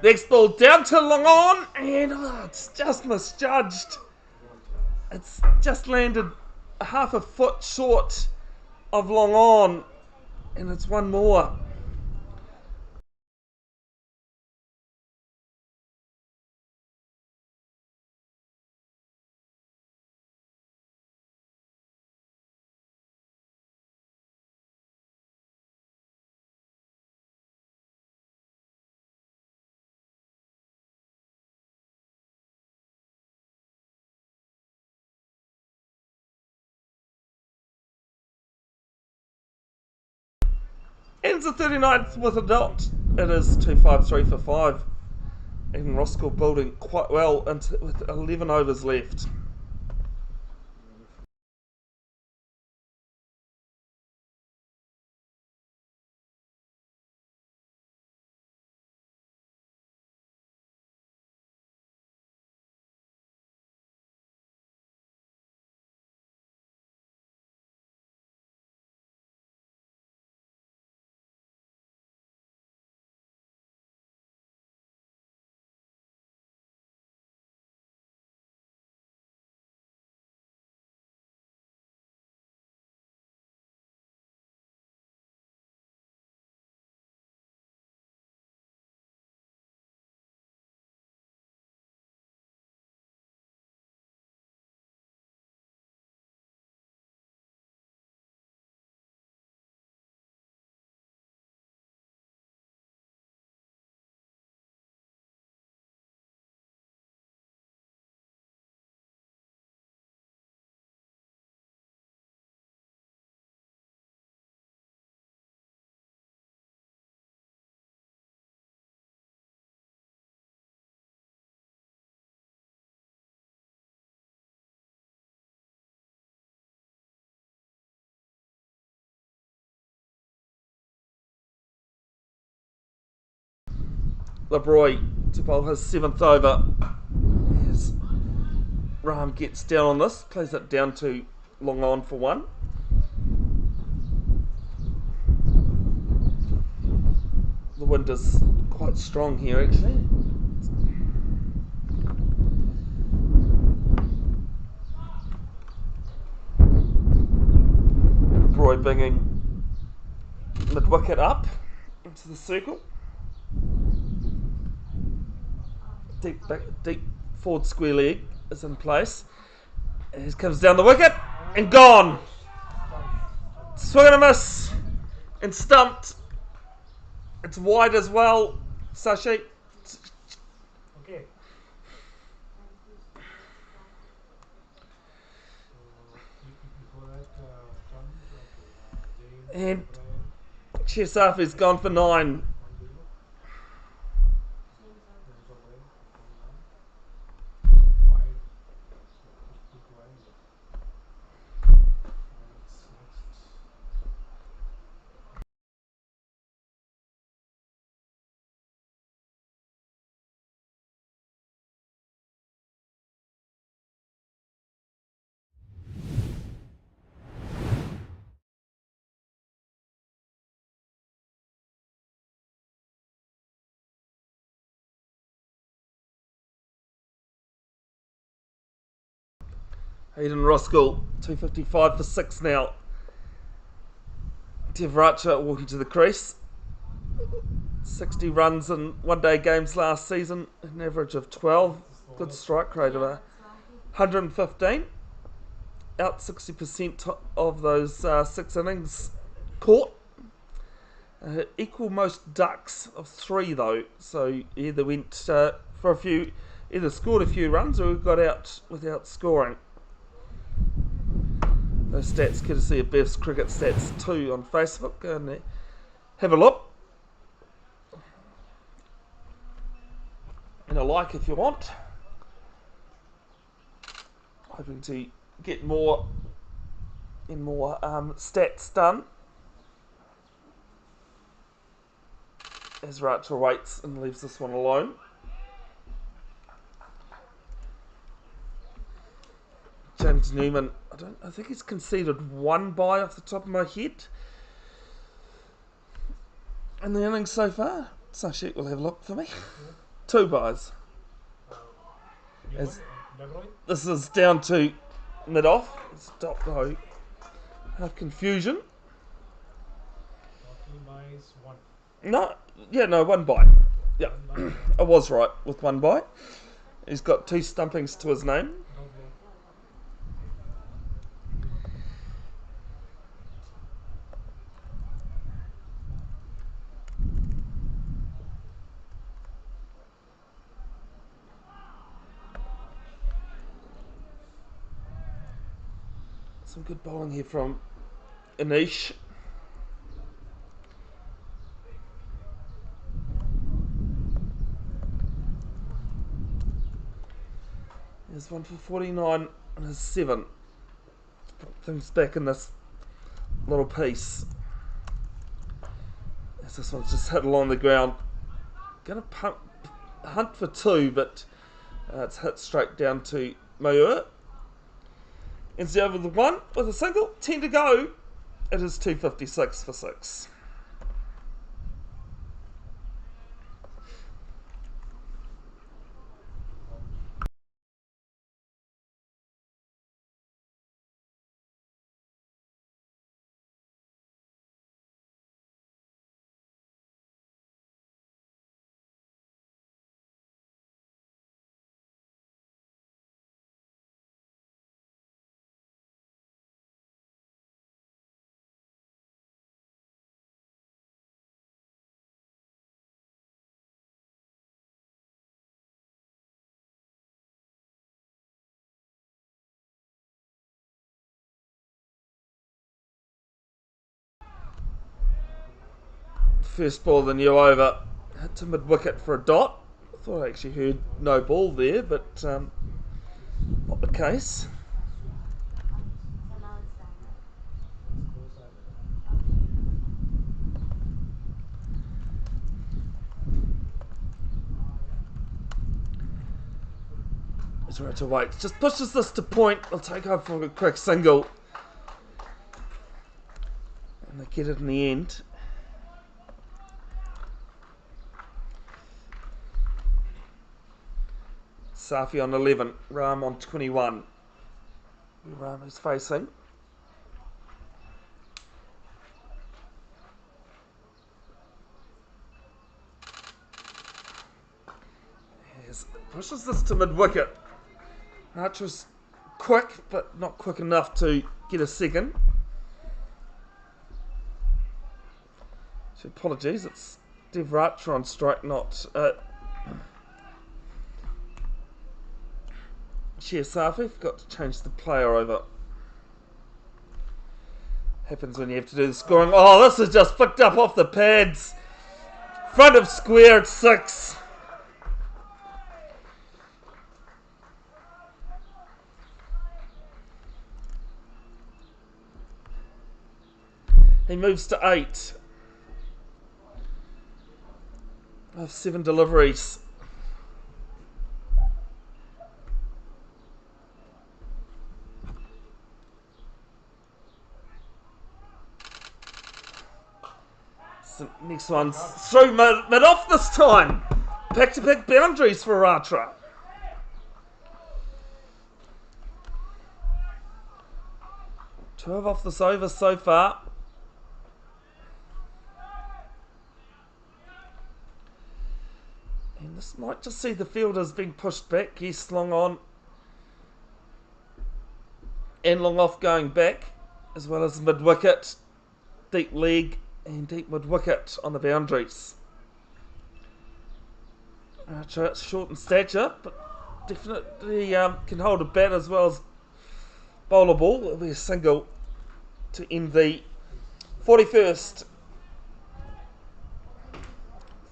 Next ball down to long on, and it's just misjudged. It's just landed half a foot short of long on, and it's one more. Ends the 39th with a dot. It is 2-5-3 for 5. And Roskill building quite well with 11 overs left. Lebroy to bowl his 7th over. As Ram gets down on this, plays it down to long on for 1. The wind is quite strong here actually. Lebroy bringing mid wicket up into the circle. Deep forward square leg is in place. And he comes down the wicket and gone. Swing and a miss. And stumped. It's wide as well. Sashi. Okay. So before that, Trump, okay, James, And O'Brien, Chesaf is gone for 9. 1-0. James James O'Brien. O'Brien, 1-1. Wide, just put wide, yeah. What's next? Hayden Roskill, 255 for 6 now. Devracha walking to the crease. 60 runs in one-day games last season, an average of 12. Good strike rate of Yeah, that's why. 115. Out 60% of those 6 innings caught. Equal most ducks of 3 though, so either went for a few, either scored a few runs or got out without scoring. Those stats courtesy of Bev's Cricket Stats 2 on Facebook, and have a look. And a like if you want. Hoping to get more stats done. As Rachel waits and leaves this one alone. James Newman, I think he's conceded 1 bye off the top of my head in the innings so far. Sashik will have a look for me. 2 byes. Newman, As- De Bruyne, This is down to mid-off. Stop though. Have confusion. total buys 1. No, 1 bye. Yeah, 1 buy, 1. I was right with 1 bye. He's got 2 stumpings to his name. Okay. Some good bowling here from Anish. There's 1 for 49 and his 7. Put things back in this little piece. As this one's just hit along the ground. Gonna hunt for 2, but it's hit straight down to Maur. Ends the over the 1 with a single. 10 to go. It is 256 for 6. First ball of the new over. Hit to mid wicket for a dot. I thought I actually heard no ball there, but not the case. So now it's done, The scores are there. right? Okay. He's right to wait. Just pushes this to point. I'll take over for a quick single. And they get it in the end. Safi on 11. Ram on 21. Ram is facing. Yes, pushes this to mid wicket. Archer's quick, but not quick enough to get a second. So apologies, it's Dev Archer on strike, not Safi. Forgot to change the player over. Happens when you have to do the scoring. Oh, this is just flicked up off the pads. Front of square at 6. He moves to 8 of 7 deliveries. So next one's through mid off this time. Back to back boundaries for Ratra. 12 off this over so far. And this might just see the fielders being pushed back. Yes, long on. And long off going back. As well as mid wicket. Deep leg and deep mid wicket on the boundaries. Archer short in stature, but definitely can hold a bat as well as bowl a ball. It'll be a single to end the 41st.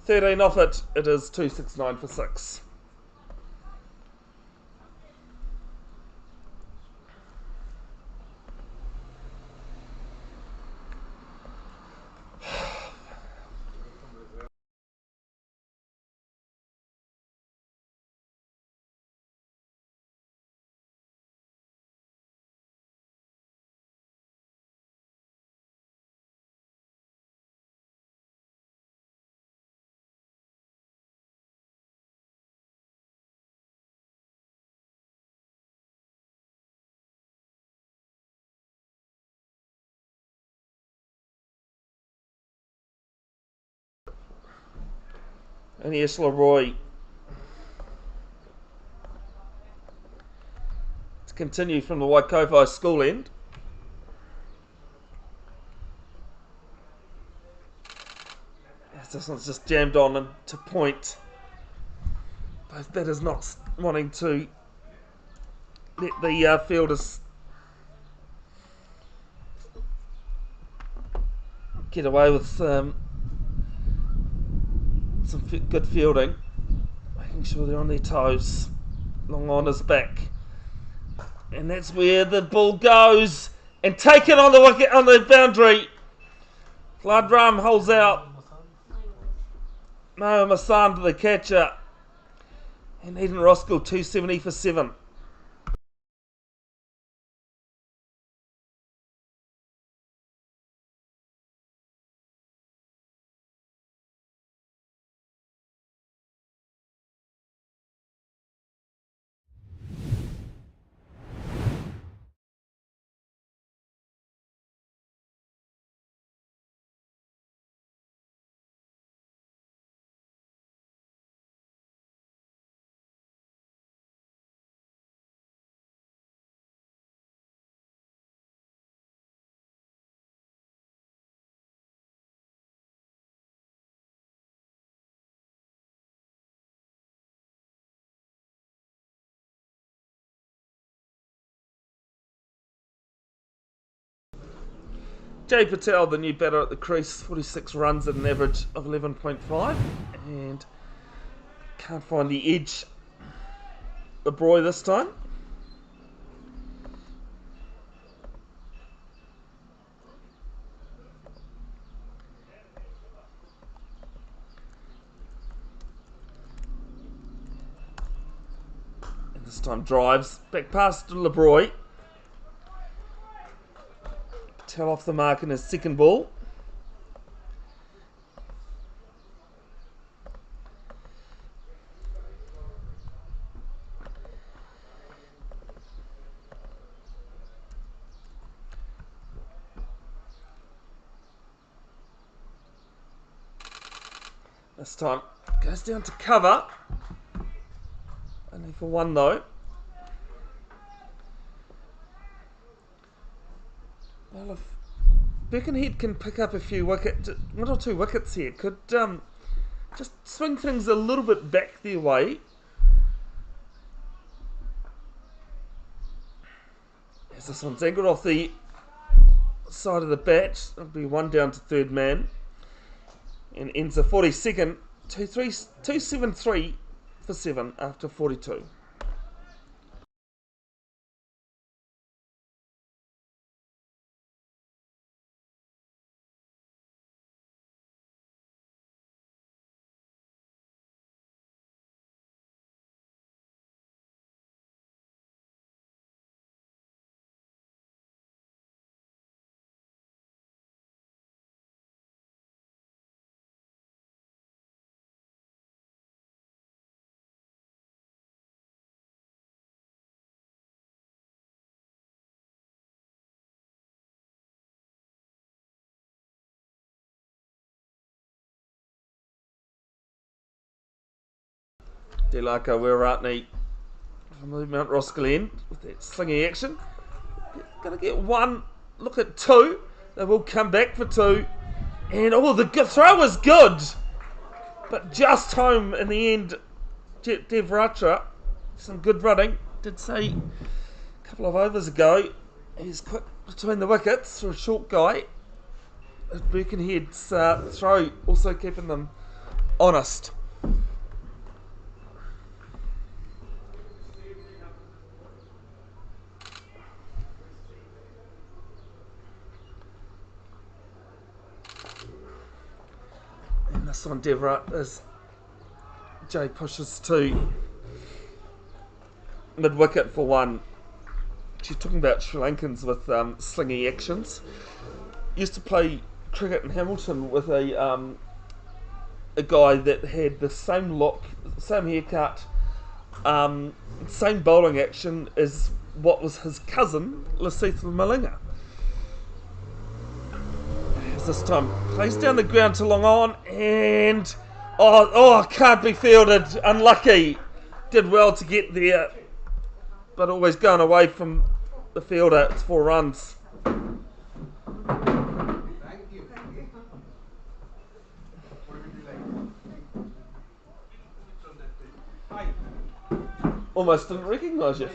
13 off it. It is 269 for 6. And here's Leroy to continue from the Waikovo school end. This one's just jammed on and to point. Both batters not wanting to let the fielders get away with some good fielding. Making sure they're on their toes. Long on his back. And that's where the ball goes. And taken on the wicket, on the boundary. Ladram holds out. No, Masand the catcher. And Eden Roskill 270 for 7. Jay Patel, the new batter at the crease, 46 runs at an average of 11.5. And can't find the edge. The Broy this time. And this time drives back past LeBroy. Patel off the mark in his second ball. This time goes down to cover. Only for one though. Well, if Birkenhead can pick up a few wickets, 1 or 2 wickets here. Could just swing things a little bit back their way. As this one's angled off the side of the bat, it'll be 1 down to third man. And ends the 42nd, 273 for 7 after 42. Delaka Wiratney from the Mount Roskill end with that slingy action. Going to get 1, look at 2. They will come back for 2. And the throw was good, but just home in the end. Devratra, some good running. Did say a couple of overs ago, he's quick between the wickets for a short guy. Birkenhead's throw also keeping them honest. And this one, Devra, as Jay pushes to mid-wicket for 1. She's talking about Sri Lankans with slingy actions. Used to play cricket in Hamilton with a guy that had the same look, same haircut, same bowling action as what was his cousin, Lasith Malinga. This time plays down the ground to long on, and can't be fielded. Unlucky. Did well to get there, but always going away from the fielder. It's 4 runs. Thank you. What would you like? Hi. Almost didn't recognise you.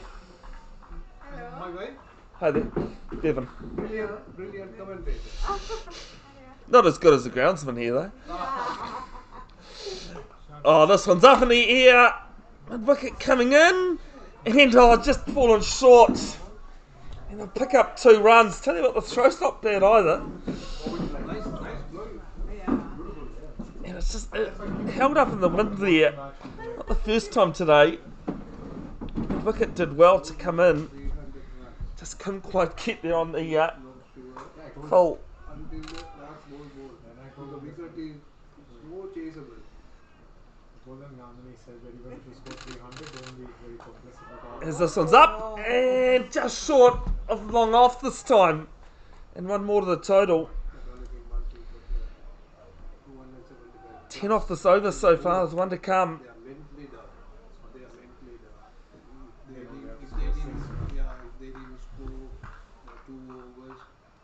Am I going? Hi there, Bevan. Brilliant commentator. Not as good as the groundsman here though. Oh, this one's up in the air. Mid wicket coming in, and just fallen short. And they'll pick up 2 runs. Tell you what, the throw's not bad either. Nice blow. And it's just held up in the wind there. Not the first time today. Mid wicket did well to come in. Just couldn't quite get there on the full. Until the last ball. And the wicket is more chaseable. Golden Gandhi said that even if you score 300, don't be very complacent. As this one's up and just short of long off this time. And 1 more to the total. 10 off this over so far. There's 1 to come. They are mentally down. They are mentally down. If they didn't score 2 overs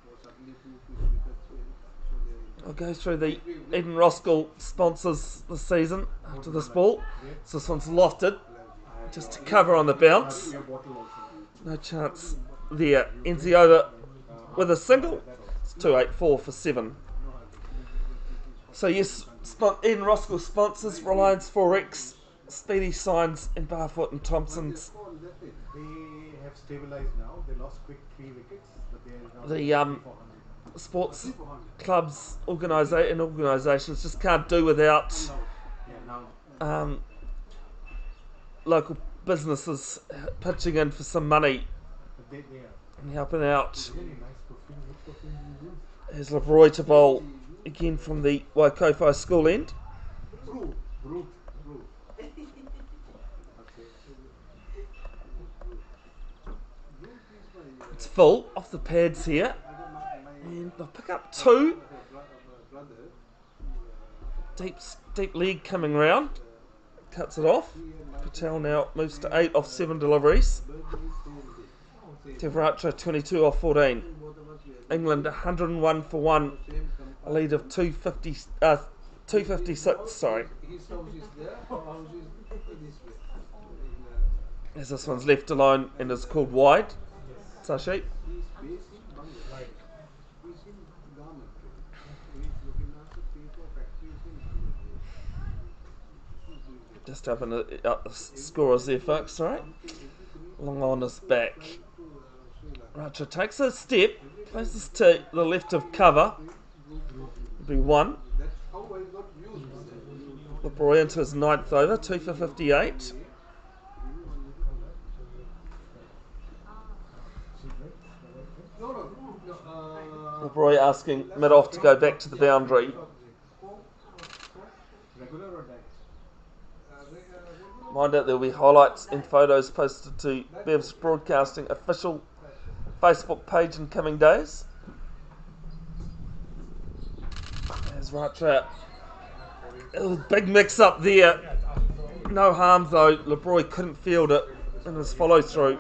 or suddenly 2 wickets win, so they I'll go through the Eden Roskill sponsors this season after this ball. So this one's lofted just to cover on the bounce. No chance there. Ends the over with a single. It's 284 for 7. So yes, Eden Roskill sponsors Reliance Forex, Speedy Signs and Barfoot and Thompson's. They have stabilized now. They lost quick 3 wickets, but they are now The 400. sports clubs organisations just can't do without Yeah, now local businesses pitching in for some money they are and helping out. very nice perfume. Which perfume do you use? Here's Leroy to bowl again from the Waikofo school end. Brute. Okay. It's full off the pads here, and they'll pick up 2. Deep leg coming round, cuts it off. Patel now moves to 8 off 7 deliveries. Tevratra 22 off 14. England 101 for 1, same a lead of compartment. 256. Sorry, His house is there, our house is this way. In, as this one's left alone and is called wide. Yes. Sashi. he is based in Bangladesh. Right. He's in garment trade. So he's looking after 3-4 factories in Bangladesh. He's doing great. Just up the scorers there, folks. Right, Every 3 long on his back. flight to Sri Lanka. Racha takes a step, places to the left of cover. Be one. That's how I got used to that. LeBroy into his ninth over, 2 for 58. No, no, no. LeBroy asking mid-off to go back to the boundary. Regular or diet? Mind out, there will be highlights and photos posted to Bev's Broadcasting official Facebook page in coming days. There's Racha. It was a big mix up there. No harm though. LeBroy couldn't field it in his follow through.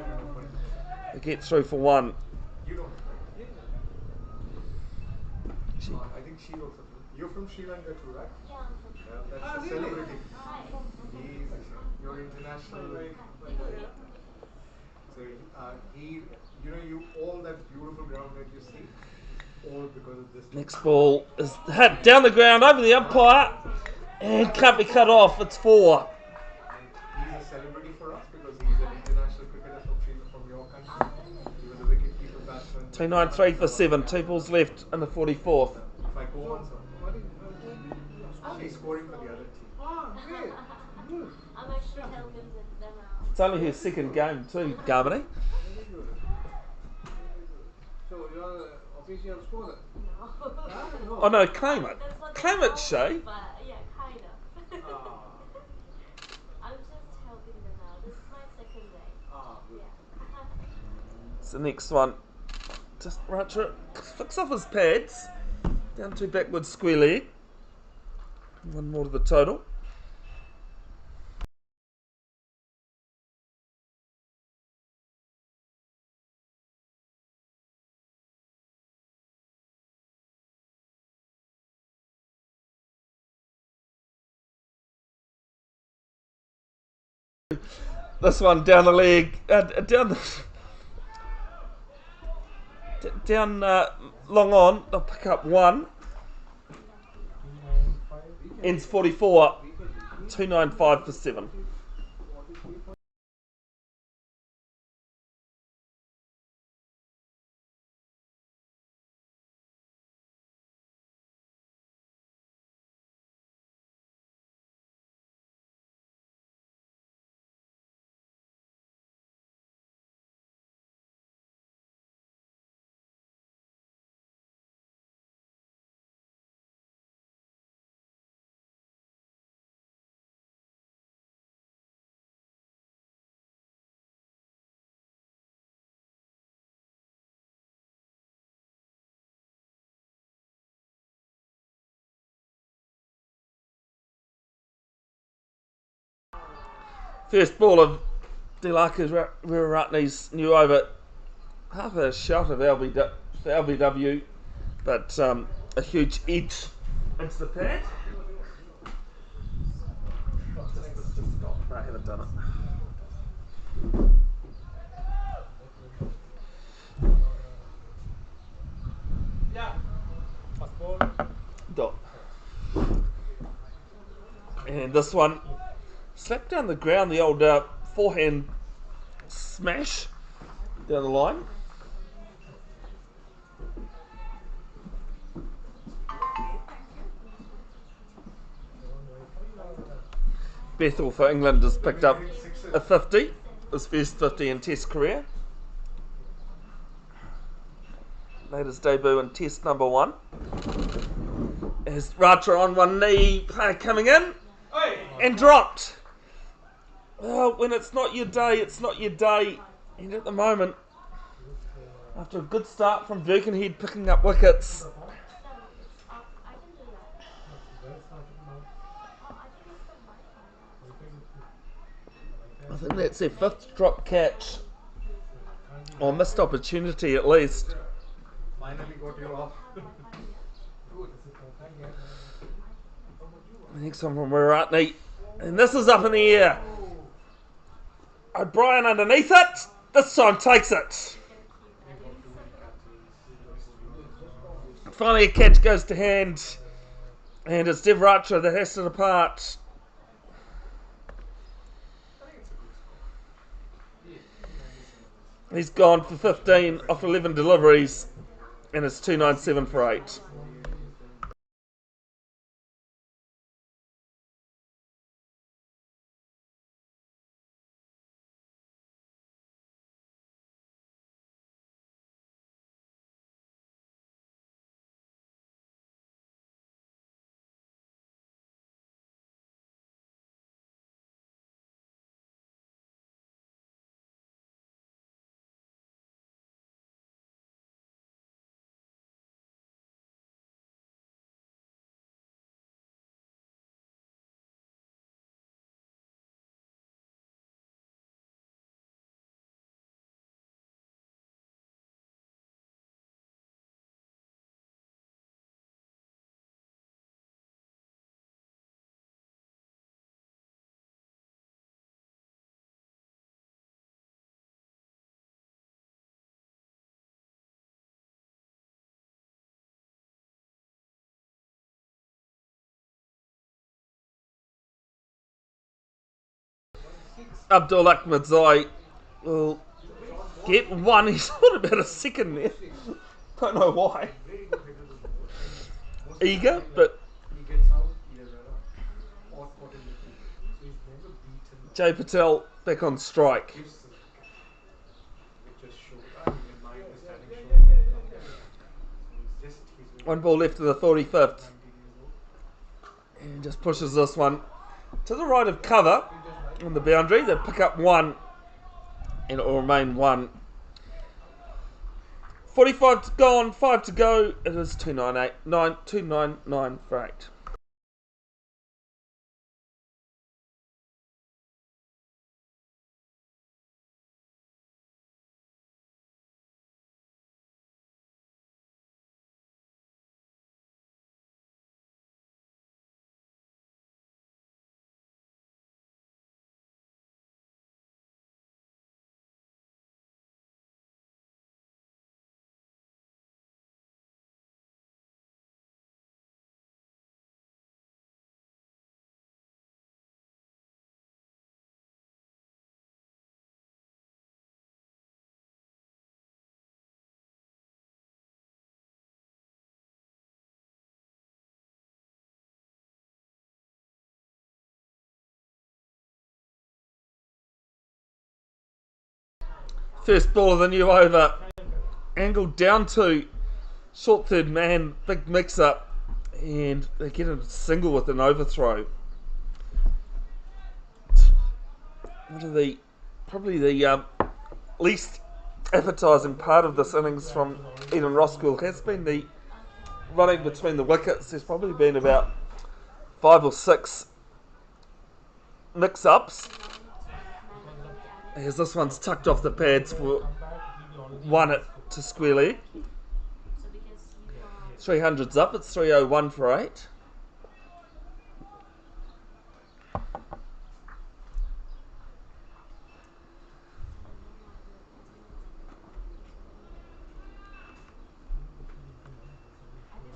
They get through for one. You don't, right? I think she also. You're from Sri Lanka too, right? Yeah, I'm from Sri Lanka. That's a celebrity. Hi. He's your international. So you all that beautiful ground that you see, all because of this. Next ball is hit down the ground over the umpire and can't be cut off. It's 4. And he's a celebrity for us because he's an international cricketer from your country. He was a wicket-keeper batsman. 293 for 7. 2 balls left in the 44th. If I go on, so she's scoring for the other team. Ah, great. Good. I'm actually helping them out. It's only his second game too, Garmany. Very good. So you are official scorer? No. Ah, no. Oh no, claim it. That's what they Claim call it, Shay. But yeah, kind of. Ah. I'm just helping them out. This is my second day. Ah, good. Yeah. It's the next one. Just Racha flicks off his pads. Down 2 backwards square leg. One more to the total. This one down the leg, down the down long on. They'll pick up 1. 295. Ends 44. 295 for 7. First ball of Delacas Wiratney's new over. Half a shot of LBW, but a huge edge into the pad. I haven't done it. First ball. Dot. And this one slapped down the ground, the old forehand smash down the line. Bethel for England has picked up a 50, his first 50 in Test career. Made his debut in Test number 1. As Racha on one knee, coming in and dropped. Well, when it's not your day, it's not your day. And at the moment, after a good start from Birkenhead picking up wickets, No, it's up. I can do that. Well started now. Oh, I think it's the right one. I think that's their 5th drop catch, or missed opportunity at least. Finally got you off. Good. This is perfect. Yeah. How about you? Next one from Muratney. And this is up in the air. O'Brien underneath it. This time takes it. Gonna keep He that got too many inside. catches. Finally a catch goes to hand. And it's Devracha that has to depart. I think it's a good score. Yeah, 297 is. He's gone for 15 off 11 deliveries. And it's 297 for 8. Abdul Ahmadzai will get one. He's on about a second there. Don't know why. Very good hitter to bowl. Eager, but He gets out, he has had a odd caught in between. So he's never beaten Jay Patel back on strike. gives the wicket. Which just shows, he didn't mind the standing short and come back. So he's very One ball left in the 45th. 19 years old. And just pushes this one to the right of cover on the boundary. They pick up one. And it will remain one. 45 gone, 5 to go. It is 299 for 8. First ball of the new over. Angled down to short third man. Big mix up. And they get a single with an overthrow. One of the probably the least appetising part of this innings from Eden Roskill has been the running between the wickets. There's probably been about 5 or 6 mix-ups. As this one's tucked off the pads for one it to square leg. So because you got 300's up. It's 301 for 8. I did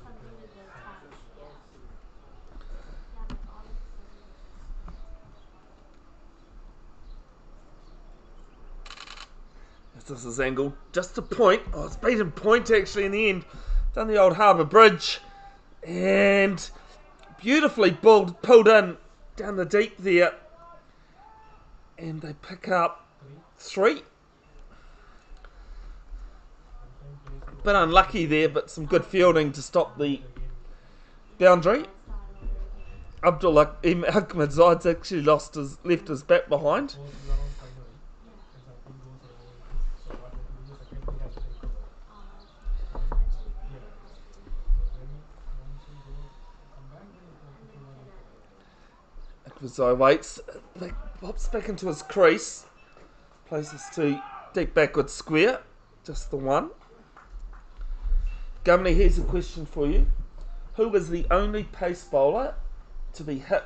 something with the tabs, yeah. Yeah, like all of a sudden it just This is angled just a point. Oh, it's beaten point actually in the end. Done the old Harbour Bridge. And beautifully pulled in down the deep there. And they pick up 3. Bit unlucky there, but some good fielding to stop the boundary. Abdul Ahmadzai's actually left his bat behind. Ahmadzai waits, pops back into his crease, places to deep backward square, just the one. Gumney, here's a question for you. Who was the only pace bowler to be hit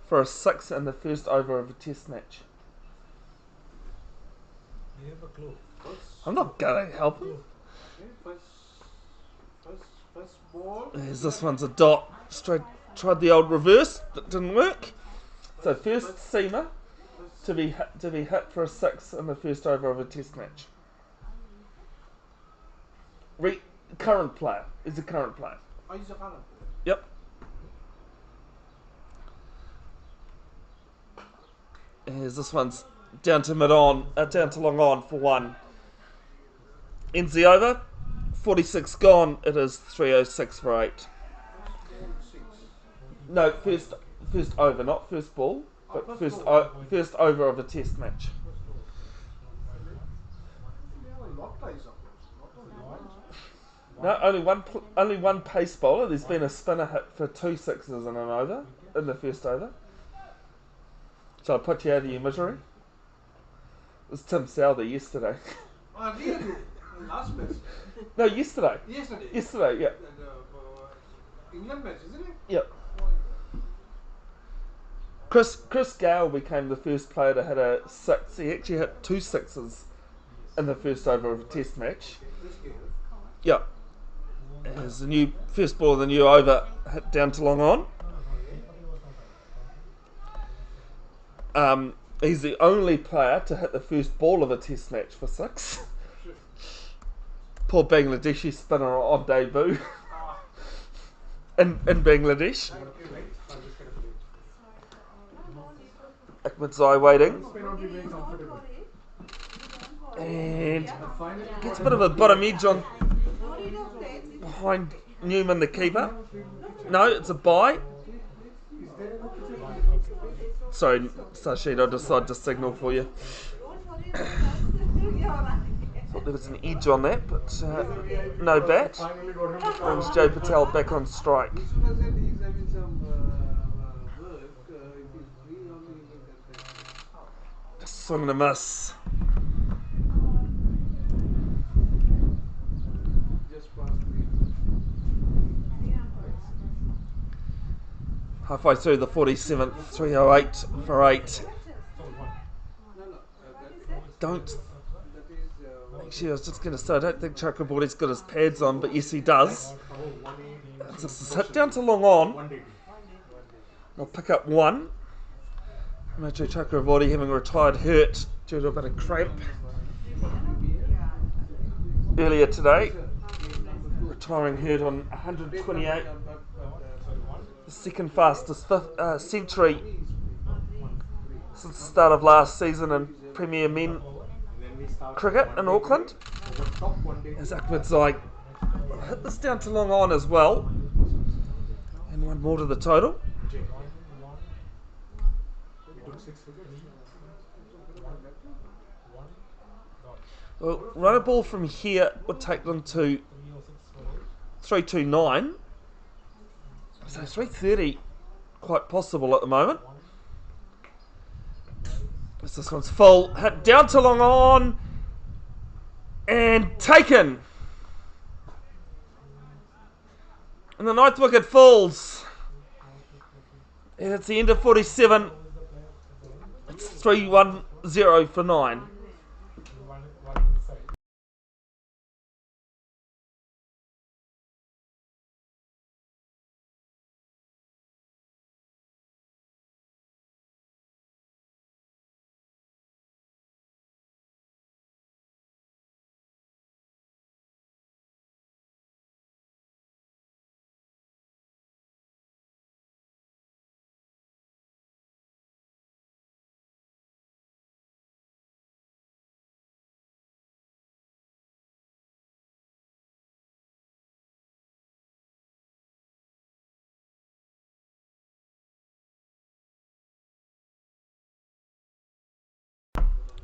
for a 6 in the first over of a test match? Give a clue. I'm not going to help him. Okay, first ball. This one's a dot. Straight, tried the old reverse, that didn't work. So first seamer to be hit for a 6 in the first over of a test match. Current player. Is a current player. Oh, he's a current player. Yep. Here's this one's down to down to long on for 1. Ends the over. 46 gone. It is 306 for 8. No, first over, not first ball, but first over of a test match. They have a lot of tries, of course. Not only one. No, only one pace bowler. There's been a spinner hit for 2 sixes in an over, in the first over. So I put you out of your misery. It was Tim Souther yesterday. Oh, really? Last match. No, yesterday. Yesterday, Yeah. England match, isn't it? Yep. Oh, Chris Gale became the first player to hit a 6. He actually hit 2 sixes in the first over of a test match. Chris Gale. Yep. As the new first ball of the new over hit down to long on. He's the only player to hit the first ball of a test match for 6. Poor Bangladeshi spinner on debut in Bangladesh. Ahmedzai waiting. And gets a bit of a bottom edge on behind Newman, the keeper. No, it's a bye. Sorry, Sashid, I decided to signal for you. Thought there was an edge on that, but no bat. Brings Joe Patel back on strike. As soon as he's having some work, if he's free on the Just swing and a miss. just past the Halfway through the 47th, 308 for 8. Don't. that is Actually, I was just going to say, I don't think Chakraborty's got his pads on, but yes, he does. It's a hit down to long on. I'll pick up 1. Matthew Chakraborty having retired hurt due to a bit of cramp earlier today. Retiring hurt on 128. The second fastest century since the start of last season in Premier Men cricket in Auckland. As Ahmedzai hit this down to long on as well. And 1 more to the total. Well, run a ball from here would take them to 329. So 330 quite possible at the moment. This one's full. Hit down to long on. And taken. And the 9th wicket falls. And it's the end of 47. It's 3-1-0 for 9.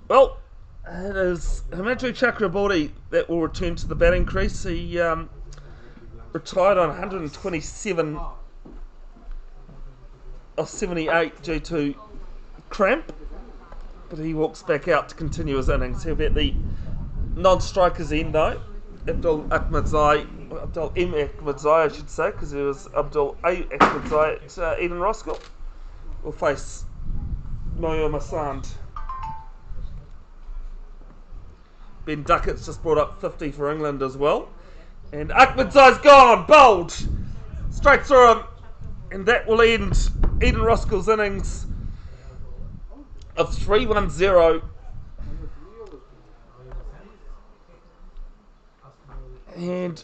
Well, it is Himadri Chakraborty that will return to the batting crease. He retired on 127 of 78 due to cramp, but he walks back out to continue his innings. He'll be at the non-strikers end though, Abdul M. Ahmadzai, I should say, because he was Abdul A. Ahmadzai at Eden Roskill, will face Moyo Masand. Ben Duckett's just brought up 50 for England as well. And Ahmadzai's gone, bowled, straight through him. And that will end Eden Roskill's innings of 3-1-0. And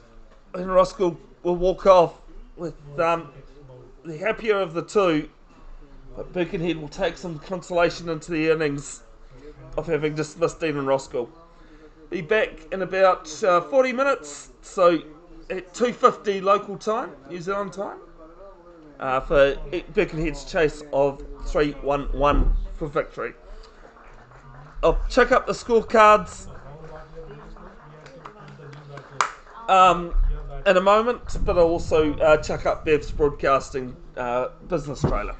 Roskill will walk off with the happier of the two, but Birkenhead will take some consolation into the innings of having dismissed Eden Roskill. Be back in about 40 minutes, so at 2:50 local time, New Zealand time, for Birkenhead's chase of 3-1-1 for victory. I'll check up the scorecards in a moment, but I'll also check up Bev's broadcasting business trailer.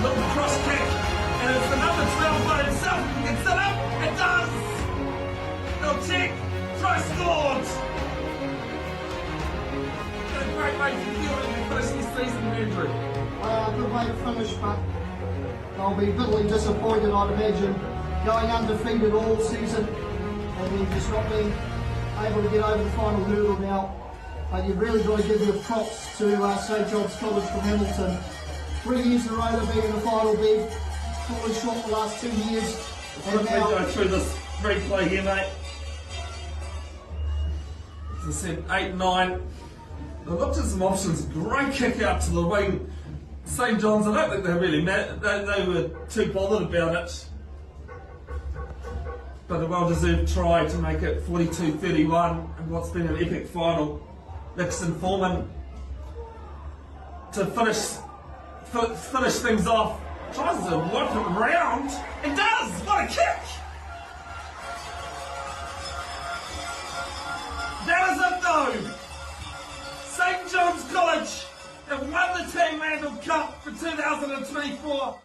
Little cross kick, and it's the number 12 by himself. He gets it up, it does! They'll check, try scored! Got a great way for Fielding to finish this season, Andrew. Good way to finish, but they'll be bitterly disappointed, I'd imagine, going undefeated all season and then just not being able to get over the final hurdle now. But you've really got to give your props to St John's College from Hamilton. 3 years in a row they've been in the final bid, fallen short the last 2 years. And now go through this replay here, mate. As I said, 8-9. They looked at some options. Great kick out to the wing. St John's, I don't think they really they were too bothered about it. But a well-deserved try to make it 42-31 and what's been an epic final. Nixon Foreman to finish things off. Tries to whip it round. It does! What a kick! That is it though! St John's College have won the Team Randall Cup for 2024.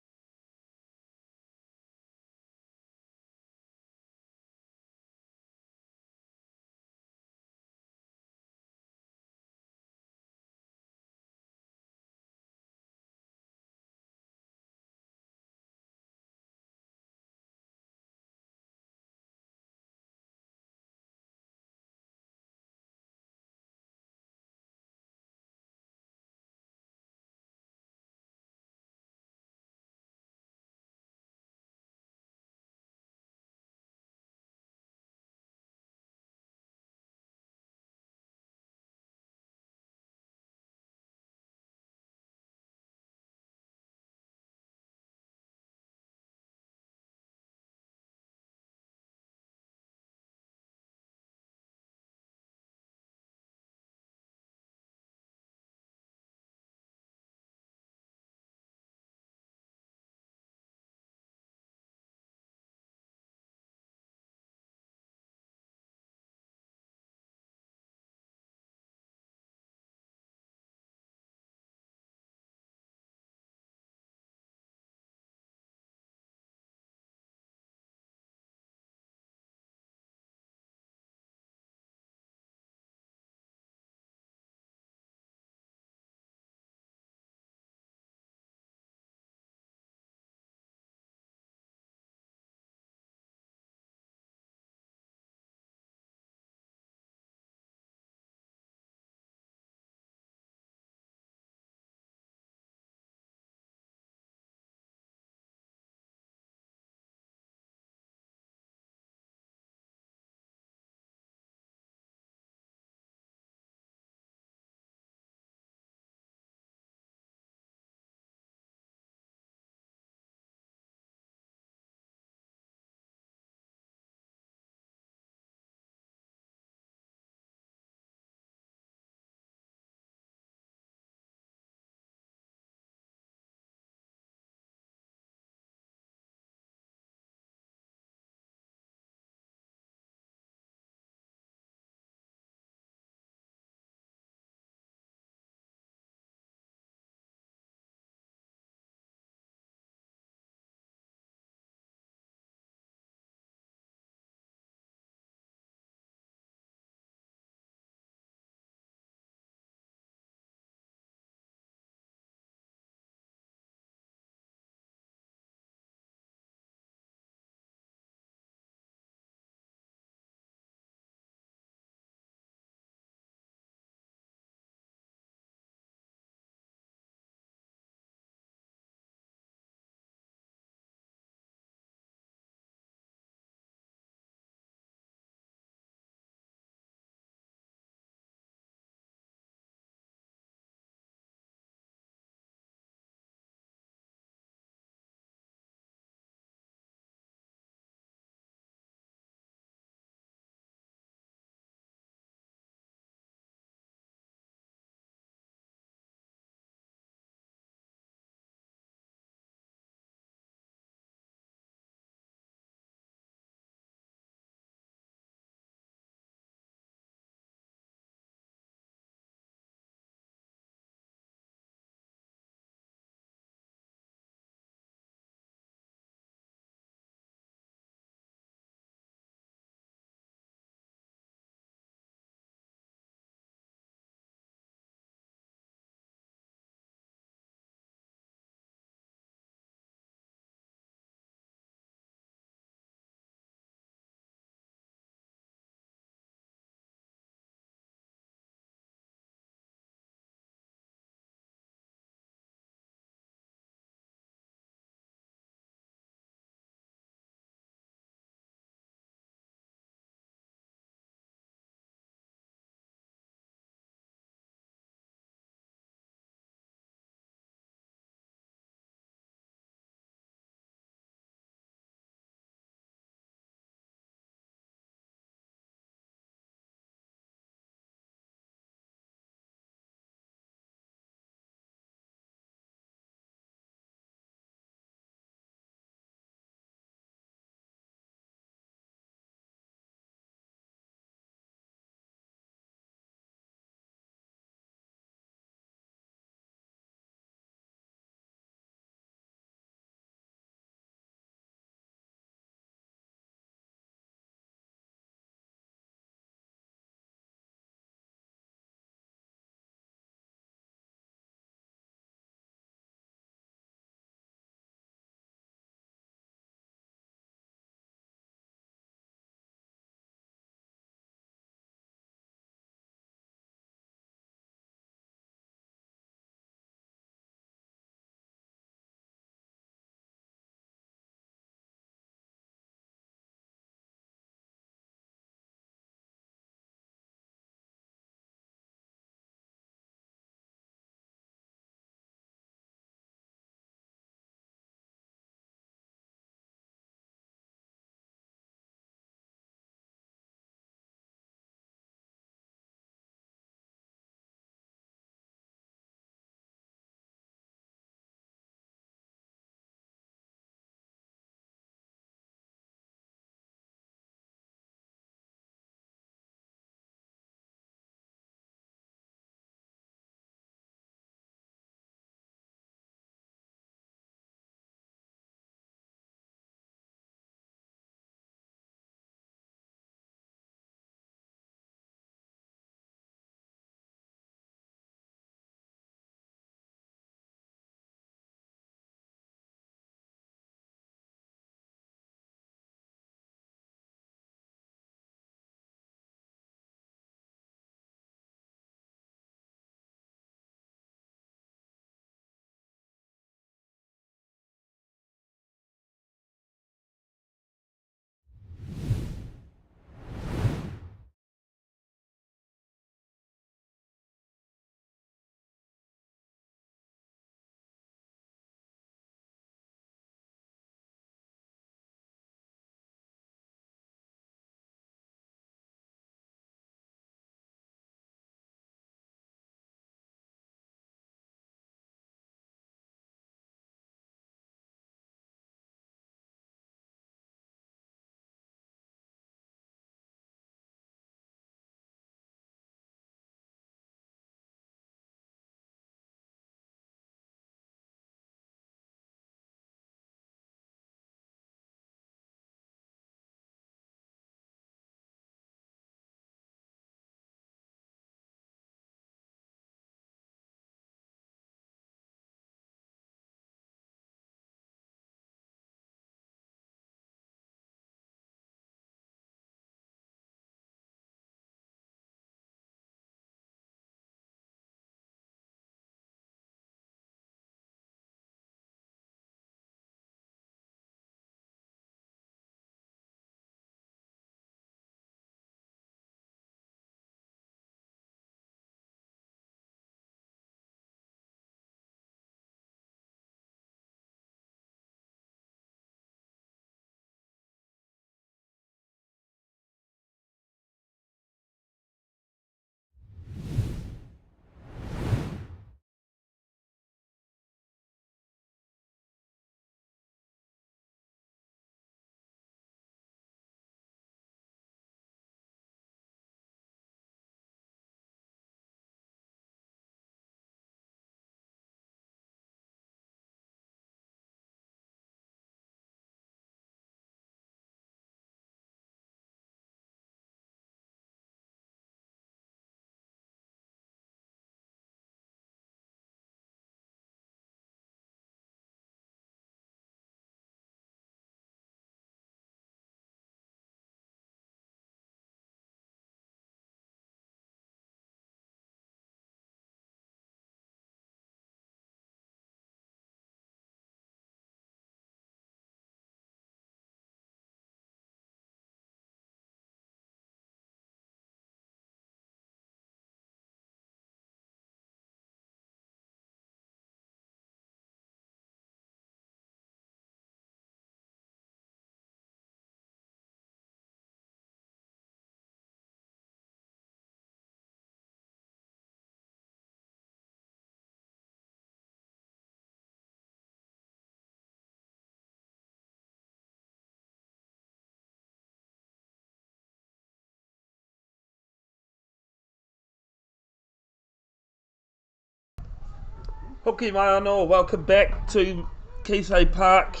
Hoki mai anō, welcome back to Kisei Park.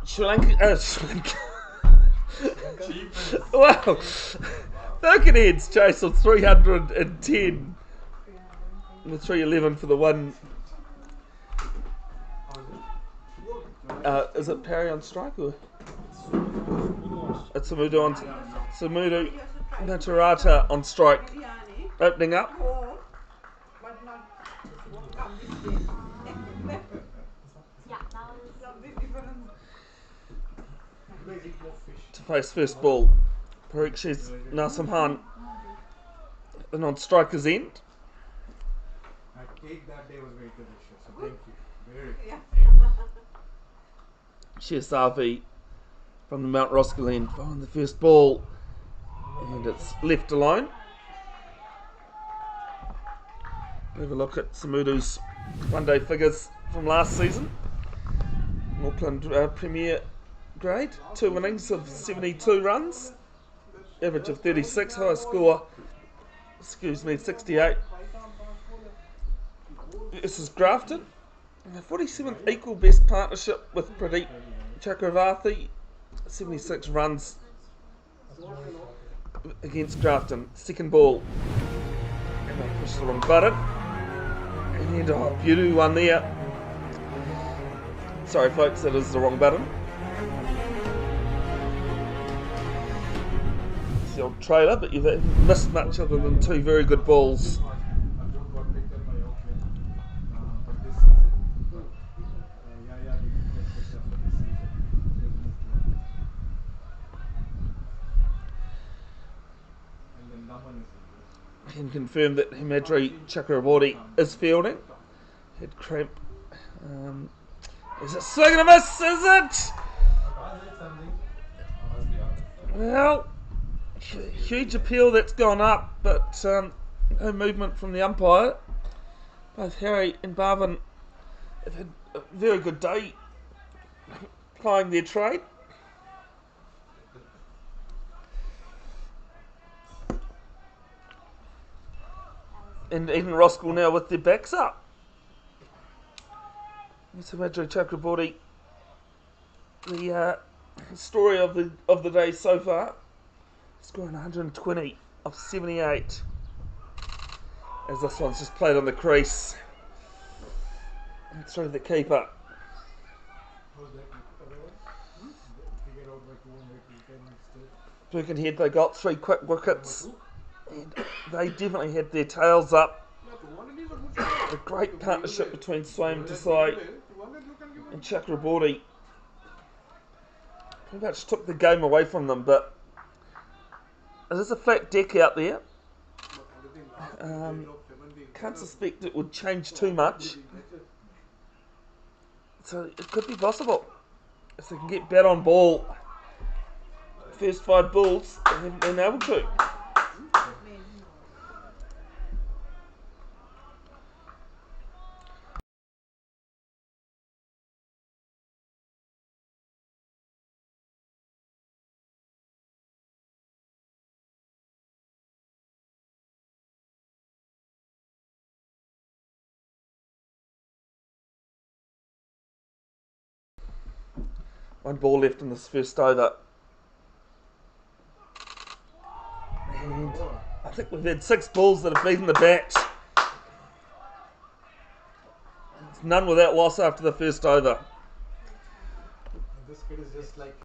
Sri Lanka. Wow. Birkenhead's chase of 310 with 311 for the win. Is it Parry on strike or? It's Samudu Matarata on strike. Opening up. Yeah, that was. To face first ball. Parikshi's Nasamhan and on striker's end. My cake that day was very delicious, so thank you. Very. Shiasavi from the Mount Roskill end on the first ball. And it's left alone. Have a look at Samudu's one-day figures from last season. Auckland Premier grade. 2 innings of 72 runs. Average of 36. Highest score, 68. This is Grafton. The 47th equal best partnership with Pradeep Chakravarthi. 76 runs against Grafton. Second ball. And they push the wrong button. And beauty one there. Sorry folks, that is the wrong button. It's the old trailer, but you've missed much other than 2 very good balls. Got picked up by Auckland for this season. Yaya didn't get picked up for this season. So he's moved to Auckland. And then Daman is injured. Can confirm that Himadri Chakraborty is fielding. Head cramp. Is it swing and a miss? Is it? Well, huge appeal that's gone up, but no movement from the umpire. Both Harry and Barvin have had a very good day plying their trade. And even Roskill now with their backs up. So Madri Chakraborty, the story of the day so far, scoring 120 of 78. As this one's just played on the crease and through the keeper. How's that otherwise? They get out by 210 still. Birkenhead, they got 3 quick wickets and they definitely had their tails up. A great partnership between Swaim Desai and Chakraborty. Pretty much took the game away from them, but it is a flat deck out there. Can't suspect it would change too much. So it could be possible if they can get bat on ball. First 5 balls, they haven't been able to. One ball left in this first over. And I think we've had 6 balls that have beaten the bat. It's none without loss after the first over. This kid is just like.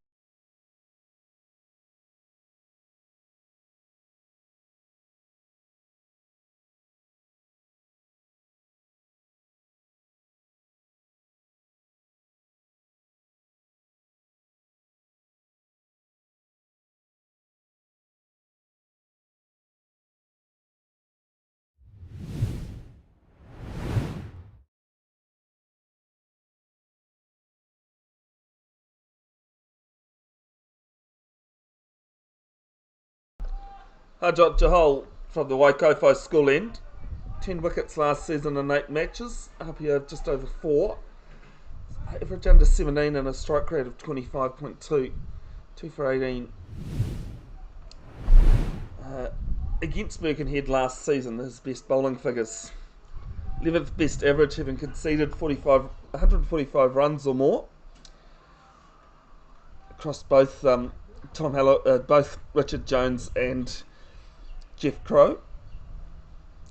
Hajot Jahal from the Waikofo school end. 10 wickets last season in 8 matches. Up here just over 4. Average under 17 and a strike rate of 25.2. 2 for 18. Against Birkenhead last season, his best bowling figures. 11th best average, having conceded 145 runs or more across both both Richard Jones and Jeff Crow.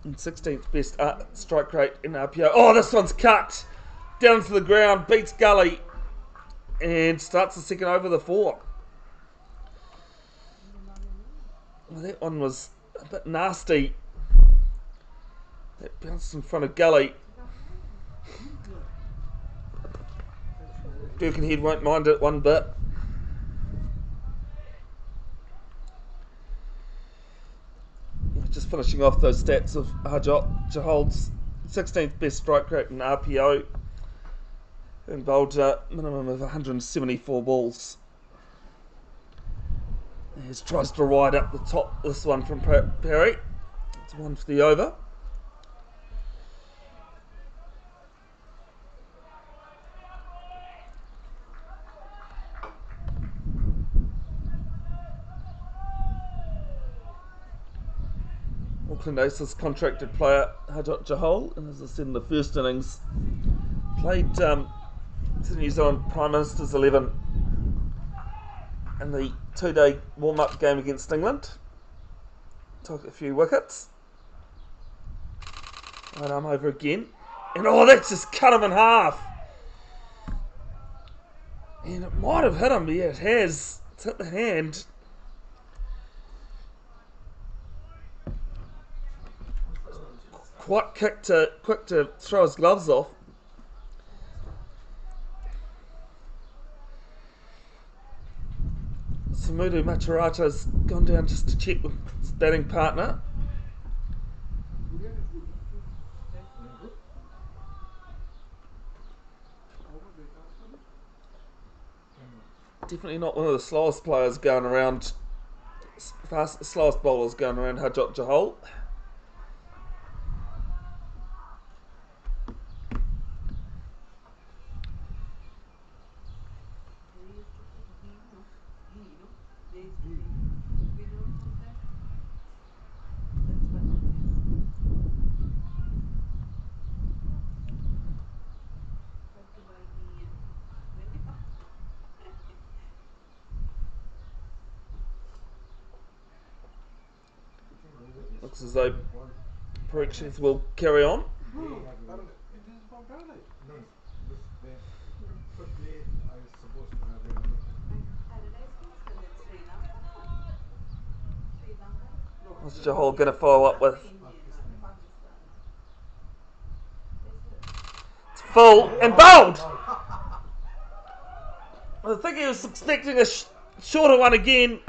And 16th best strike rate in RPO. Oh, this one's cut down to the ground, beats Gully, and starts the second over the 4. Well, that one was a bit nasty. That bounced in front of Gully. Birkenhead won't mind it one bit. Just finishing off those stats of Harjot Jahol's 16th best strike rate in RPO, and bowled a minimum of 174 balls. He tries to ride up the top. This one from Perry. It's one for the over. Auckland Aces contracted player Harjot Jahol, and as I said in the first innings, played the New Zealand Prime Minister's 11 in the 2-day warm-up game against England. Took a few wickets. Right arm over again. And oh, that's just cut him in half. And it might have hit him, but yeah, it has. It's hit the hand. Quite quick to throw his gloves off. Samudu Macharata's gone down just to check with his batting partner. Definitely not one of the slowest players going around. Slowest bowlers going around Harjot Jahol. Looks as though corrections will carry on. What's Jahol going to follow up with? It's full and bowled! I think he was expecting a shorter one again.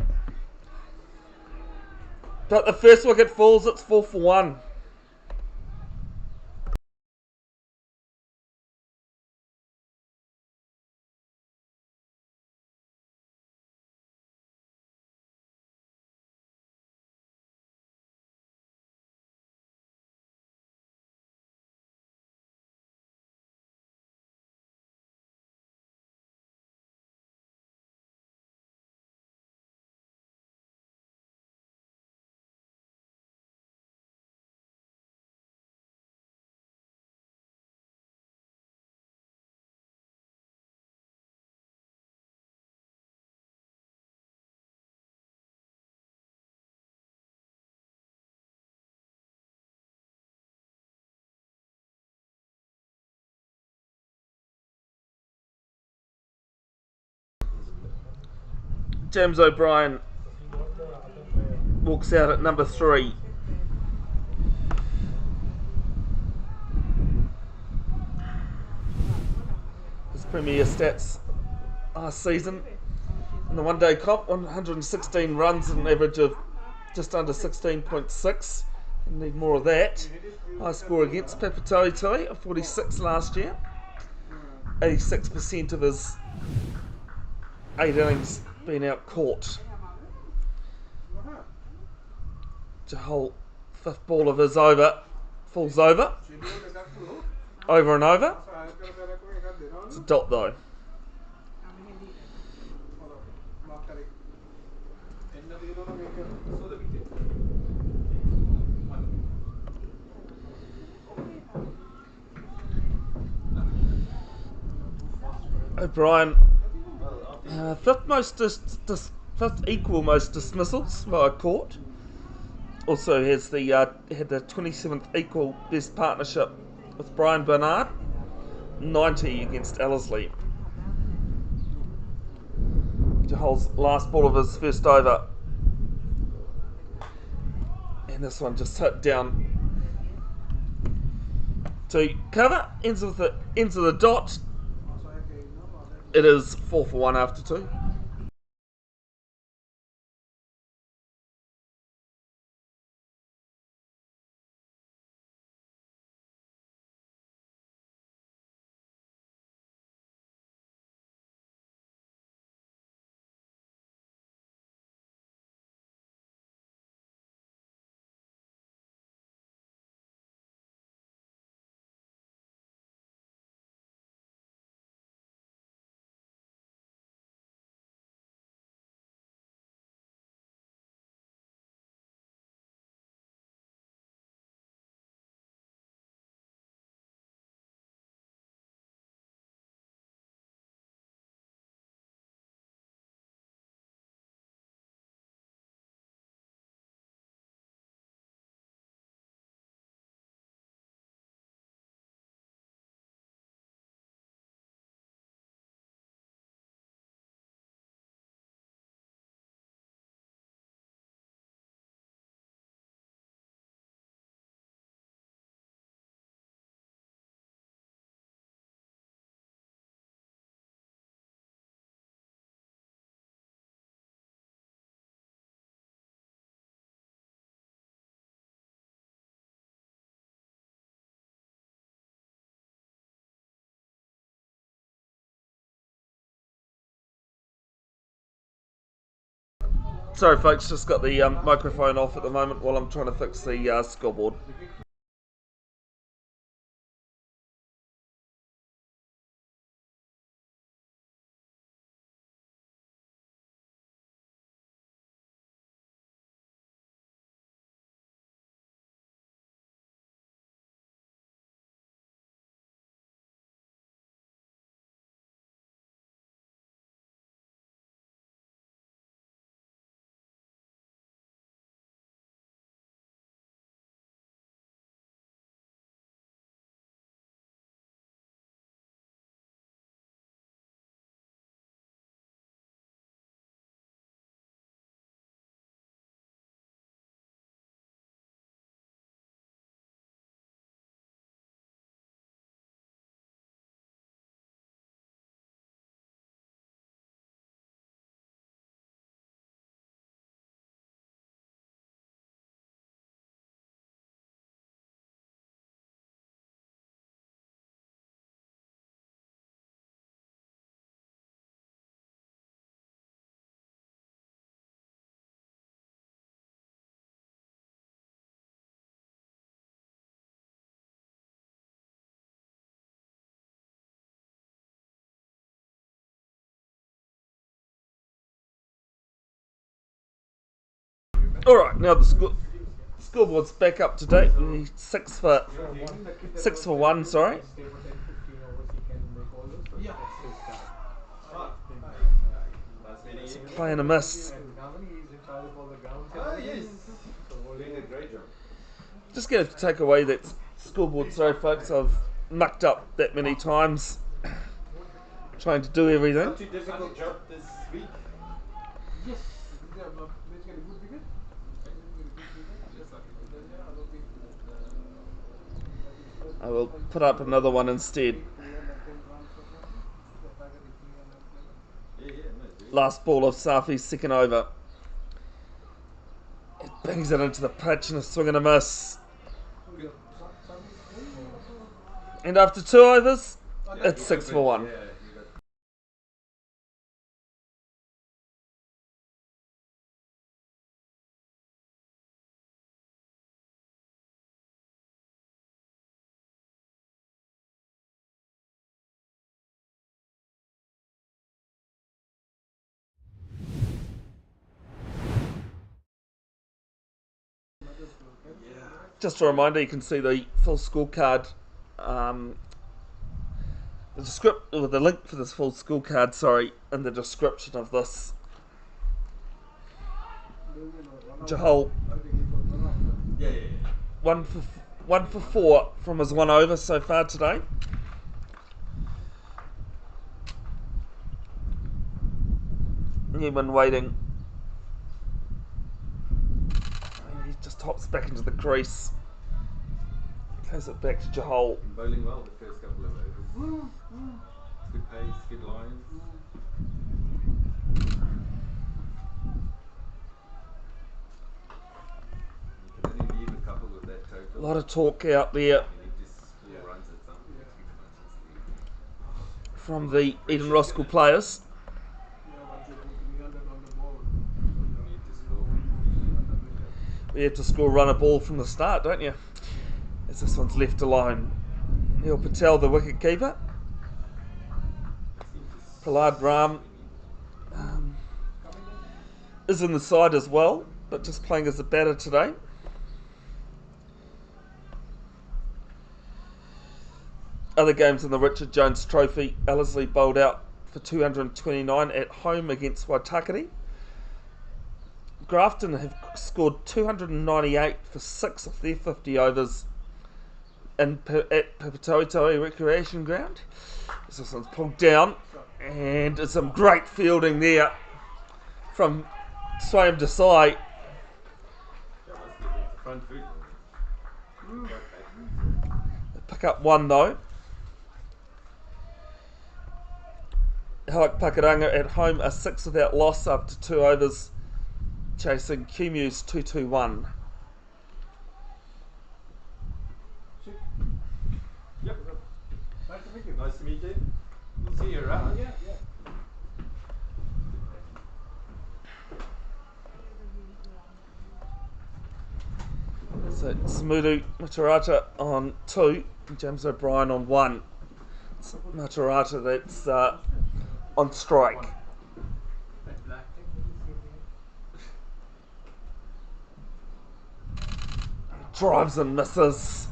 But the first wicket falls, it's 4 for 1. James O'Brien walks out at number 3. His premier stats last season in the one-day comp, 116 runs and an average of just under 16.6. Need more of that. High score against Papatoetoe of 46 last year. 86% of his 8 innings been out caught. Jahol, 5th ball of his over, falls over. Over and over. It's a dot though. O'Brien, fifth equal most dismissals via court. Also has had the 27th equal best partnership with Brian Bernard, 90 against Ellerslie. Jahol's last ball of his first over, and this one just hit down to cover. Ends of the dot. It is 4 for 1 after 2. Sorry, folks, just got the microphone off at the moment while I'm trying to fix the scoreboard. Alright, now the scoreboard's back up to date. 6 for 1, sorry. It's a play and a miss. Just going to take away that scoreboard, sorry folks, I've mucked up that many times trying to do everything. Not too difficult job this week. Yes, they have basically good wicket. I will put up another one instead. Last ball of Safi's second over. It bangs it into the pitch and a swing and a miss. And after 2 overs, it's 6 for 1. Just a reminder, you can see the full scorecard the link for this full scorecard, in the description of this. Jahal Yeah. one for 4 from his 1 over so far today. Newman waiting. He just hops back into the crease. Plays it back to Jahal. Been bowling well the first couple of overs. Good pace, good lines. You can only leave a couple with that A total. lot of talk out there You need to score runs at some point. from the Eden Roskill players. Yeah, once you put 300 on the board, You need to score. almost 300 wickets. You have to score run a ball from the start, don't you? As this one's left alone. Neil Patel, the wicket keeper. Prahlad Ram is in the side as well, but just playing as a batter today. Other games in the Richard Jones Trophy, Ellerslie bowled out for 229 at home against Waitakere. Grafton have scored 298 for 6 of their 50 overs at Papatoetoe Recreation Ground. This one's pulled down, and there's some great fielding there from Swayam Desai. Yeah, that's good. It's front foot. Pick up 1 though. Halak Pakaranga at home are 6 without loss after 2 overs, chasing Qmu's 221. Yep. Nice to meet you. Nice to meet you. We'll see you around. Yeah. So Smudu Matarata on 2, James O'Brien on 1. It's Matarata that's on strike. Drives and misses.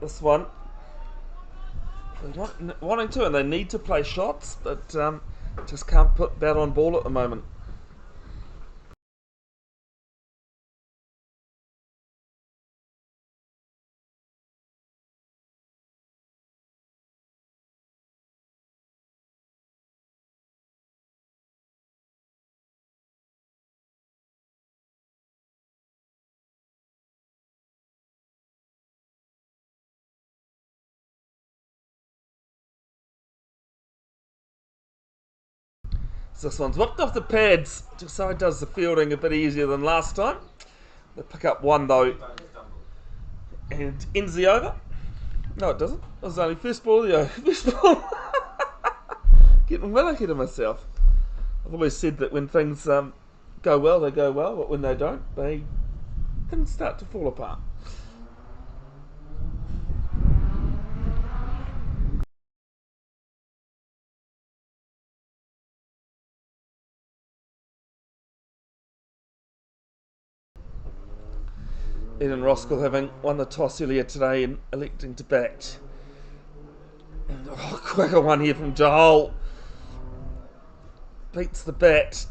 This one. They're wanting to, and they need to play shots, but just can't put bat on ball at the moment. So this one's whipped off the pads, just so it does the fielding a bit easier than last time. They pick up 1 though, and ends the over. No, it doesn't. It was only first ball of the over. First ball. Getting well ahead of myself. I've always said that when things go well, they go well, but when they don't, they can start to fall apart. Eden Roskill having won the toss earlier today and electing to bat. And quicker one here from Jahal. Beats the bat.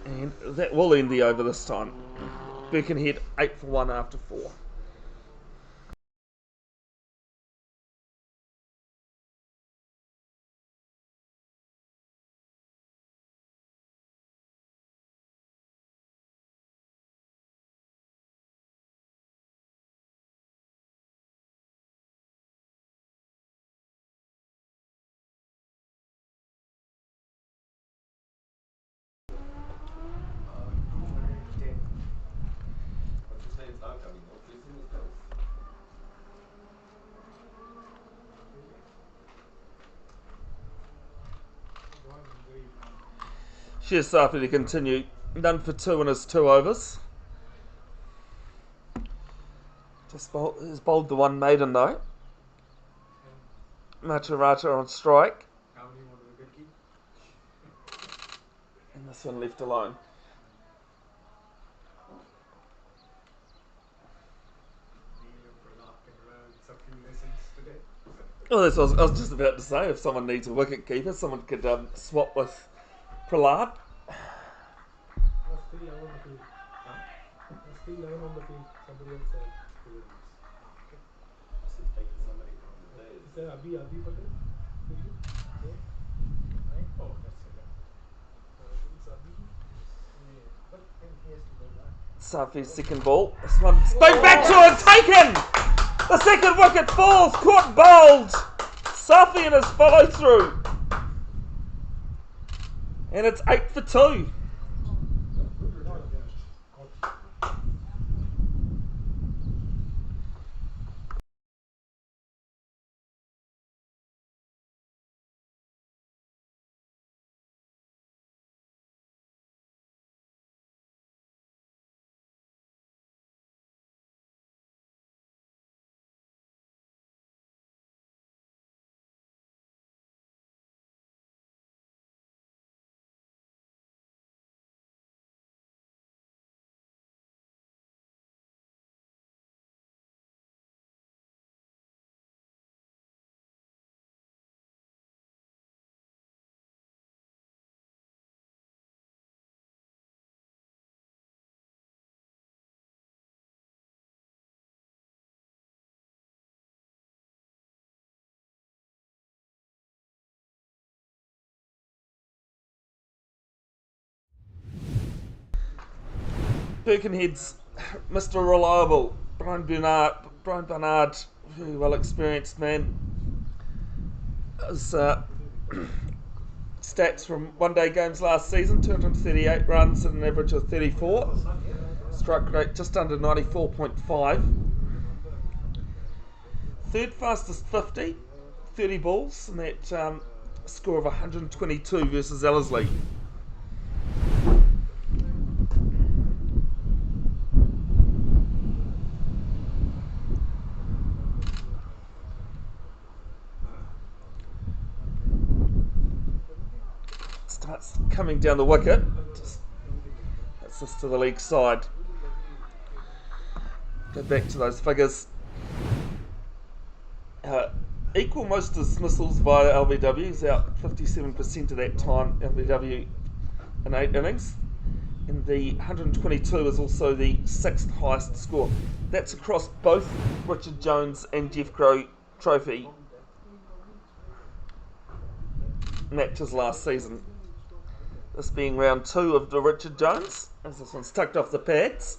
And that will end the over this time. Birkenhead 8 for 1 after 4. What's his name's now coming off? He's in his goals. Shears Safi to continue. None for 2 in his 2 overs. He's bowled the 1 maiden though. Matarata on strike. How many want to wicket keep? And this one left alone. today. Well, that's what I was just about to say. If someone needs a wicket keeper, someone could swap with Pralad. There's still 11 on the field. There's still 11 on the field. Somebody else had deliveries. Must have taken somebody from the day. Is there Abhi Patel? Fielding? Four? Nine? Oh, that's 11. It's Abhi. Yeah. But then he has to go back. Safi's second ball. This one spoke back to and taken! The second wicket falls, caught bowled. Safi and his follow through. And it's 8 for 2. Birkenhead's Mr. Reliable, Brian Bernard, very well experienced man. His stats from one day games last season: 238 runs at an average of 34. Strike rate just under 94.5. Third fastest 50, 30 balls, and that score of 122 versus Ellerslie. Starts coming down the wicket. That's this to the league side. Go back to those figures. Equal most dismissals via LBW. He's out 57% of that time, LBW, in 8 innings. And the 122 is also the 6th highest score. That's across both Richard Jones and Jeff Crow Trophy matches last season. This being round 2 of the Richard Jones, as this one's tucked off the pads.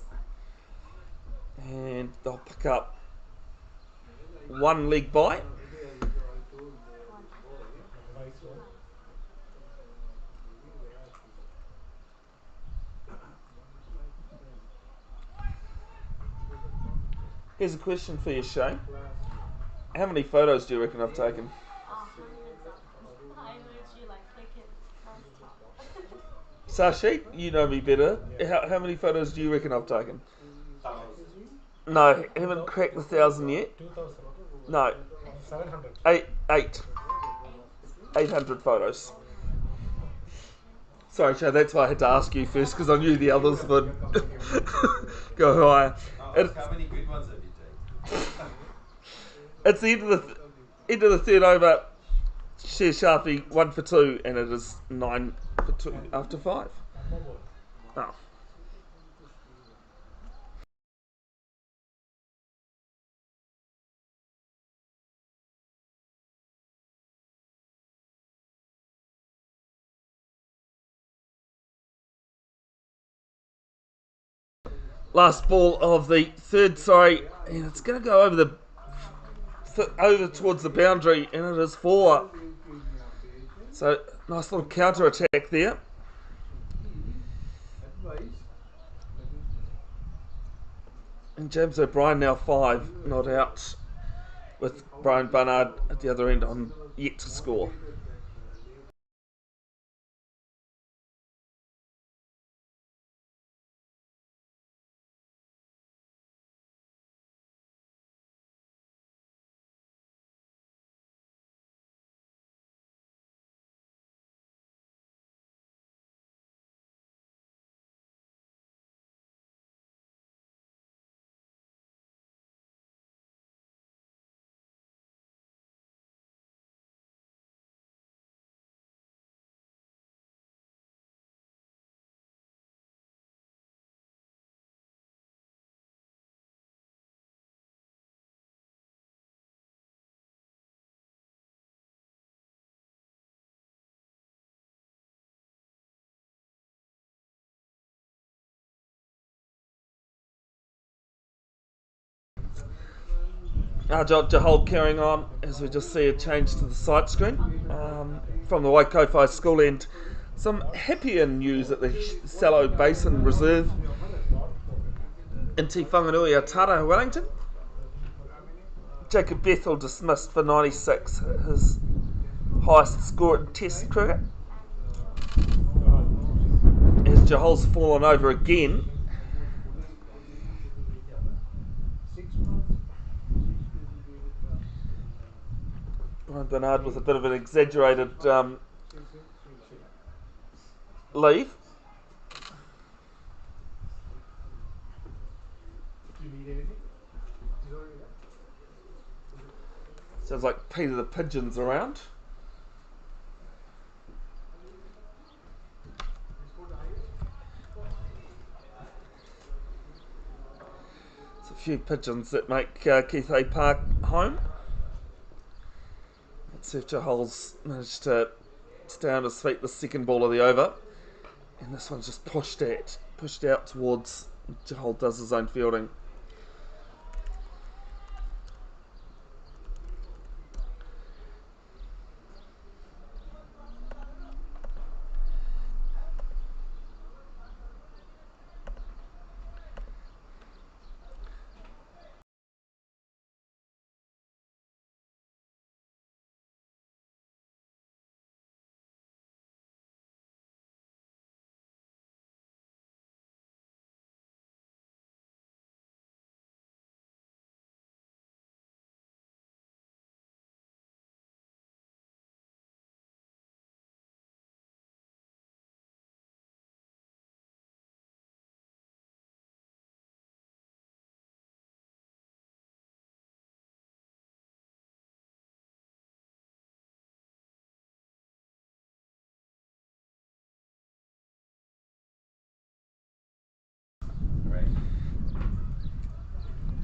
And they'll pick up one leg bye. Here's a question for you, Shane. How many photos do you reckon I've taken? Hundreds of. I literally like click it non-stop. Sashi, you know me better. How many photos do you reckon I've taken? 1,000. No, haven't cracked the 1,000 yet. 2,000. No, 700. eight. 800 photos. Sorry, Shay, that's why I had to ask you first, because I knew the others would go higher. How many good ones have you taken? It's the end of the third over. Share Sharpie 1 for 2, and it is 9 for 2 after 5. Oh. Last ball of the third, and it's going to go over towards the boundary, and it is 4. So nice little counter attack there. And James O'Brien now 5, not out, with Brian Barnard at the other end on yet to score. Jahol carrying on as we just see a change to the side screen from the Waikofi school end. Some happier news at the Sallow Basin Reserve in Te Whanganui Atara, Wellington. Jacob Bethel dismissed for 96, his highest score at Test cricket. As Jahol's fallen over again. Brian Bernard with a bit of an exaggerated leave. Do you need anything? He's already there. Sounds like Peter the Pigeon's around. It's a few pigeons that make Keith A Park home. Let's see if Jahol's managed to stay on his feet the second ball of the over. And this one's just pushed out towards Jahol does his own fielding.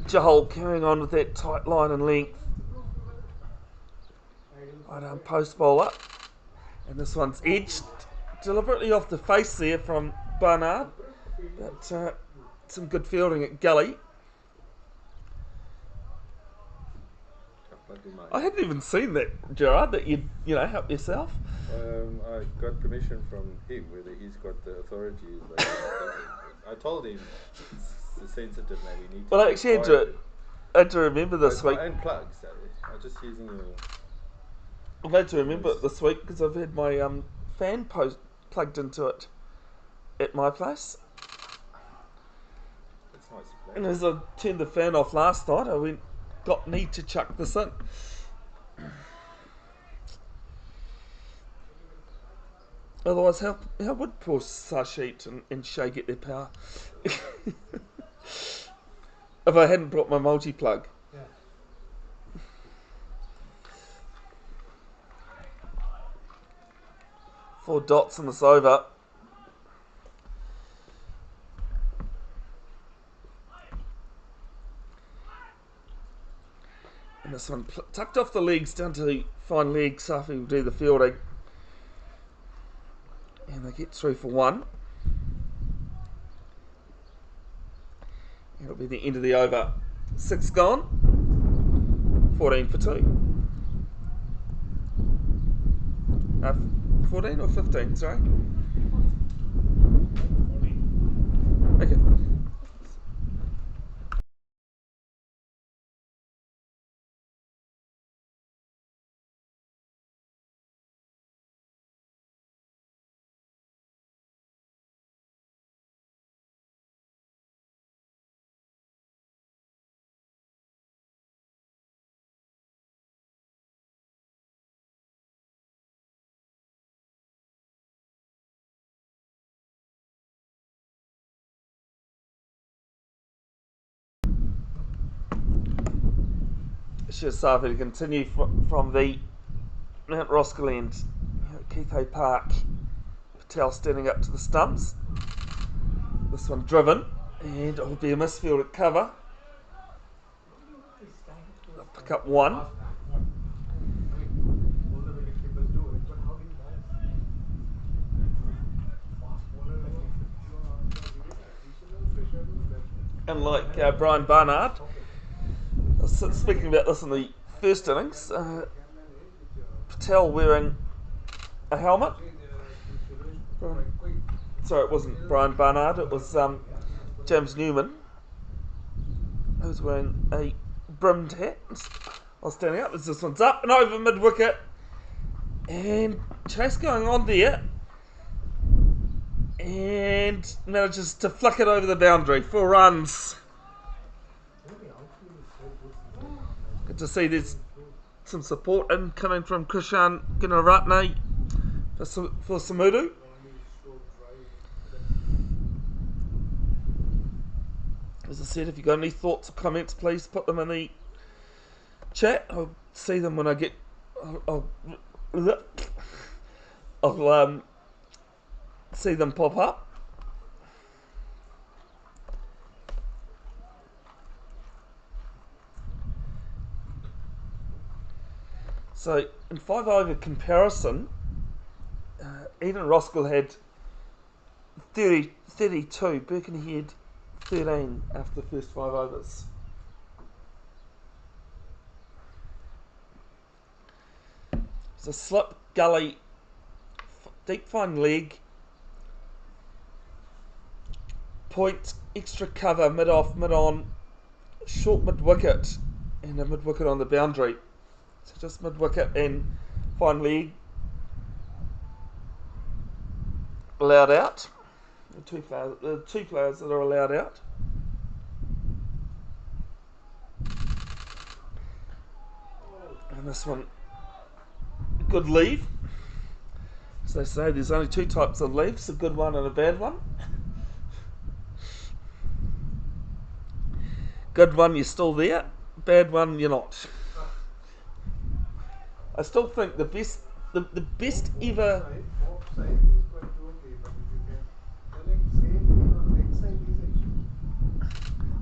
Jahol carrying on with that tight line and length. Right arm post bowler. And this one's edged deliberately off the face there from Barnard. But some good fielding at gully. I hadn't even seen that, Gerard, that you'd help yourself. I got permission from him, whether he's got the authority. I told him it's sensitive, maybe we need to. Well, I actually had to remember this week. And plugs, I'm just using the. I've had to remember it this week because I've had my fan post plugged into it at my place. That's nice. And as I turned the fan off last night, I need to chuck this in. Otherwise, how would poor Sashit and Shay get their power? If I hadn't brought my multi-plug. Yeah. Four dots in this over. And this one tucked off the legs down to the fine leg. Safi will do the fielding. And they get through for one. It'll be the end of the over. 6 gone. 14 for 2. 14 or 15, sorry? 14. Okay. Safi to continue from the Mount Roskill end. Keith A Park. Patel standing up to the stumps. This one driven. And it will be a misfield at cover. They'll pick up one. All the wicket keepers do it, but how do you balance? Fast bowler Unlike Brian Barnard, speaking about this in the first innings, Patel wearing a helmet. Sorry, it wasn't Brian Barnard, it was James Newman, who's wearing a brimmed hat. While standing up, as this one's up and over mid wicket. And chase going on there. And manages to flick it over the boundary. 4 runs. Good to see there's some support in coming from Krishan Gunaratne for Samudu. As I said, if you've got any thoughts or comments, please put them in the chat. I'll see them when I get. I'll see them pop up. So, in 5 over comparison, Eden Roskill had 32, Birkenhead 13 after the first 5 overs. It's a slip, gully, deep fine leg, point, extra cover, mid off, mid on, short mid wicket, and a mid wicket on the boundary. So just mid wicket and fine leg allowed out. The two players that are allowed out. And this one, good leave. As they say, there's only 2 types of leaves, a good one and a bad one. Good one, you're still there. Bad one, you're not. I still think the best ever.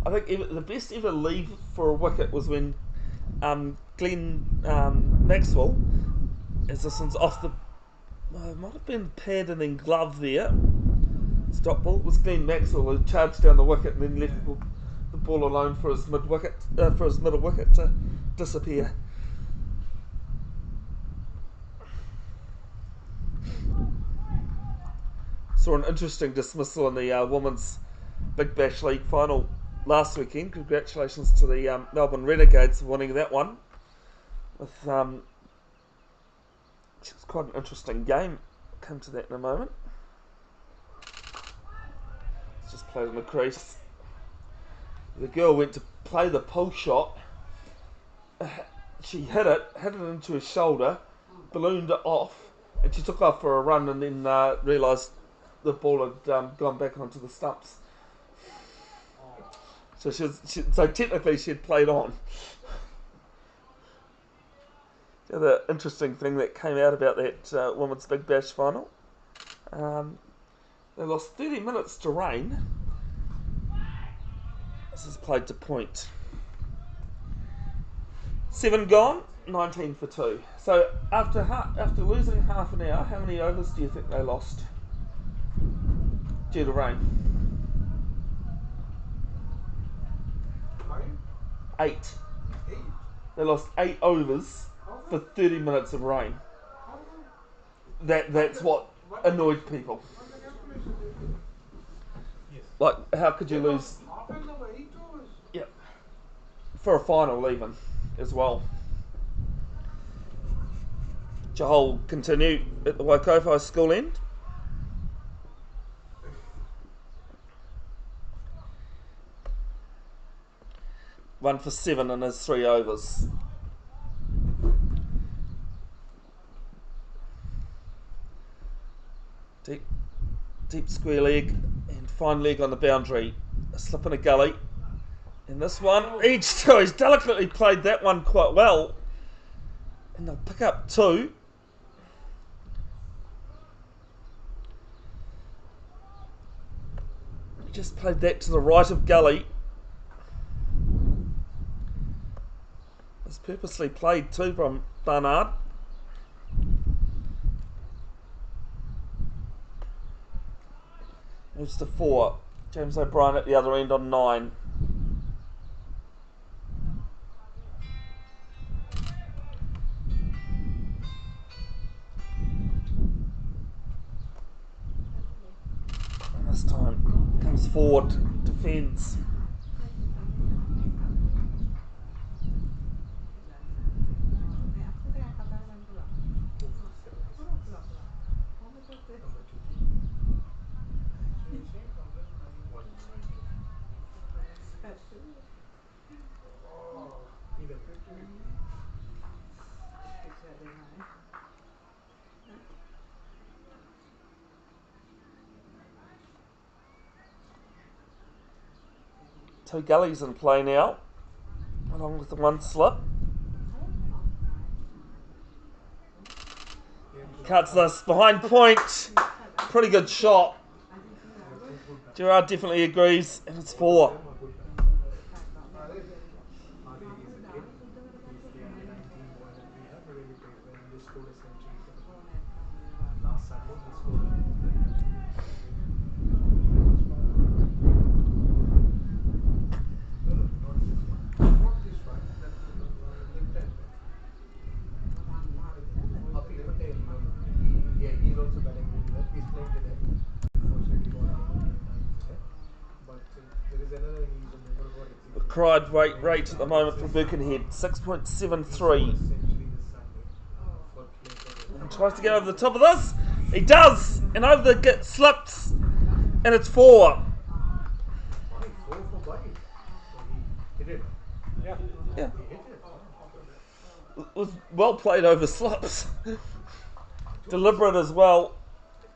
I think the best ever leave for a wicket was when Glenn Maxwell, as this one's off the. It might have been pad and then glove there. Stop ball. It was Glenn Maxwell who charged down the wicket and then left the ball alone for his middle wicket to disappear. Saw an interesting dismissal in the Women's Big Bash League final last weekend. Congratulations to the Melbourne Renegades for winning that one. With it was quite an interesting game. I'll come to that in a moment. Let's just play in the crease. The girl went to play the pull shot. She hit it into his shoulder, ballooned it off, and she took off for a run and then realised the ball had gone back onto the stumps. So so technically she had played on. The other interesting thing that came out about that Women's Big Bash final, they lost 30 minutes to rain. This is played to point. 7 gone, 19 for 2. So after losing half an hour, how many overs do you think they lost due to rain? 8. They lost 8 overs for 30 minutes of rain. That's what annoyed people. Like, how could you lose? Yep. For a final even, as well. Johol continue at the Waikofi school end. One for 7 in his 3 overs. Deep square leg and fine leg on the boundary. A slip in a gully. And this one, he's delicately played that one quite well. And they'll pick up 2. He just played that to the right of gully. It's purposely played too from Barnard. Moves to 4. James O'Brien at the other end on 9. forward defends. Oh, 76. Number 2. Finishing 190. Oh, need a victory. Two gullies in play now, along with the one slip. They have Cuts this behind point. Pretty good shot. two good bats. Gerard definitely agrees, and it's Both of 4. them are good bats. Ali is a kid. He's the under 19 boy that we have really played well. He just scored a century for them. Last Sunday he scored a win. That's fine. No, not this one. Not this one. That left-hand bat. Uppy Patel, no. He's also batting really well. He's playing today. Unfortunately, got out only in 9 today. But there is another. He's a member got executed. Cried rate at the moment for Birkenhead, He 6.73. scored a century this Sunday for play for And tries to get over the top of this. He does, and over the slips, and it's 4. Only 4 for Buddy. So he hit it. Yeah, He hit it. Oh, it was well played over slips. Deliberate as well.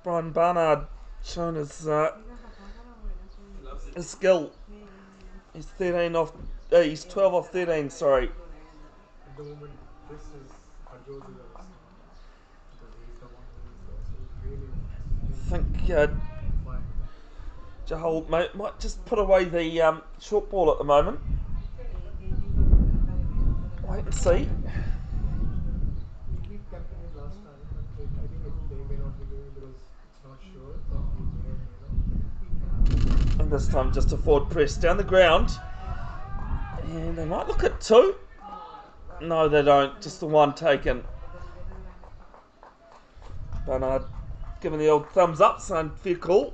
Brian Barnard shown his skill. He's 13 off. He's 12 off 13. Sorry. at the moment, this is Harjot's Avastha because he's the one who is there. So he really wants I him think to fire. Jahal might just put away the short ball at the moment. Wait and see. We beat captain last time, but I think they may not be giving because it's not sure, but he may or may not. But we can. And this time just a forward press down the ground. And they might look at 2. No, they don't. Just the one taken. Barnard giving the old thumbs up, saying fair call.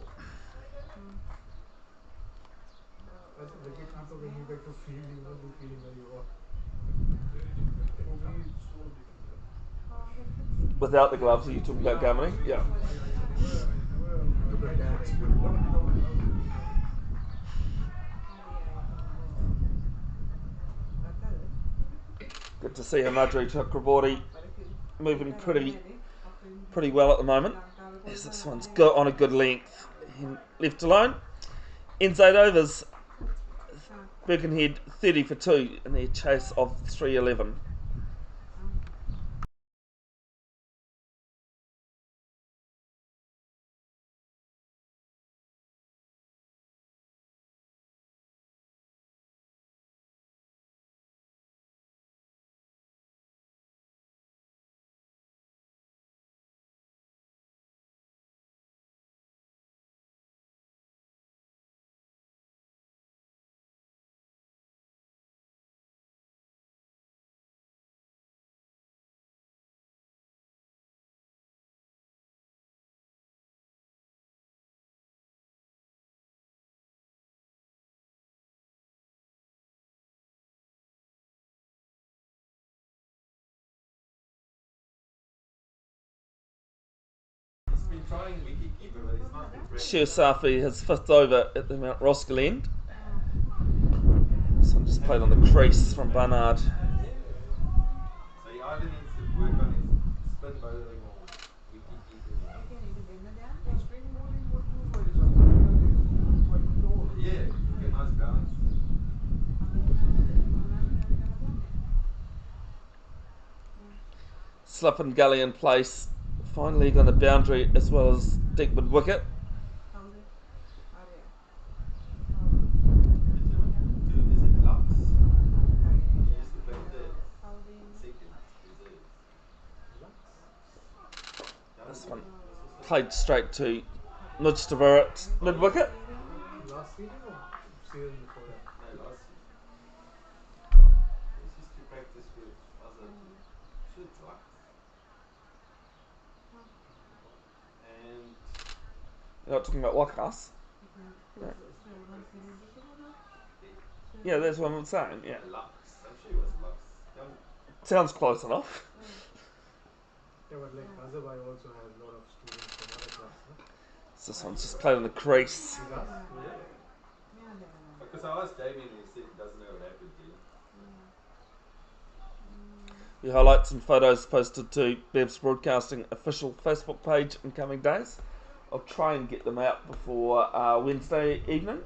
As a wicketkeeper, when you get to field, you won't be feeling very odd. Without the gloves, are you talking about Gamini? Yeah. I never took a dance with one. Good to see Hamadri Chakraborty moving pretty well at the moment. As this one's on a good length. And left alone. Ends 8 overs. Birkenhead 30 for 2 in their chase of 311. Been trying wicket keeper, but it's not impressive. Safi his 5th over at the Mount Roskill end. This one just played on the crease from Barnard. Yeah. So he either needs to work on his spin bowling or wicket keeping. Spin bowling would do for his opponent. Quite tall. Yeah, get nice balance. Slip and gully in place. Fine leg on the boundary as well as deep mid wicket. Is it Lux? He used to play third. Second reserves. Lux. This one played straight to Mujtabarat mid wicket. Last season or season before that? No, last season. He used to practice with other team. Sure, it's Lux. And You're not talking about Wakas. Who's this? Yeah, that's what I'm saying. Yeah, Lux. I'm sure it was Lux. sounds close enough. Yeah, but like Azabay also has a lot of students from other clubs, no? So this one's just played on the crease. He does? Yeah. Because I asked Damien, he said he doesn't know what happened to him. The highlights and photos posted to Bev's Broadcasting official Facebook page in coming days. I'll try and get them out before Wednesday evening.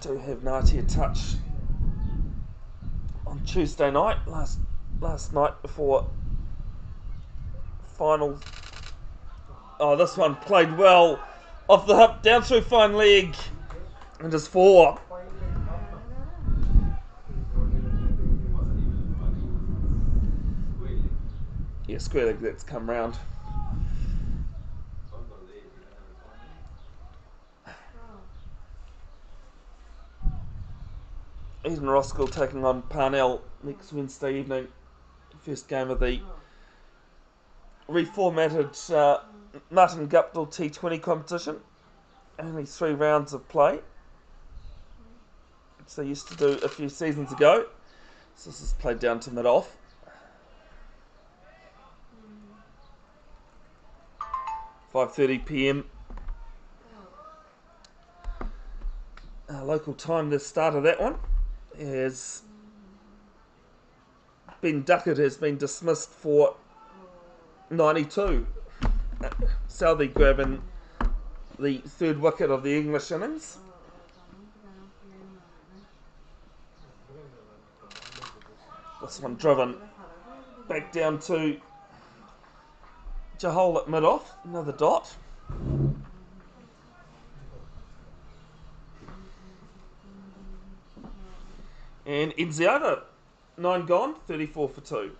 Do have Nati a touch on Tuesday night, last night before final. Oh, this one played well off the hip, down through fine leg, and just 4. He's what they were doing. It wasn't even a fine leg, was it? Square leg. Yeah, square leg that's come round. Don't go there if you don't have a fine leg. Eden Roskill taking on Parnell next Wednesday evening. First game of the reformatted Martin Guptill T20 competition. Only 3 rounds of play, which they used to do a few seasons ago. So this is played down to mid-off. 5:30 p.m. Local time. The start of that one is Ben Duckett has been dismissed for 92. Southey grabbing the 3rd wicket of the English innings. England are running tremendous with this. This one driven back down to Jahol at mid-off. Another dot. And ends over. 9 gone, 34 for 2.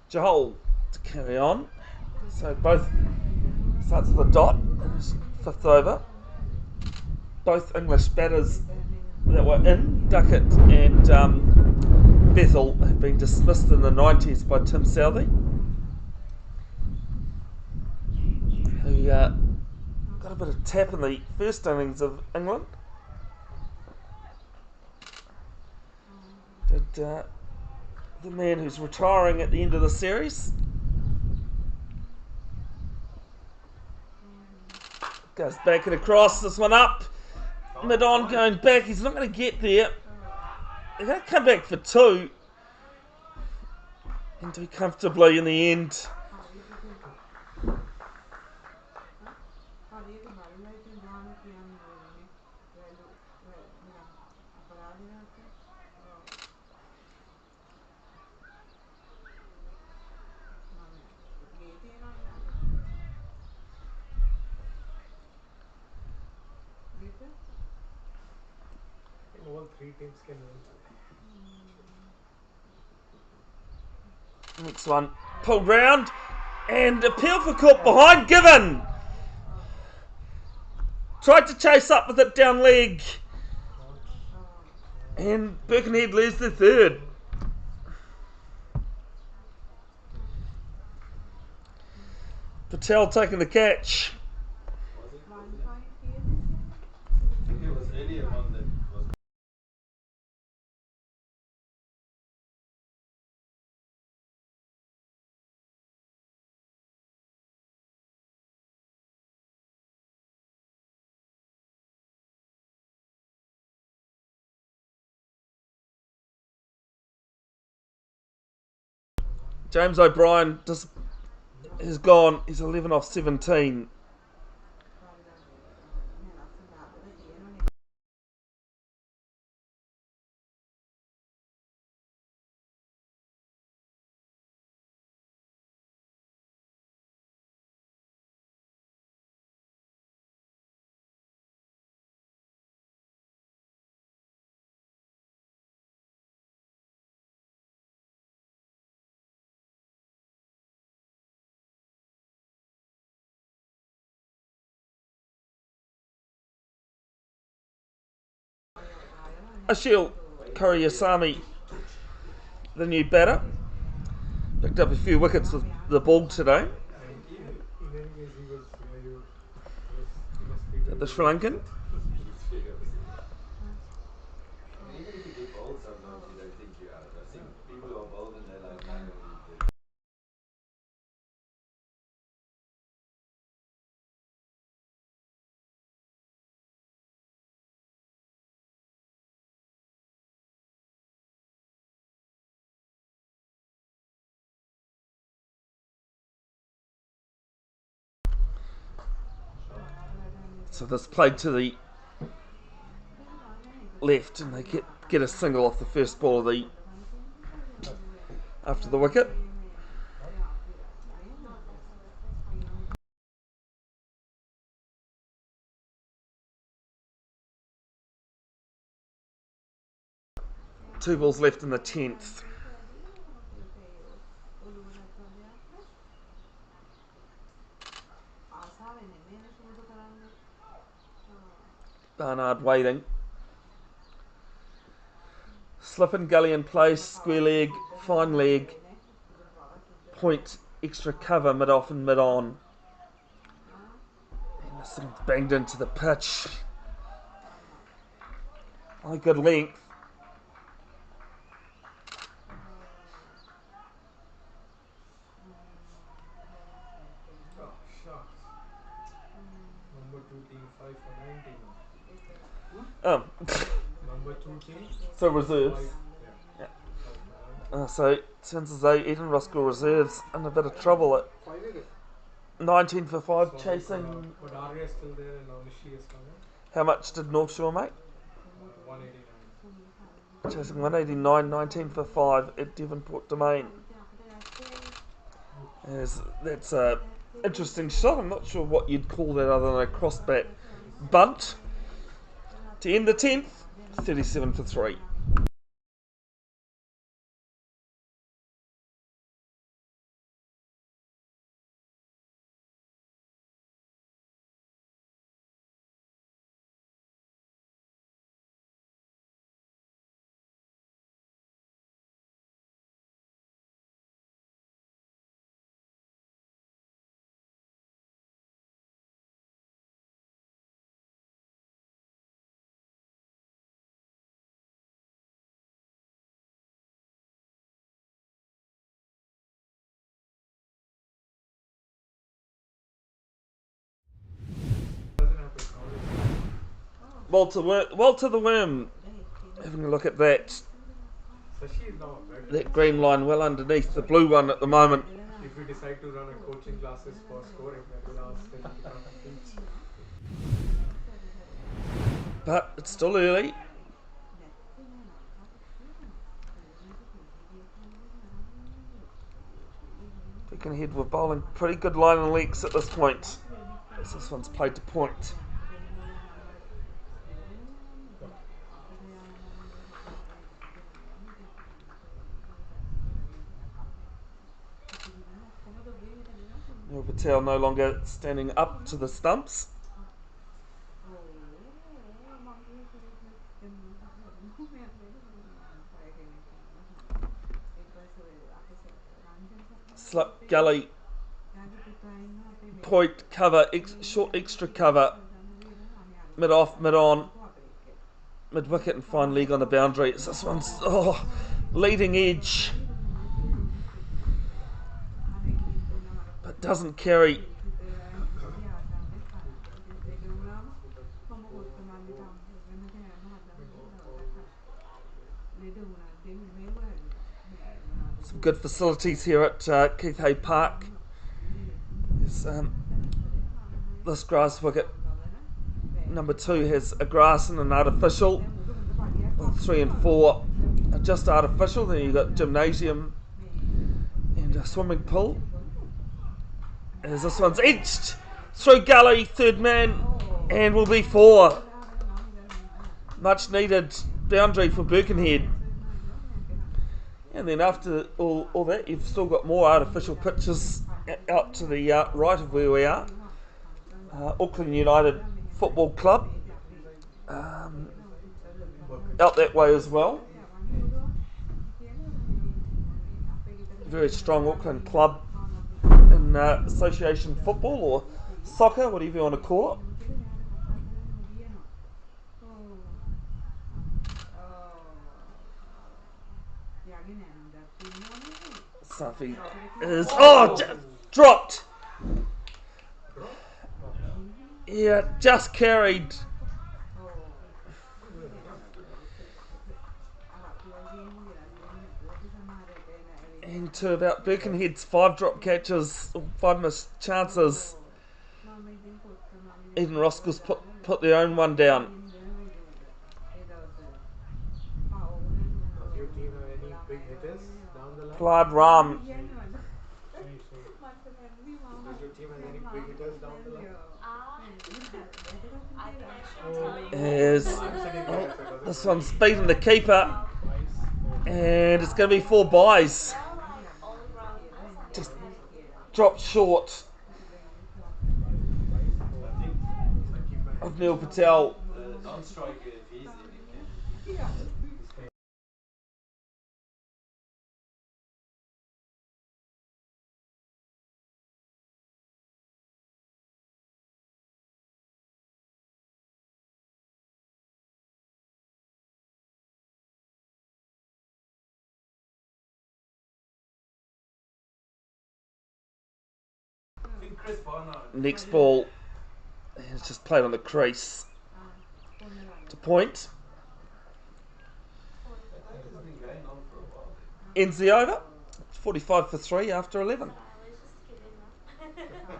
Jahol to carry on. So both starts with a dot. 5th over. Both English batters that were in, Duckett and Bethel, have been dismissed in the 90s by Tim Southey, who got a bit of tap in the first innings of England. Did the man who's retiring at the end of the series. Goes back and across, this one up. Mid-on going back, he's not going to get there. They're going to come back for 2 and do comfortably in the end. I think all 3 teams can win today. Next one, pulled round and appeal for caught behind, given. Tried to chase up with it down leg. And Birkenhead loses the 3rd. Patel taking the catch. Was it? I think it was earlier on that was. James O'Brien has gone. He's 11 off 17. Ashil Kuriyasami, the new batter, picked up a few wickets with the ball today. And in any case, he must be very The Sri Lankan. upset. He's very upset. I mean, even if you get bowled, sometimes you don't think you're out. I've seen people who are bowled and they're like, no, So this played to the left, and they get a single off the first ball of the after the wicket. Two balls left in the 10th. Barnard waiting. Slip and gully in place, square leg, fine leg, point, extra cover, mid off and mid on. And this thing's banged into the pitch. Oh, good length. Oh, shucks. Number 2 team 5 for 90 now. Number 2 team So reserves. 5, yeah, Yeah. 5 for 90. So it turns as though Eden Roskill reserves in a bit of trouble at 19 for 5, So, chasing. but Arya is still there and now Nishi has come in. How much did North Shore make? 189. Chasing 189, 19 for 5 at Devonport Domain. That's a interesting shot. I'm not sure what you'd call that other than a crossbat bunt. To end the 10th, 37 for 3. Doesn't have technology. Walter the Worm, having a look at that. Sashi is now a veteran. That green line well underneath the blue one at the moment. If we decide to run a coaching classes for scoring, then we'll ask him to come and teach. But it's still early. Birkenhead were bowling pretty good line and lengths at this point, as this one's played to point. Neil Patel no longer standing up to the stumps. Slip, gully, point, cover, short extra cover, mid off, mid on, mid wicket and fine leg on the boundary. This one's leading edge, but doesn't carry. Some good facilities here at Keith Hay Park. this grass wicket number 2 has a grass and an artificial. 3 and 4 are just artificial. Then you've got gymnasium and a swimming pool. As this one's edged through gully, third man, and will be 4. Much needed boundary for Birkenhead. And then after all that, you've still got more artificial pitches out to the right of where we are. Auckland United Football Club out that way as well. Very strong Auckland club in association football or soccer, whatever you want to call it. Safi is dropped. Yeah, just carried. Into about Birkenhead's 5 drop catches, 5 missed chances. Even Roskill's put their own one down. Does your team have any big hitters down the line? Plaid Ram Does your team have any big hitters down the line? I think I should tell you. is this one's beating the keeper, and it's going to be 4 byes. They're like all around us. Just dropped short of Neil Patel. Non-striker, if he's in, he can. Next ball is just played on the crease to point. Ends the over. 45 for 3 after 11. I was just kidding.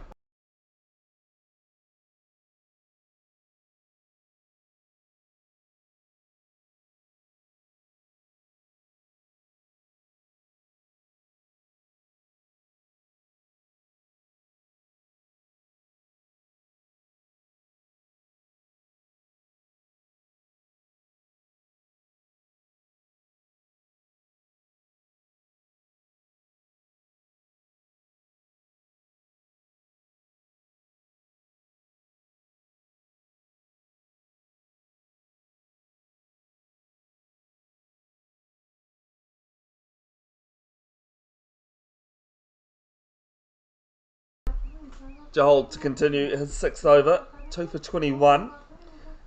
Joel to continue his 6th over. 2 for 21.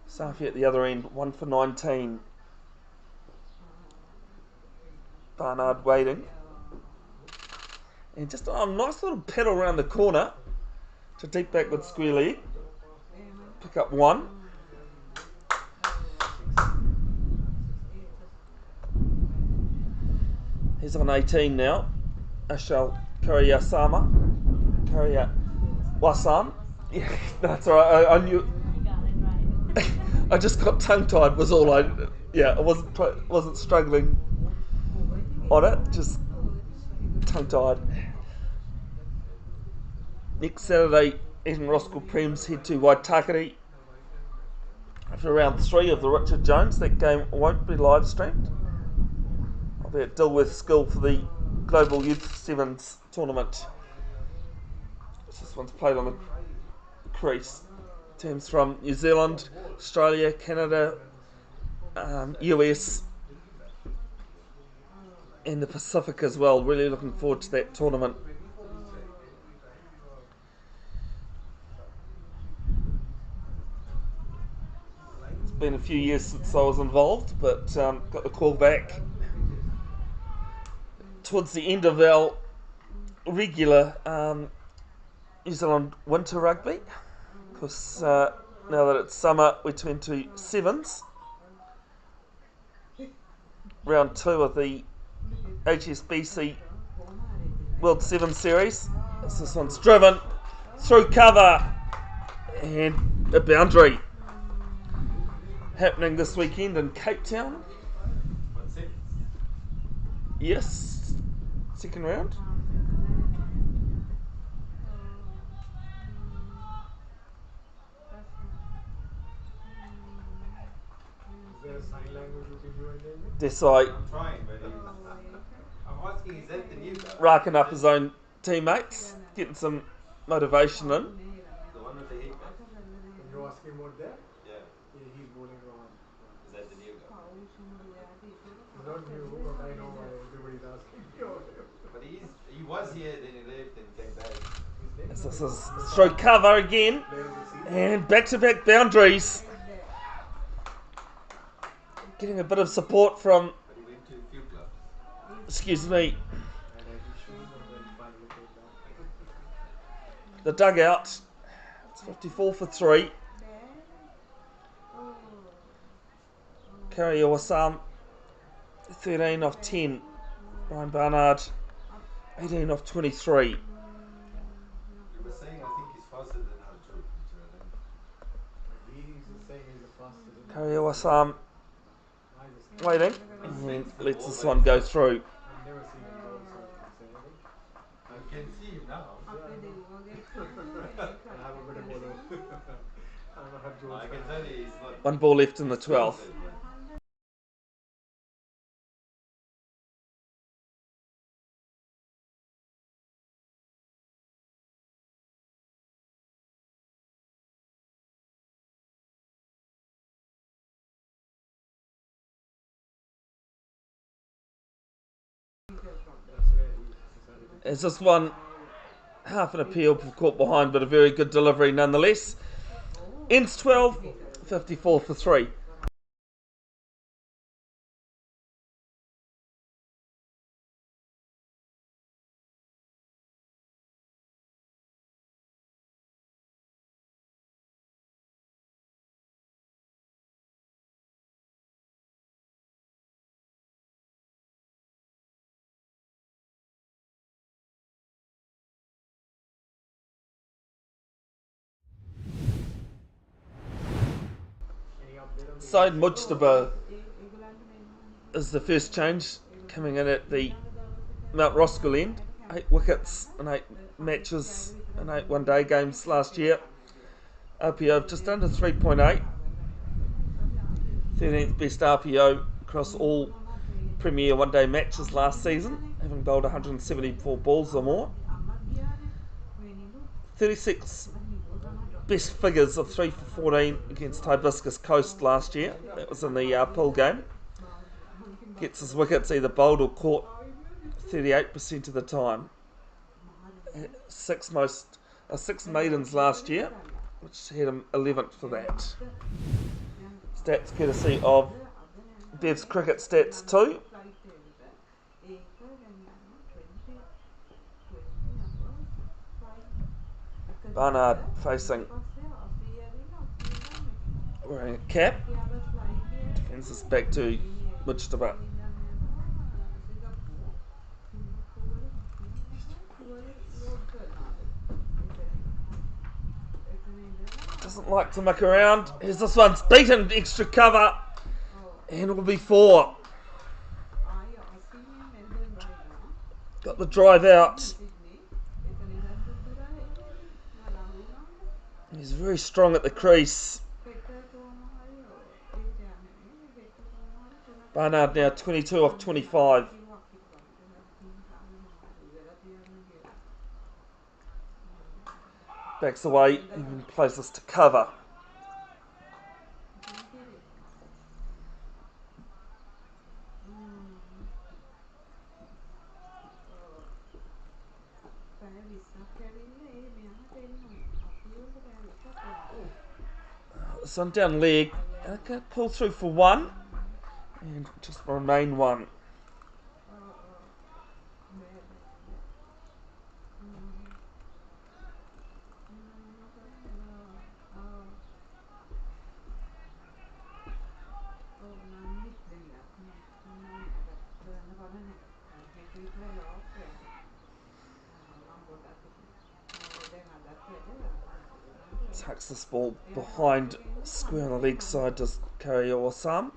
Safi at the other end. 1 for 19. Barnard waiting. And just a nice little pedal around the corner to deep back with square leg. Pick up 1. He's on 18 now. Ashal Kuriyasama. Kuriyawasam. Yeah, that's alright. I knew. You got it right. I just got tongue tied. Was all I. Yeah, I wasn't struggling on it. Just tongue tied. Next Saturday, Eaton Roskill Prems head to Waitakere for round 3 of the Richard Jones. That game won't be live streamed. I'll be at Dilworth School for the Global Youth Sevens tournament. This one's played on the crease. Teams from New Zealand, Australia, Canada, US, and the Pacific as well. Really looking forward to that tournament. It's been a few years since I was involved, but got the call back towards the end of our regular New Zealand winter rugby, because now that it's summer we turn to sevens. Round 2 of the HSBC World Sevens Series. This one's driven through cover, and a boundary happening this weekend in Cape Town. What, six? Yes, second round. Is there a sign language between you and Damien? Desai I'm trying, but I'm asking, is that the new guy? racking up his own teammates, getting some motivation in. The one with the haircut? When you ask him what there, Yeah. he's bowling one. Is that the new guy? He's not new, but I know why everybody's asking me about him. But he was here, then he left, then he came back. His name This is is through cover again, player of the season. and back-to-back boundaries. Getting a bit of support from, But he went to a few clubs. excuse me, And had issues and then finally came back. the dugout. It's 54 for 3. Kerry Owasam, 13 off 10. Brian Barnard, 18 off 23. You were saying, I think he's faster than Arjun, which I don't. He's saying he's the fastest. Kerry Owasam I just waiting, and lets this one go through. I've never seen him bowl, so I can say anything. I can see him now. I have a bit of bowler. I'm a Harjun I can fan. tell you he's not. One ball left in the 12th. Expensive, but That's where he decided to Is this one half an appeal for caught behind, but a very good delivery nonetheless. Ends 12, 54 for 3. any update on the Side Mujtaba is the first change coming in at the Mount Roskill end. 8 wickets in 8 matches in 8 one-day games last year. RPO of just under 3.8. 13th best RPO across all Premier one-day matches last season, having bowled 174 balls or more. 36 best figures of 3 for 14 against Hibiscus Coast last year. That was in the pool game. Gets his wickets either bowled or caught 38% of the time. 6 maidens last year, which had him 11th for that. Stats courtesy of Bev's Cricket Stats 2. Barnard facing, wearing a cap. Defends this back to Mujtaba. Doesn't like to muck around. Here's this one's beaten, extra cover, and it will be 4. Got the drive out. He's very strong at the crease. Barnard now 22 off 25. Backs away and plays this to cover. This one down leg. And I can pull through for 1 and just remain 1. takes this ball behind square on the leg side to carry Osam.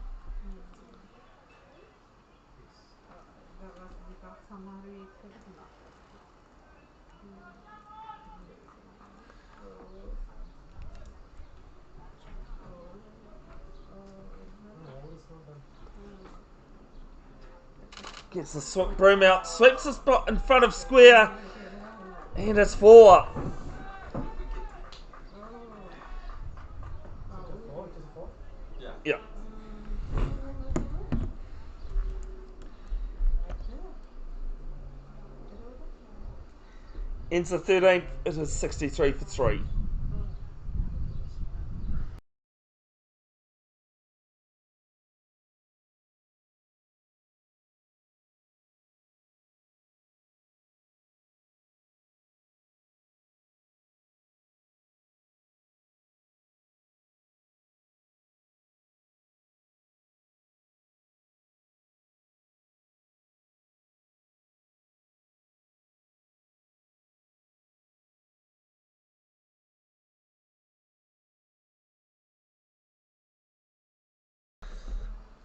Gets the broom out, sweeps the spot in front of square, and it's 4. It is a 4. Yeah. Yeah. Ends the 13th, it is 63 for 3.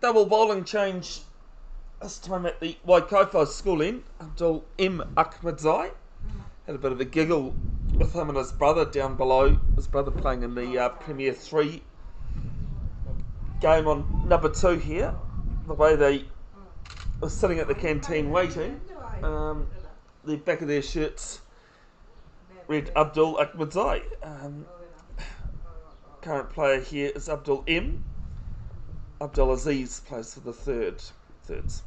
Double bowling change this time at the Waikato school end. Abdul M. Ahmadzai had a bit of a giggle with him and his brother down below. His brother playing in the Premier 3 game on number 2 here. The way they were sitting at the canteen waiting, the back of their shirts read Abdul Ahmadzai. Current player here is Abdul M. Abdul Aziz plays for the thirds. This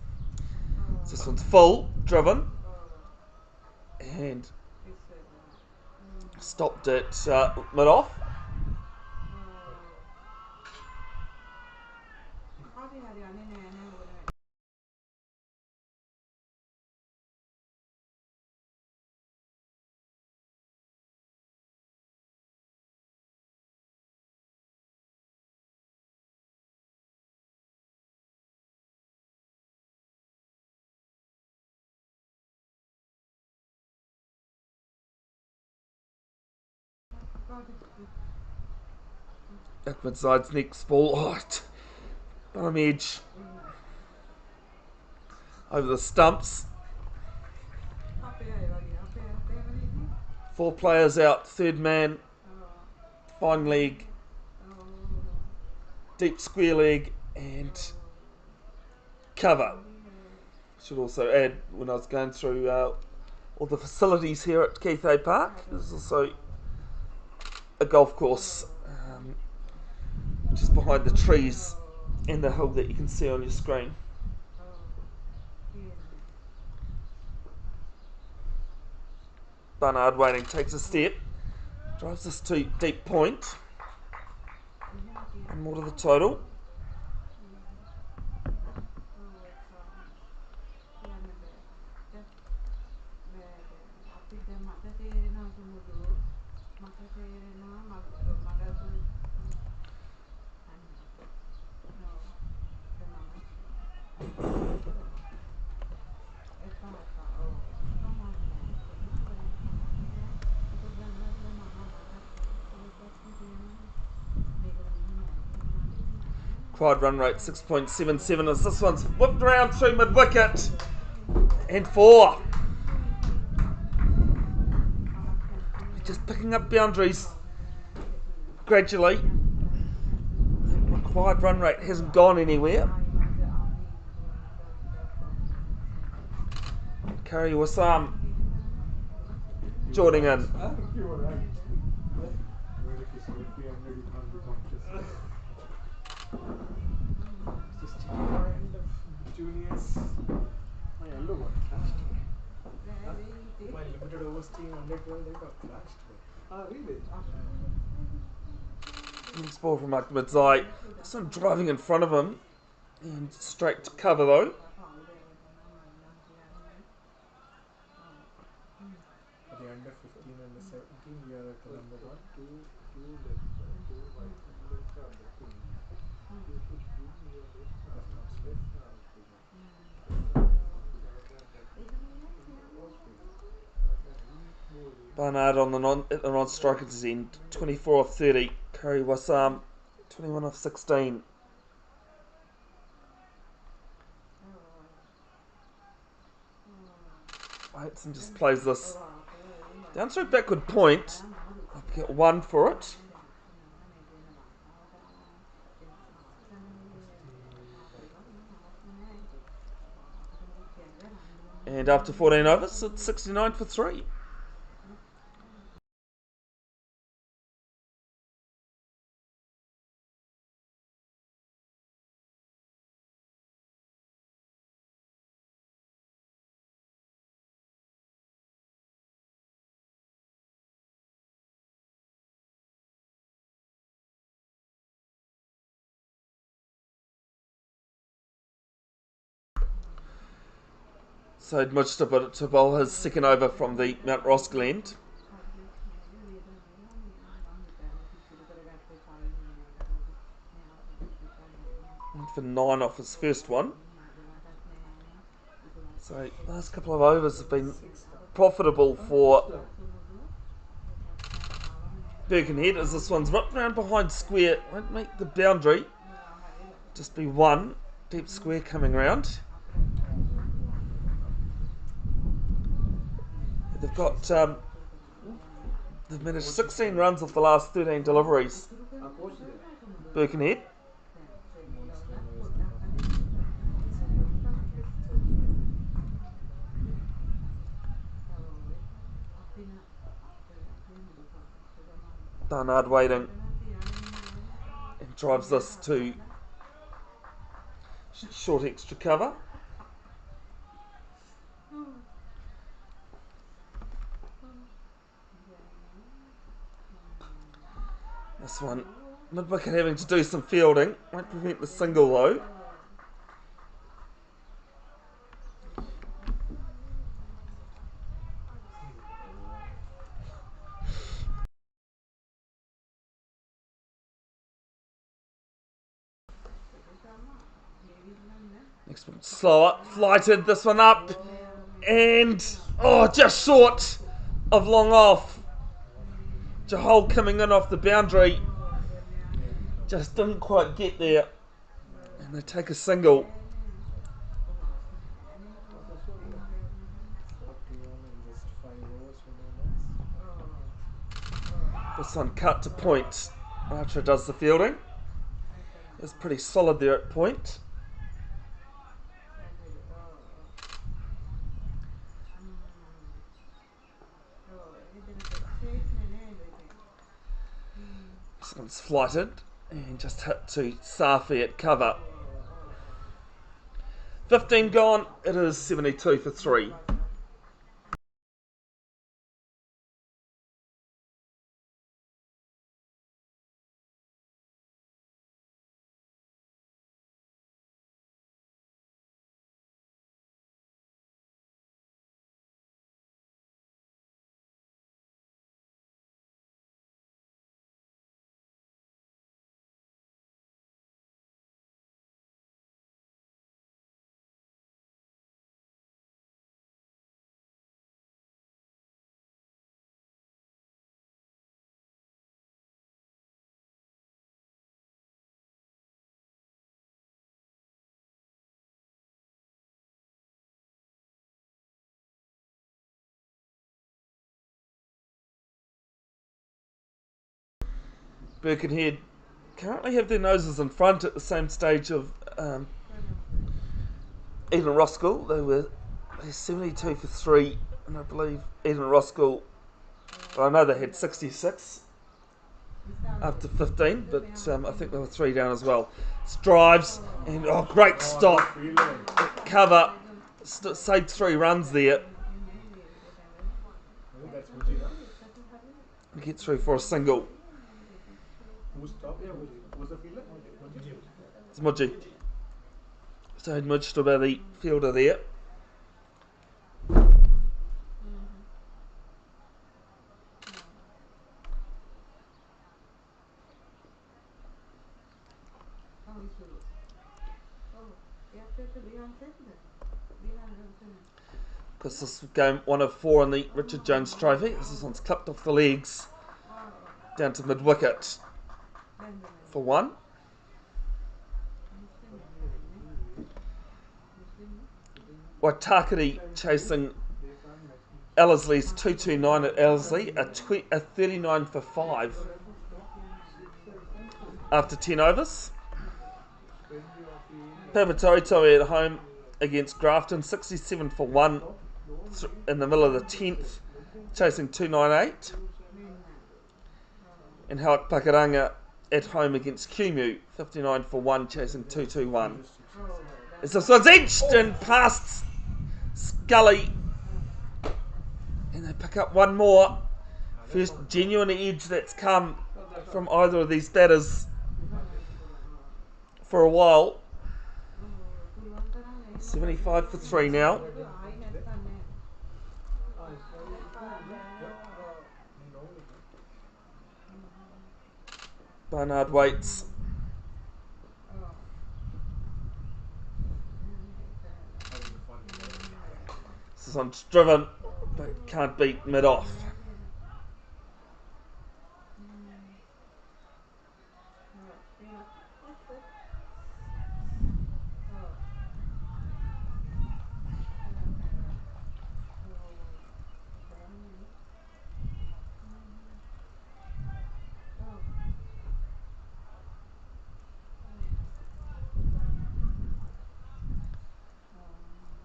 one's full, driven, and stopped at mid-off. Ahmadzai's next ball, bottom edge over the stumps. 4 players out, third man, fine leg, deep square leg, and cover. Should also add, when I was going through all the facilities here at Keithay Park, there's also a golf course just behind the trees and the hill that you can see on your screen. Barnard waiting, takes a step, drives this to deep point, and more to the total. Quad run rate 6.77 as this one's whipped around through mid wicket and 4. Just picking up boundaries gradually. The required run rate hasn't gone anywhere. Kari Wasam joining in. You're right. Even if you score 300, you can't be conscious. Just checking for end of juniors. My elbow got clashed. My limited overs team under 12, they got clashed. Ah, really? Next ball from Ahmadzai. This one driving in front of him and straight to cover though. For the under 15 and the 17, we are at the number 1. Two white legs are betting. You should give me your left Left arm. arm spin. Left arm spinner. Left arm spinner. Rather than batting. Off spinner. Rather than in bowling. Barnard on at the non-striker's end, 24 of 30. Curry Wassam, 21 of 16. Waitson just plays this down through backward point. I'll get one for it. And after 14 overs, it's 69 for 3. So Mujtaba to bowl his second over from the Mount Roskill end. Went for 9 off his first one. So last couple of overs have been profitable for Birkenhead as this one's ripped round behind square. Won't make the boundary. Just be one deep square coming round. They've got they've managed 16 runs off the last 13 deliveries. Birkenhead. Barnard waiting and drives this to short extra cover. This one, mid-wicket having to do some fielding. Won't prevent the single though. Next one, slower, flighted this one up. And, just short of long off. Jahal coming in off the boundary. Just didn't quite get there. And they take a single. This one cut to point. Archer does the fielding. It's pretty solid there at point. This one's flighted and just hit to Safi at cover. 15 gone, it is 72 for 3. Birkenhead currently have their noses in front at the same stage of Eden Roskill. They're 72 for 3, and I believe Eden Roskill, I know they had 66 after 15, but I think they were 3 down as well. Strives, and great stop. Cover, saved 3 runs there. Get through for a single. Who stopped? Yeah, was the fielder? It's Mudgy. So Mudge to be the fielder there. because this is game 1 of 4 in the Richard Jones Trophy. This one's clipped off the legs down to mid wicket for 1. Waitakere chasing Ellersly's 229 at Ellerslie, a 39 for 5 after 10 overs. Papatoetoe at home against Grafton, 67 for 1 in the middle of the 10th, chasing 298. And Hawk Pakaranga at home against Kumu, 59 for 1, chasing 221. As this one's edged and past Scully, and they pick up one more. First genuine edge that's come from either of these batters for a while. 75 for 3 now. Barnard waits. This one's driven, but can't beat mid off.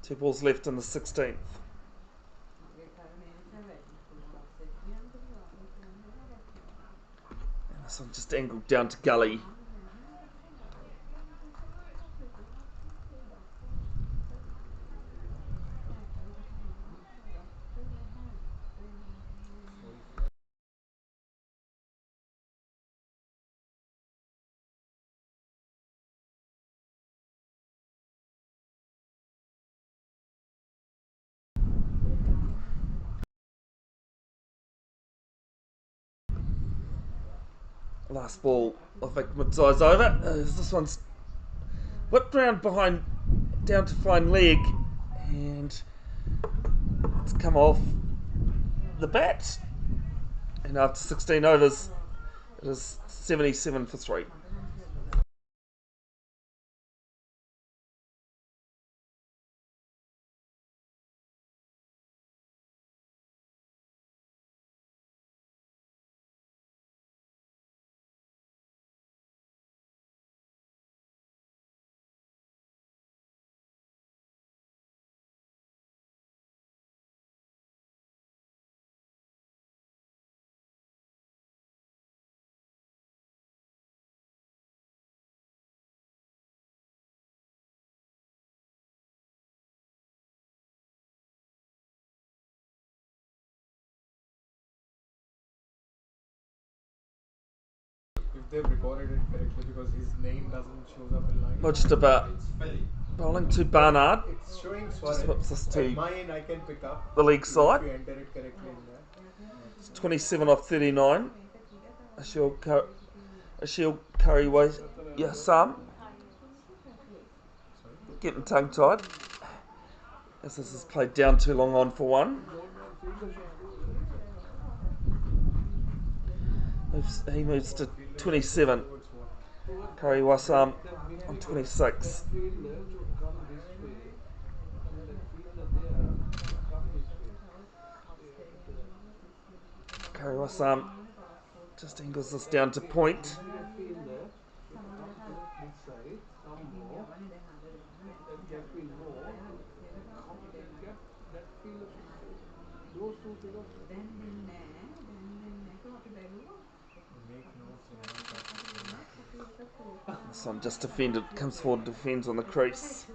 Two balls left in the 16th. And this one just angled down to gully. Last ball, I think mid-size over. This one's whipped round behind, down to fine leg, and it's come off the bat. And after 16 overs, it is 77 for 3. If they've recorded it correctly, because his name doesn't show up in line. Mujtaba bowling to Barnard. It's showing Just whips this At to my end, I can pick up the leg if side. you enter it correctly in there. It's 27 off 39. Ashil Curry Yasam. Getting tongue tied. As this is played down too long on for 1. He moves to 27. Curry Wasam on 26. Curry Wasam just angles this down to point. This one just defended, comes forward, defends on the crease.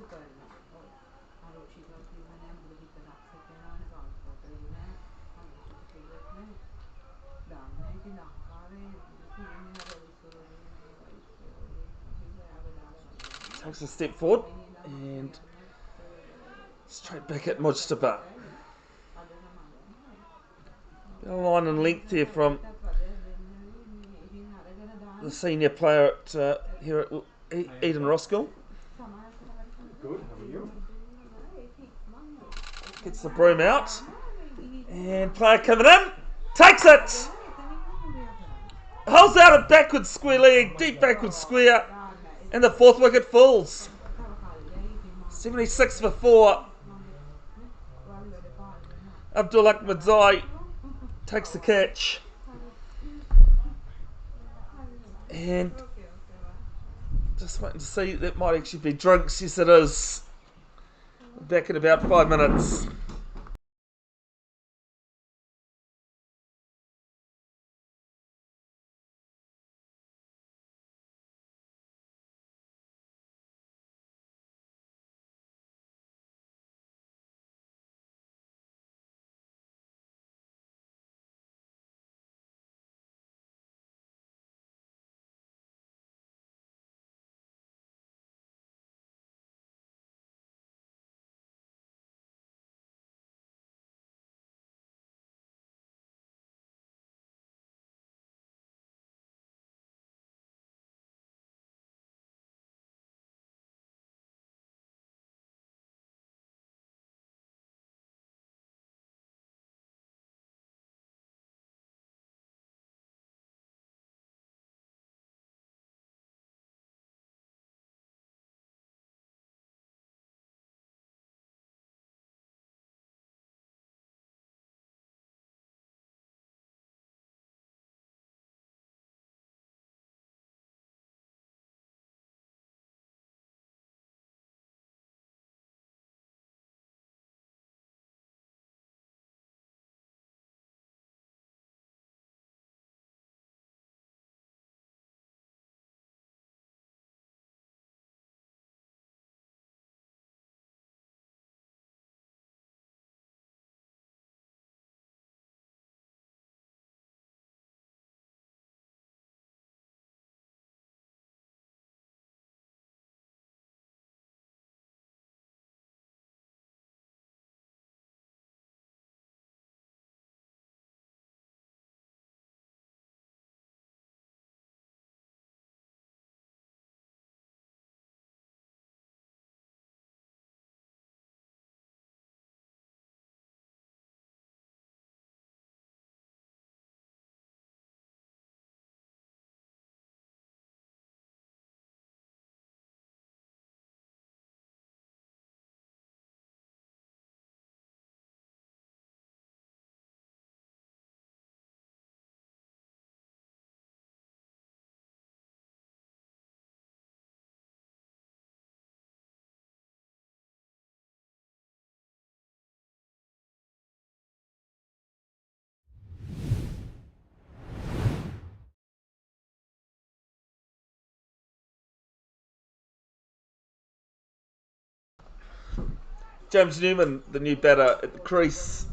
Takes a step forward and straight back at Mujtaba. Bit of line and length here from the senior player here at Eden Roskill. Good, how are you? Gets the broom out. And player coming in. Takes it. Holds out a backward square leg. Deep backward square. And the fourth wicket falls. 76 for 4. Abdul Ahmadzai takes the catch. And just waiting to see, that might actually be drinks. Yes, it is. Back in about 5 minutes. James Newman, the new batter at the crease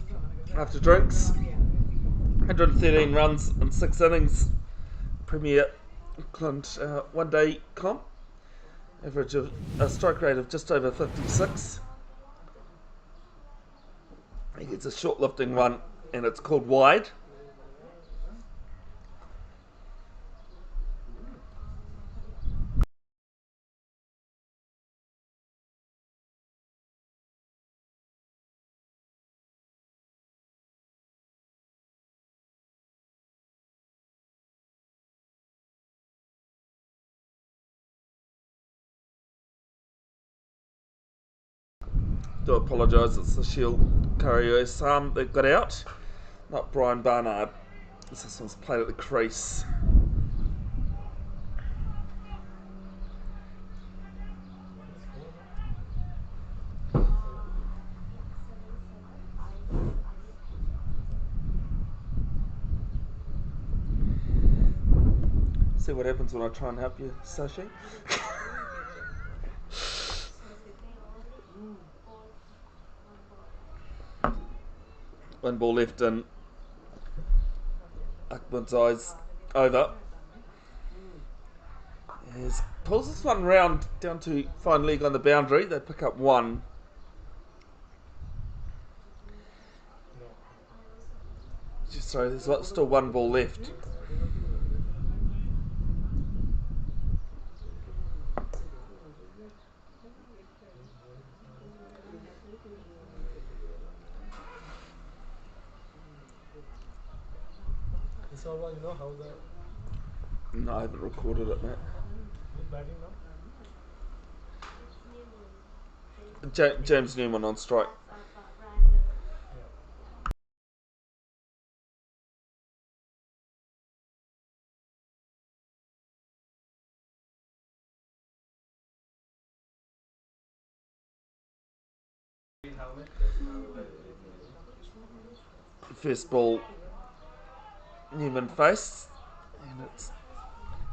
after drinks. 113 runs in 6 innings. Premier Auckland one day comp. Average of a strike rate of just over 56. He gets a short lifting one and it's called wide. Do apologise, it's the Shield Kario Sam that got out, not Brian Barnard. This one's played at the crease. See what happens when I try and help you, Sashi. One ball left in Ahmadzai's over. He pulls this one round down to fine leg on the boundary. They pick up one. Sorry, there's still one ball left. Salva, you know how the No, I haven't recorded it, mate. who's batting now? It's Newman. James Newman on strike. That's Brandon. Yeah. Yeah. First ball, Newman faced, and it's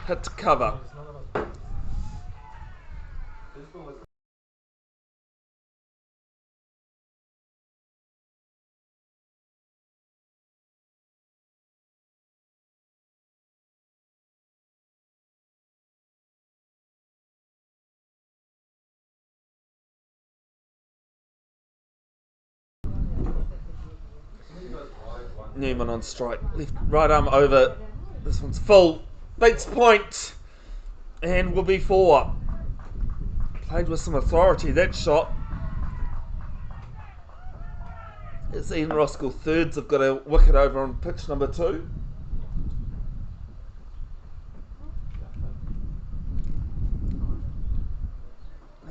hit to cover. It's not about Newman on strike, left, right arm over. This one's full. Bates point, and will be 4. Played with some authority that shot. As Ian Roskill thirds have got a wicket over on pitch number 2.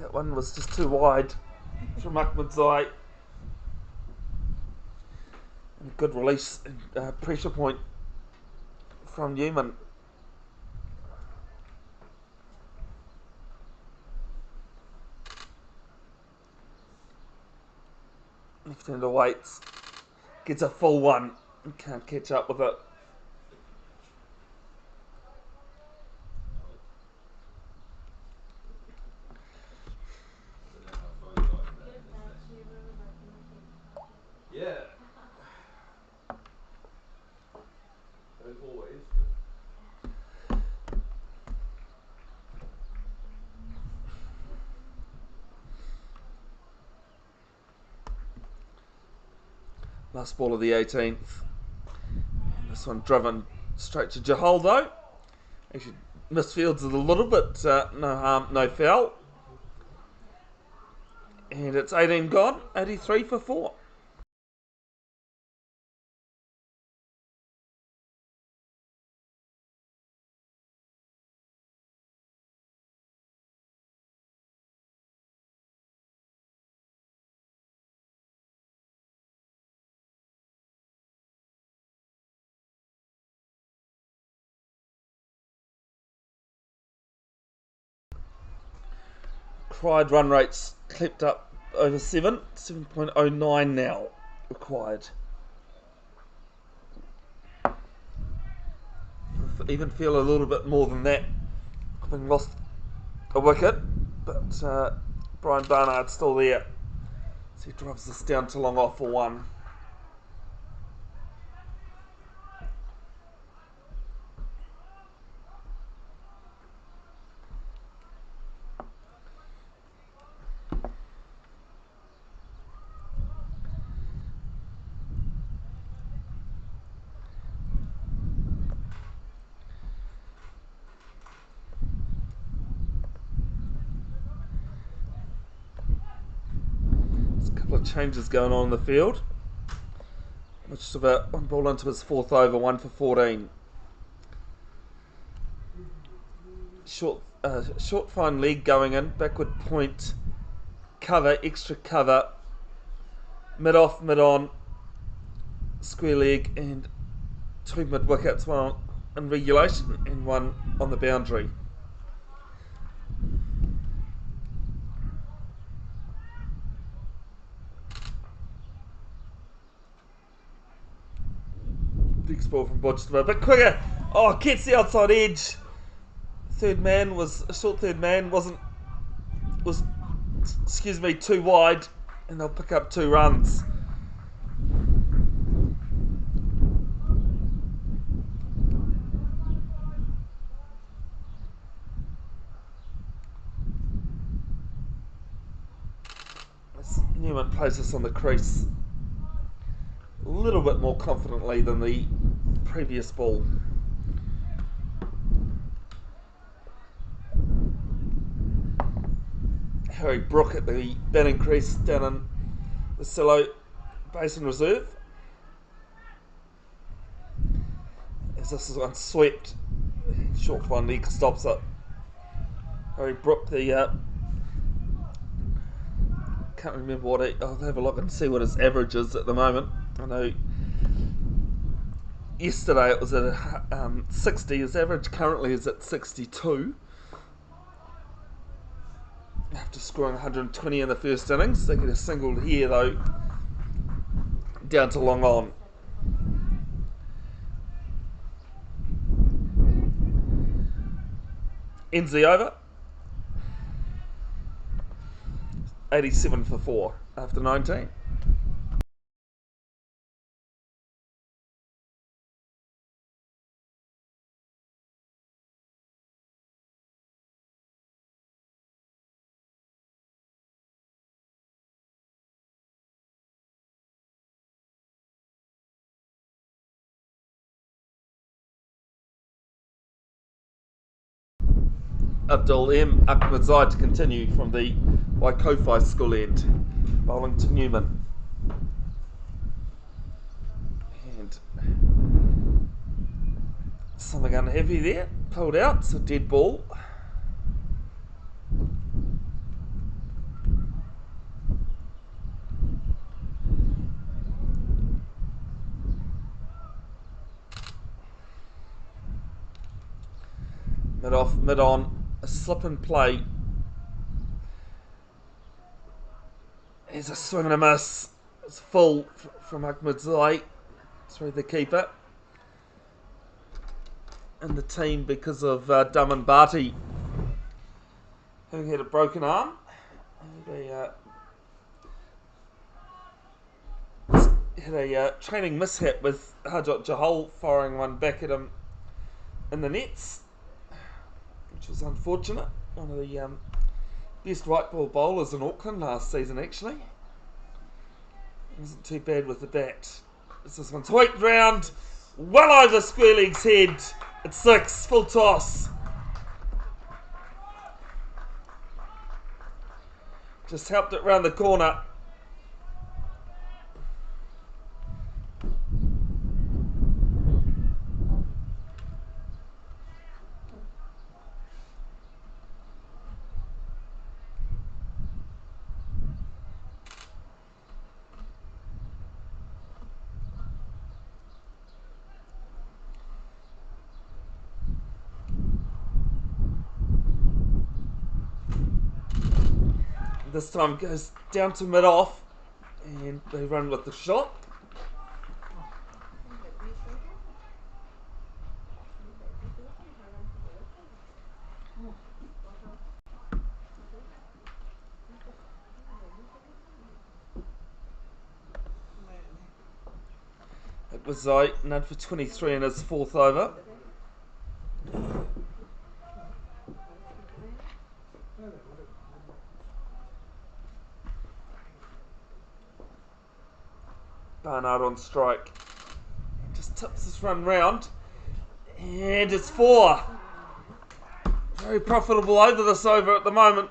That one was just too wide from Ahmed's eye. And a good release and pressure point from Newman. Left-hander waits. Gets a full one. Can't catch up with it. Good match. Do you remember that penalty? Yeah. Don't always. Last ball of the 18th. And this one driven straight to Jahal though. Actually misfields it a little bit. No harm, no foul. And it's 18 gone. 83 for 4. Required run rates clipped up over 7.09 now required. Even feel a little bit more than that, having lost a wicket, but Brian Barnard's still there, so he drives this down to long off for 1. There's a couple of changes going on in the field. Which is about 1 ball into his 4th over, 1 for 14. Short fine leg going in, backward point, cover, extra cover, mid off, mid on, square leg, and 2 mid wickets, 1 in regulation and 1 on the boundary. Big ball from Bodgstova, a bit quicker. Oh, gets the outside edge. Short third man was too wide, and they'll pick up 2 runs. Newman plays this on the crease a little bit more confidently than the previous ball. Harry Brook at the batting crease down in the Silo Basin Reserve. As as this one swept. Short for one leg stops it. Harry Brook, the can't remember what I'll have a look and see what his average is at the moment. I know yesterday it was at 60. His average currently is at 62. After scoring 120 in the first innings, they get a single here though, down to long on. Ends the over. 87 for 4 after 19. Abdul M. Ahmadzai to continue from the Waikofi school end, bowling to Newman. And something unhappy there, pulled out, so dead ball. Mid off, mid on, a slip and play. Here's a swing and a miss. It's full from Ahmadzai through the keeper. And the team, because of Daman Bhati having had a broken arm. They had a training mishap with Hajat Jahal firing one back at him in the nets, which was unfortunate. One of the best white ball bowlers in Auckland last season, actually. Wasn't too bad with the bat. This one's whipped round, well over square leg's head. It's 6, full toss. Just helped it round the corner. This time goes down to mid off, and they run with the shot. It was Nud for 23 in his 4th over. Barnard on strike. Just tips this run round. And it's 4. Very profitable over this over at the moment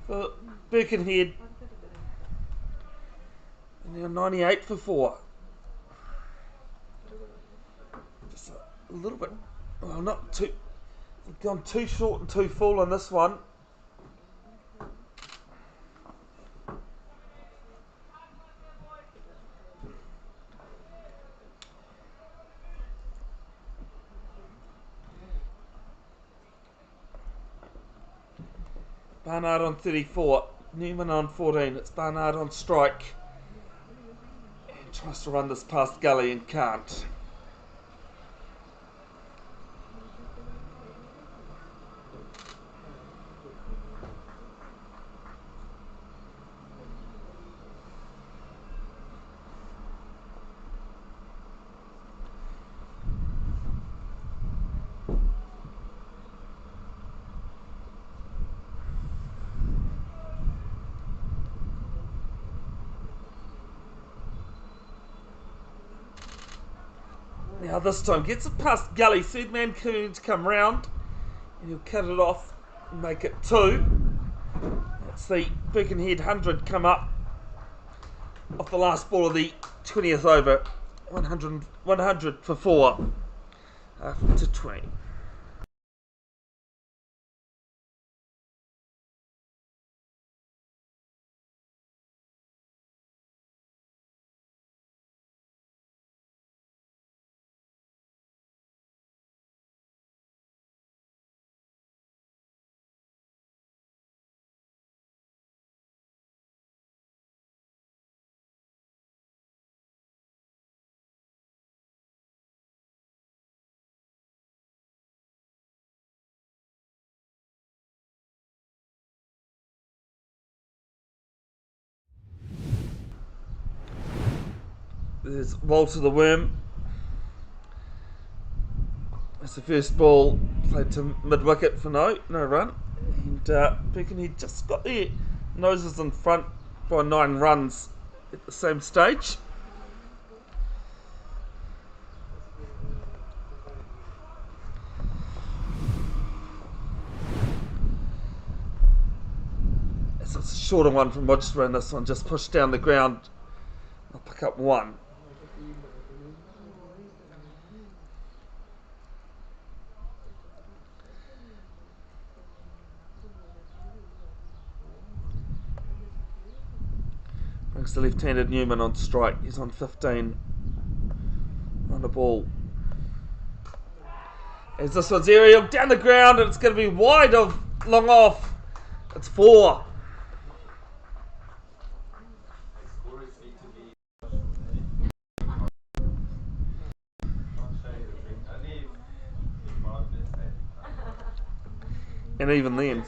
for Birkenhead. And now 98 for 4. Just a little bit, well, not too, they've gone too short and too full on this one. Barnard on 34, Newman on 14. It's Barnard on strike. And tries to run this past Gully and can't. Now this time gets it past Gully. Third man to come round, and he'll cut it off and make it 2. That's the Birkenhead 100 come up off the last ball of the 20th over 100 for 4 to 20. There's Walter the Worm. It's the first ball played to mid wicket for no run. And Birkenhead just got their noses in front by 9 runs at the same stage. It's a shorter one from Roskill, and this one just pushed down the ground. I'll pick up 1. Brings the left-handed Newman on strike. He's on 15 on the ball. As this one's aerial down the ground, and it's going to be wide of long off. It's 4. And even then,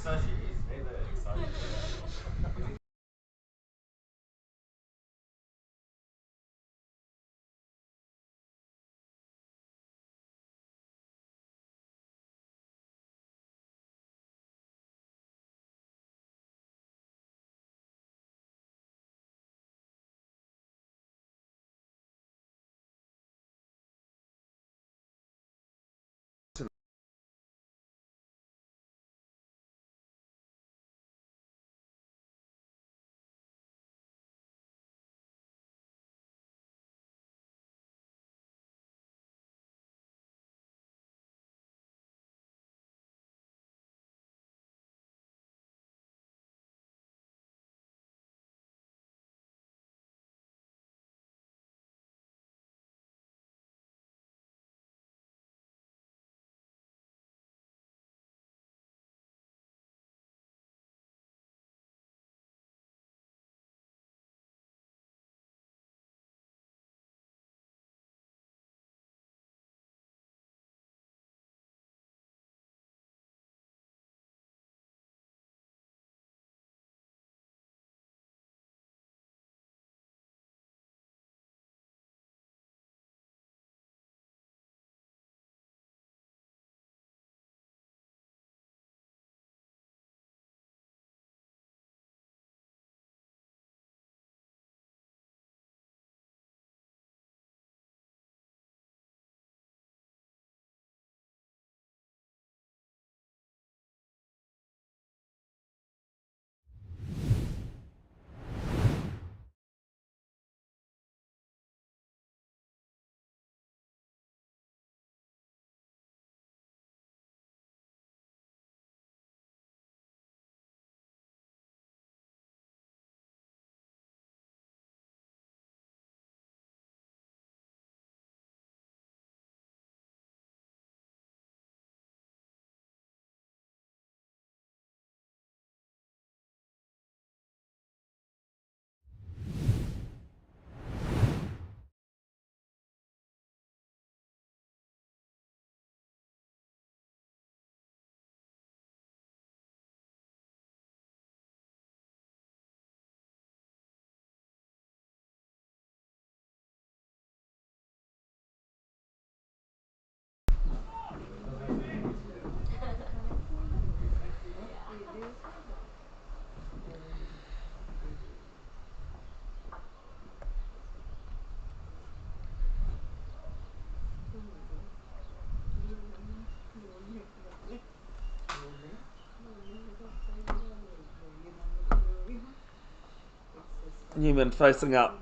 Newman facing up.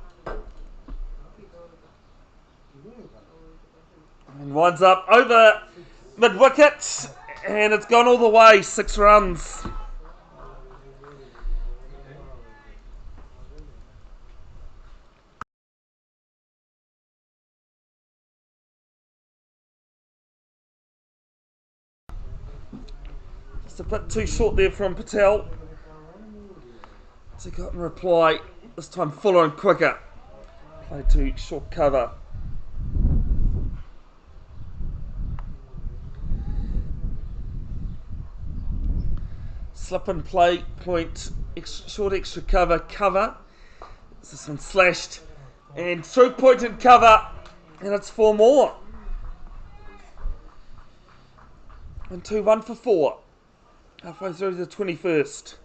And winds up over mid wicket, and it's gone all the way, 6 runs. Just a bit too short there from Patel. So he got in reply, this time fuller and quicker. Played to short cover. Slip and play, point, short extra cover. This one slashed. And through point and cover. And it's 4 more. 1 2 1 for 4. Halfway through the 21st.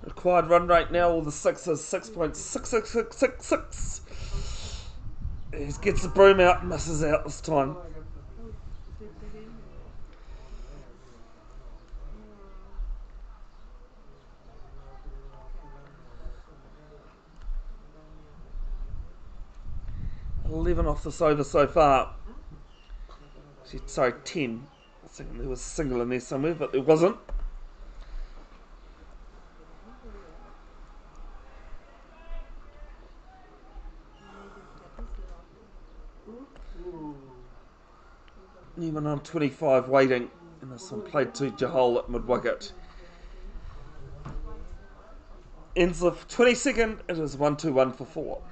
Required run rate now, all the sixes, 6.66666. He gets the broom out and misses out this time. $11 off this over so far. Sorry, 10. I was thinking there was a single in there somewhere, but there wasn't. Newman on 25 waiting, and this one played to Jahal at mid wicket. Ends the 22nd, it is 1 2 1 for 4.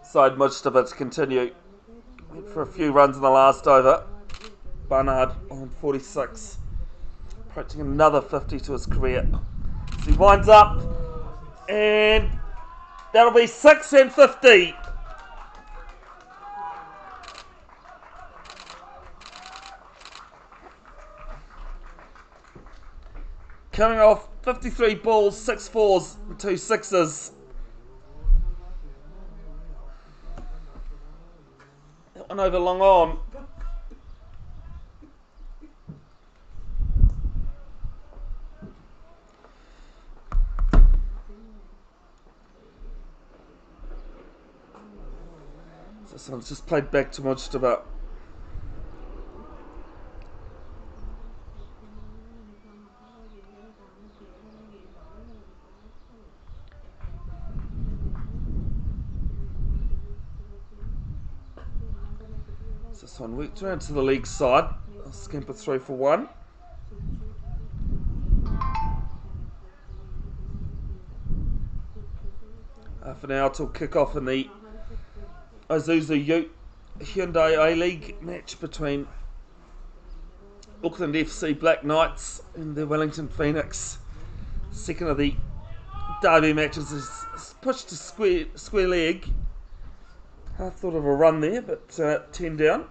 Side Mujtaba to continue. Went for a few runs in the last over. Barnard on 46. Approaching another 50 to his career. So he winds up. And that'll be 6 and 50. Coming off 53 balls, 6 fours and 2 sixes. That one over long on. So this one's just played back to Mujtaba. So this one worked around to the league side. I'll skimper 3 for 1. Half an hour till kick-off in the Isuzu Hyundai A-League match between Auckland FC Black Knights and the Wellington Phoenix. Second of the derby matches is pushed to square leg. Half thought of a run there, but 10 down.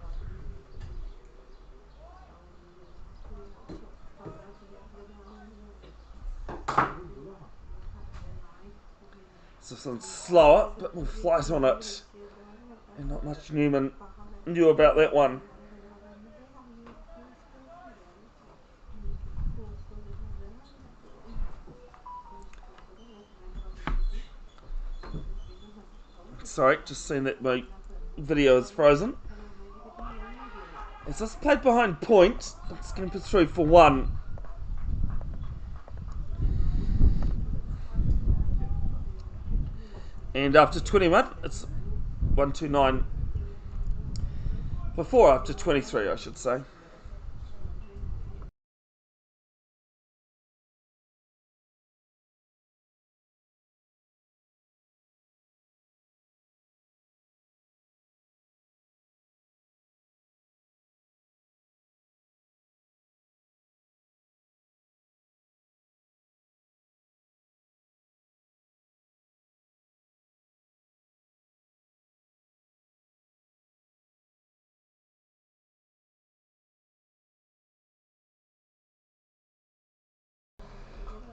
So this one's slower, a bit more flight on it. And not much Newman knew about that one. Sorry, just seen that my video is frozen. As this played behind point, it's going to put through for 1. And after 21, it's 129 for 4 after 23, I should say.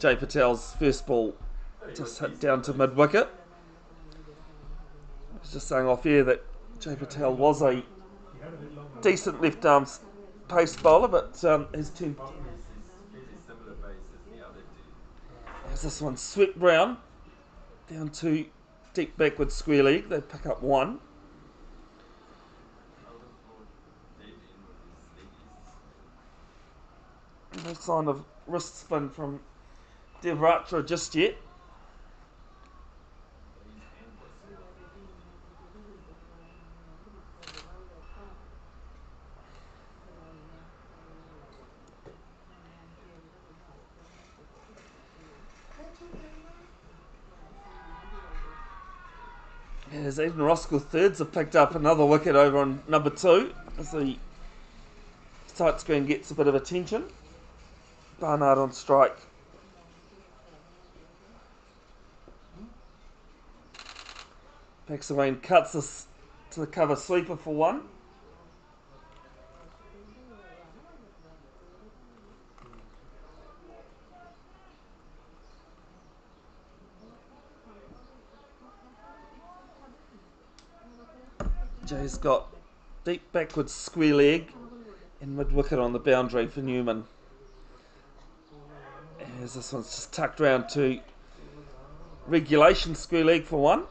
Jay Patel's first ball just hit down to mid wicket. I was just saying off air that Jay Patel was a He had a bit long run. decent left arm pace bowler, but his team. Problem is he's fairly similar pace as the other two. As this one swept round down to deep backward square leg. They pick up one. I would have thought dead in with his leggies. No sign of wrist spin from Devratra just yet. But his hand was sort of As Eden Roskill thirds have picked up another wicket over on number 2 as the tight screen gets a bit of attention. Barnard on strike. Backs away and cuts this to the cover sweeper for one. Jay's got deep backward square leg and mid wicket on the boundary for Newman. As this one's just tucked round to regulation square leg for one.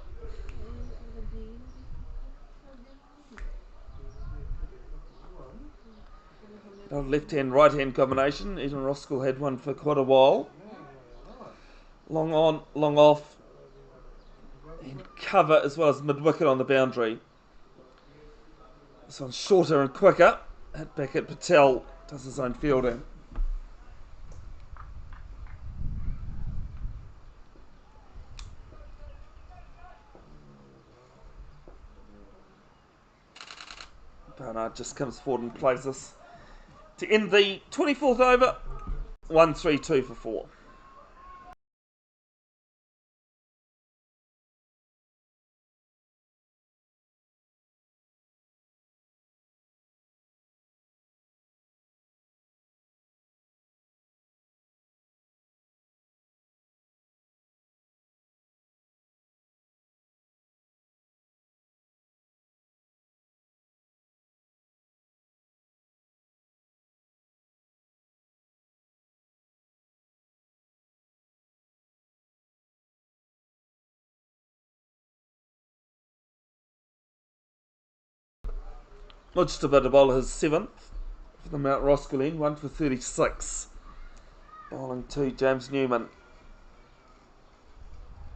Left hand, right hand combination. Eden Roskill had one for quite a while. Long on, long off, and cover as well as mid wicket on the boundary. This one's shorter and quicker. Hit back at Patel, does his own fielding. Barnard just comes forward and plays this to end the 24th over. 1-3-2 for 4. Mujtaba to bowl his 7th for the Mount Roskill end, 1 for 36. Bowling to James Newman.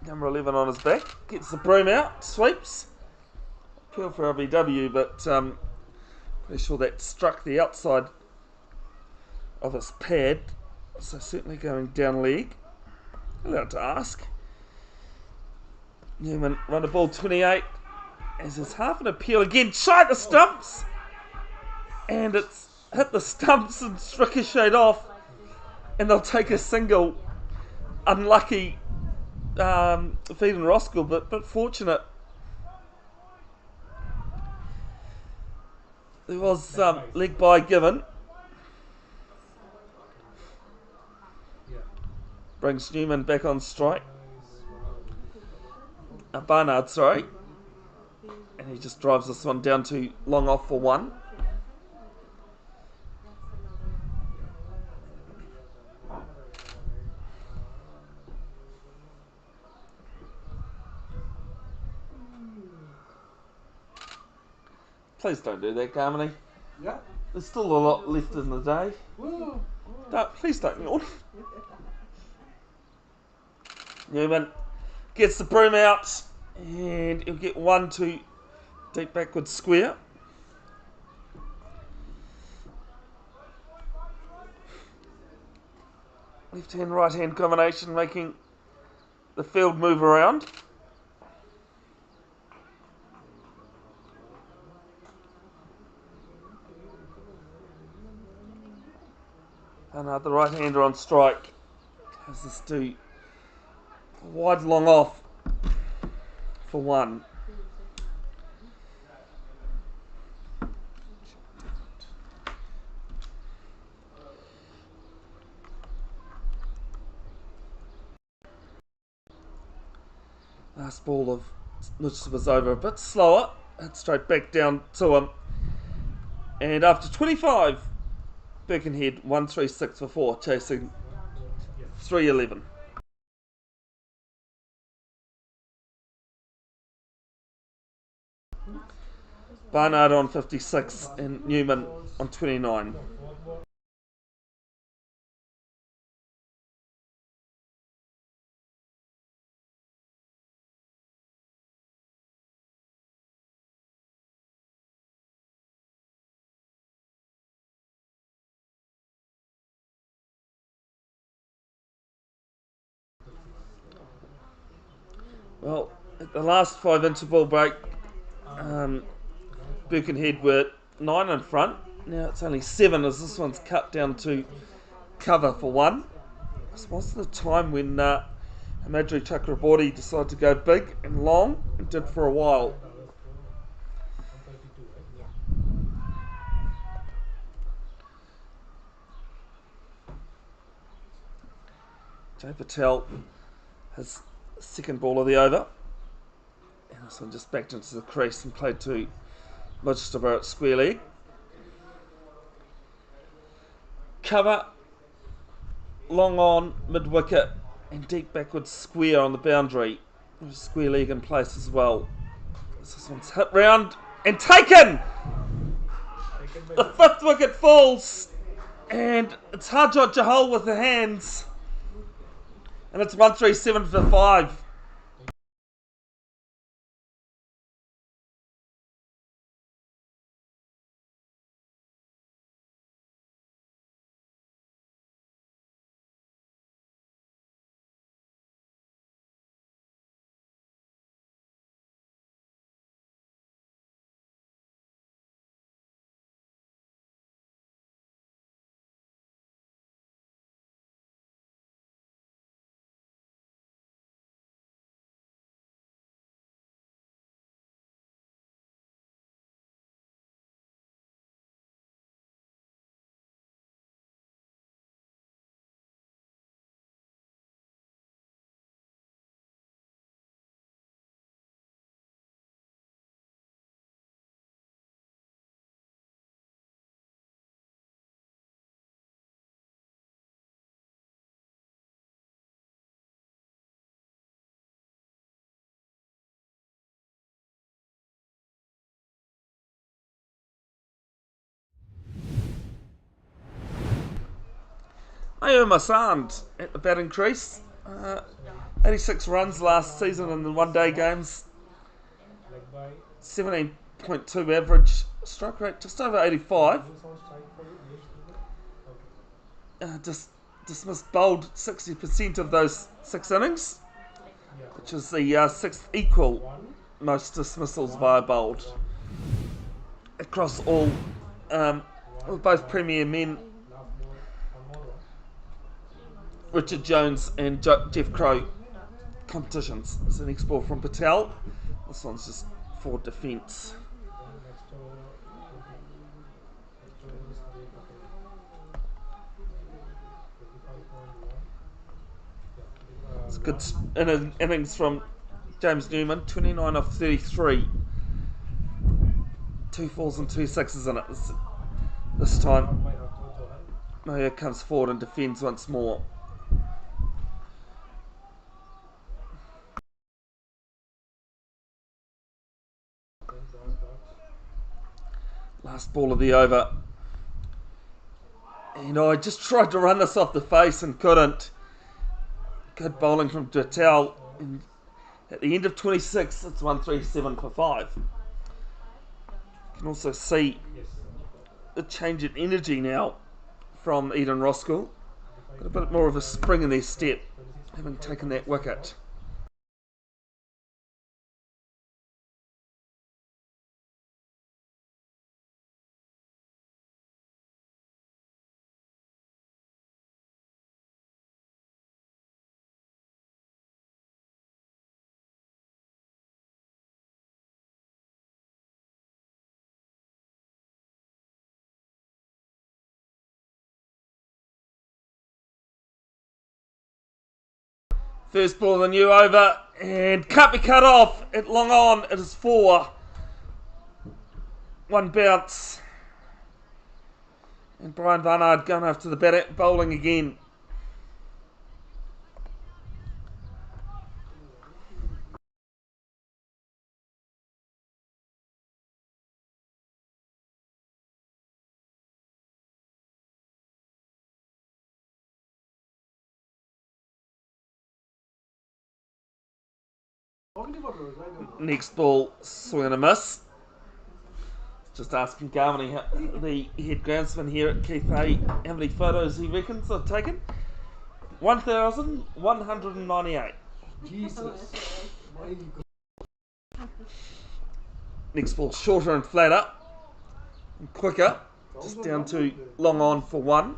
Number 11 on his back, gets the broom out, sweeps. Appeal for LBW, but pretty sure that struck the outside of his pad, so certainly going down leg. Allowed to ask. Newman run a ball 28. As there's half an appeal again, shy the stumps, and it's hit the stumps and ricocheted off, and they'll take a single. Unlucky feed in Roskill, but fortunate. There was leg by given. Brings Newman back on strike. Barnard, sorry. And he just drives this one down to long off for one. Please don't do that, Carmody. Yeah. There's still a lot left in the day. Whoa. Please don't yawn. Newman gets the broom out, and he'll get one to deep backward square. Left hand, right hand combination making the field move around. And the right hander on strike has this do wide long off for one. Last ball of which was over a bit slower. Hit straight back down to him. And after 25, Birkenhead 136 for 4, chasing 311. Barnard on 56 and Newman on 29. Well, at the last 5 interval break, Birkenhead were 9 in front. Now it's only 7 as this one's cut down to cover for 1. This was the time when Hamadri Chakraborty decided to go big and long and did for a while. Jay Patel, his second ball of the over. And this one just backed into the crease and played to Mudstabar at square leg. Cover, long on, mid wicket, and deep backwards square on the boundary. There's a square leg in place as well. This one's hit round and taken! The 5th wicket falls, and it's Harjot Jahal with the hands. And it's 137 for 5. Ayo Masand at the batting crease. 86 runs last season in the one-day games. 17.2 average strike rate, just over 85. Dismissed bowled 60% of those 6 innings, which is the 6th equal most dismissals by a bowled across all both Premier men, Richard Jones and Jeff Crow competitions. It's an next ball from Patel. This one's just for defence. It's a good innings from James Newman, 29 off 33. 2 4s and 2 6s in it this time. Maya comes forward and defends once more. Last ball of the over. I just tried to run this off the face and couldn't. Good bowling from Patel. And at the end of 26, it's 137 for 5. You can also see the change in energy now from Eden Roskill. Got a bit more of a spring in their step, having taken that wicket. First ball of the new over, and can't be cut off. At long on, it is 4. One bounce. And Brian Barnard going after the batter, bowling again. Next ball, swing and a miss. Just asking Garmany, the head groundsman here at Keith A, how many photos he reckons I've taken. 1,198. Jesus. My God. Next ball, shorter and flatter. And quicker. Just down to long on for 1.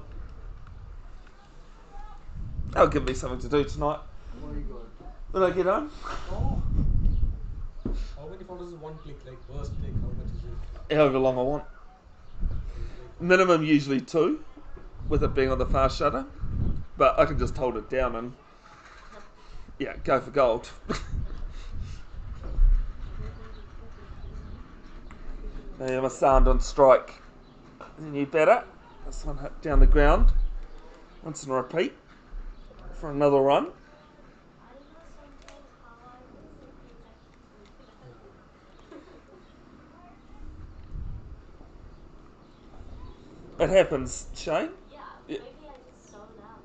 That'll give me something to do tonight My God. when I get home. Oh. How many photos is one click? Like first click, how much is it? However long I want. Minimum usually 2, with it being on the fast shutter. But I can just hold it down and, yeah, go for gold. Now you have a sound on strike. The new batter. This one hit down the ground. Once and repeat for another run. I don't know sometimes how I listen things actually sleep. It happens, Shane. Yeah, Yeah. maybe I just zoned out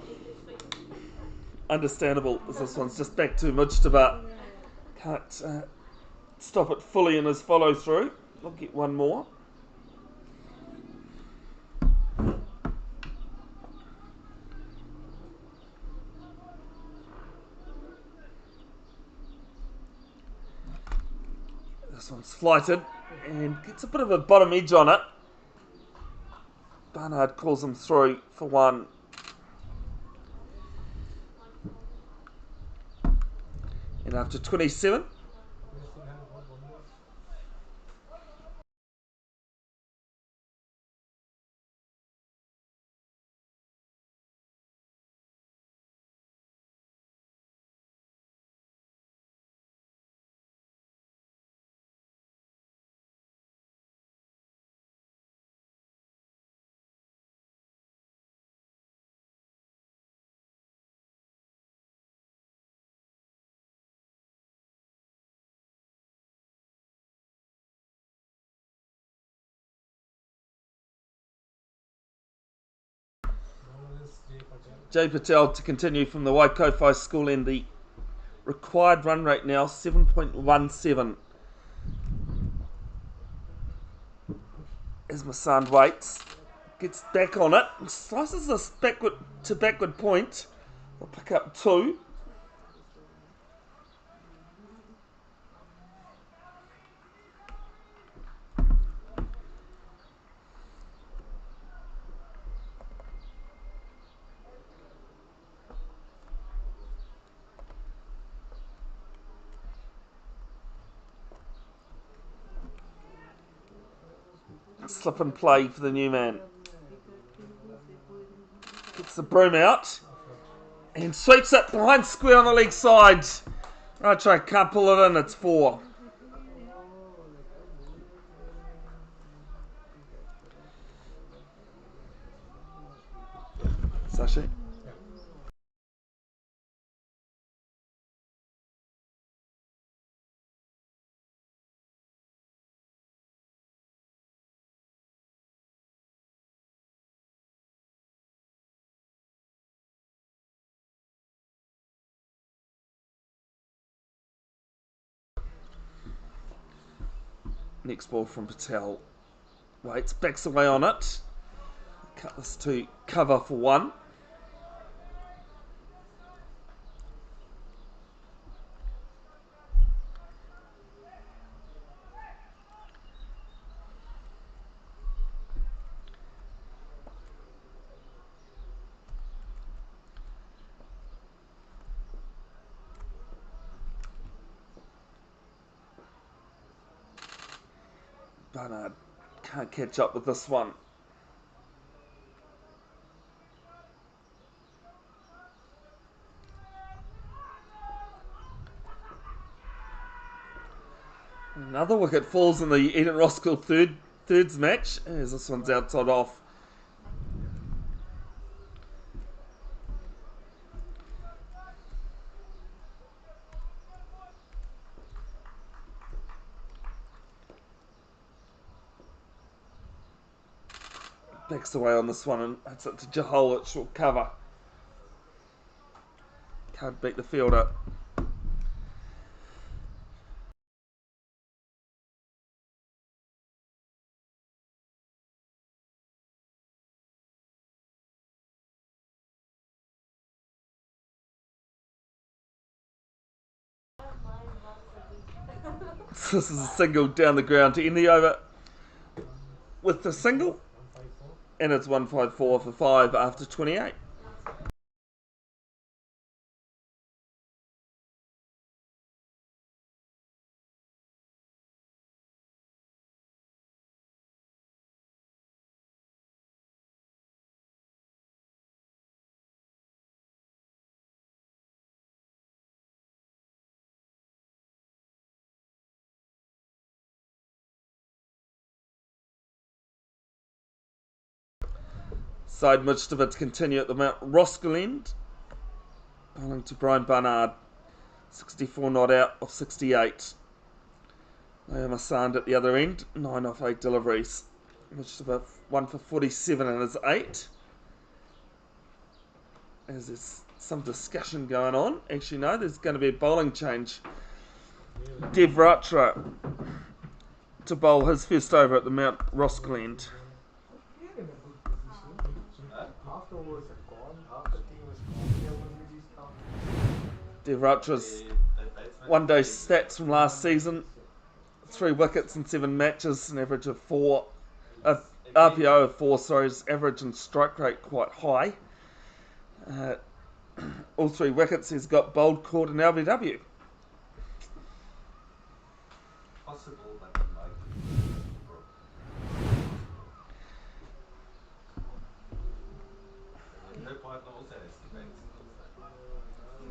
in between. Understandable, as this one's just back to Mujtaba. Can't stop it fully in his follow through. I'll get one more. This one's flighted and gets a bit of a bottom edge on it. Barnard calls him through for 1. And after 27, Jay Patel to continue from the Waikowhai School and the required run rate now 7.17. As Masand waits, gets back on it, and slices this backward to backward point. We'll pick up 2. Slip and play for the new man. Gets the broom out and sweeps it behind square on the leg side. Right, try, can't pull it in, it's 4. Sashi? Next ball from Patel. Waits, backs away on it. Cut this to cover for 1. Barnard can't catch up with this one. Another wicket falls in the Eden Roskill thirds match as this one's outside off. Backs away on this one and hits it to Jahol at short cover. Can't beat the fielder. This is a single down the ground to end the over with the single, 154. and it's 154 for 5 after 28. Side Midgevits continue at the Mount Roskill end. Bowling to Brian Barnard. 64 not out of 68. Liam Sand at the other end. 9 off 8 deliveries. Midgevit 1 for 47 in his 8. As there's some discussion going on. Actually, no, there's going to be a bowling change. Dev Ratra to bowl his first over at the Mount Roskill end. They are in a good position. Half the overs are gone, half the team is gone. They have only these count. Dev Ratra's one-day stats from last season: 3 wickets in 7 matches, an average of 4, RPO of 4. Sorry, his average and strike rate quite high. All 3 wickets he's got bowled, caught in LBW. Possible, but unlikely. Her partner also has the bad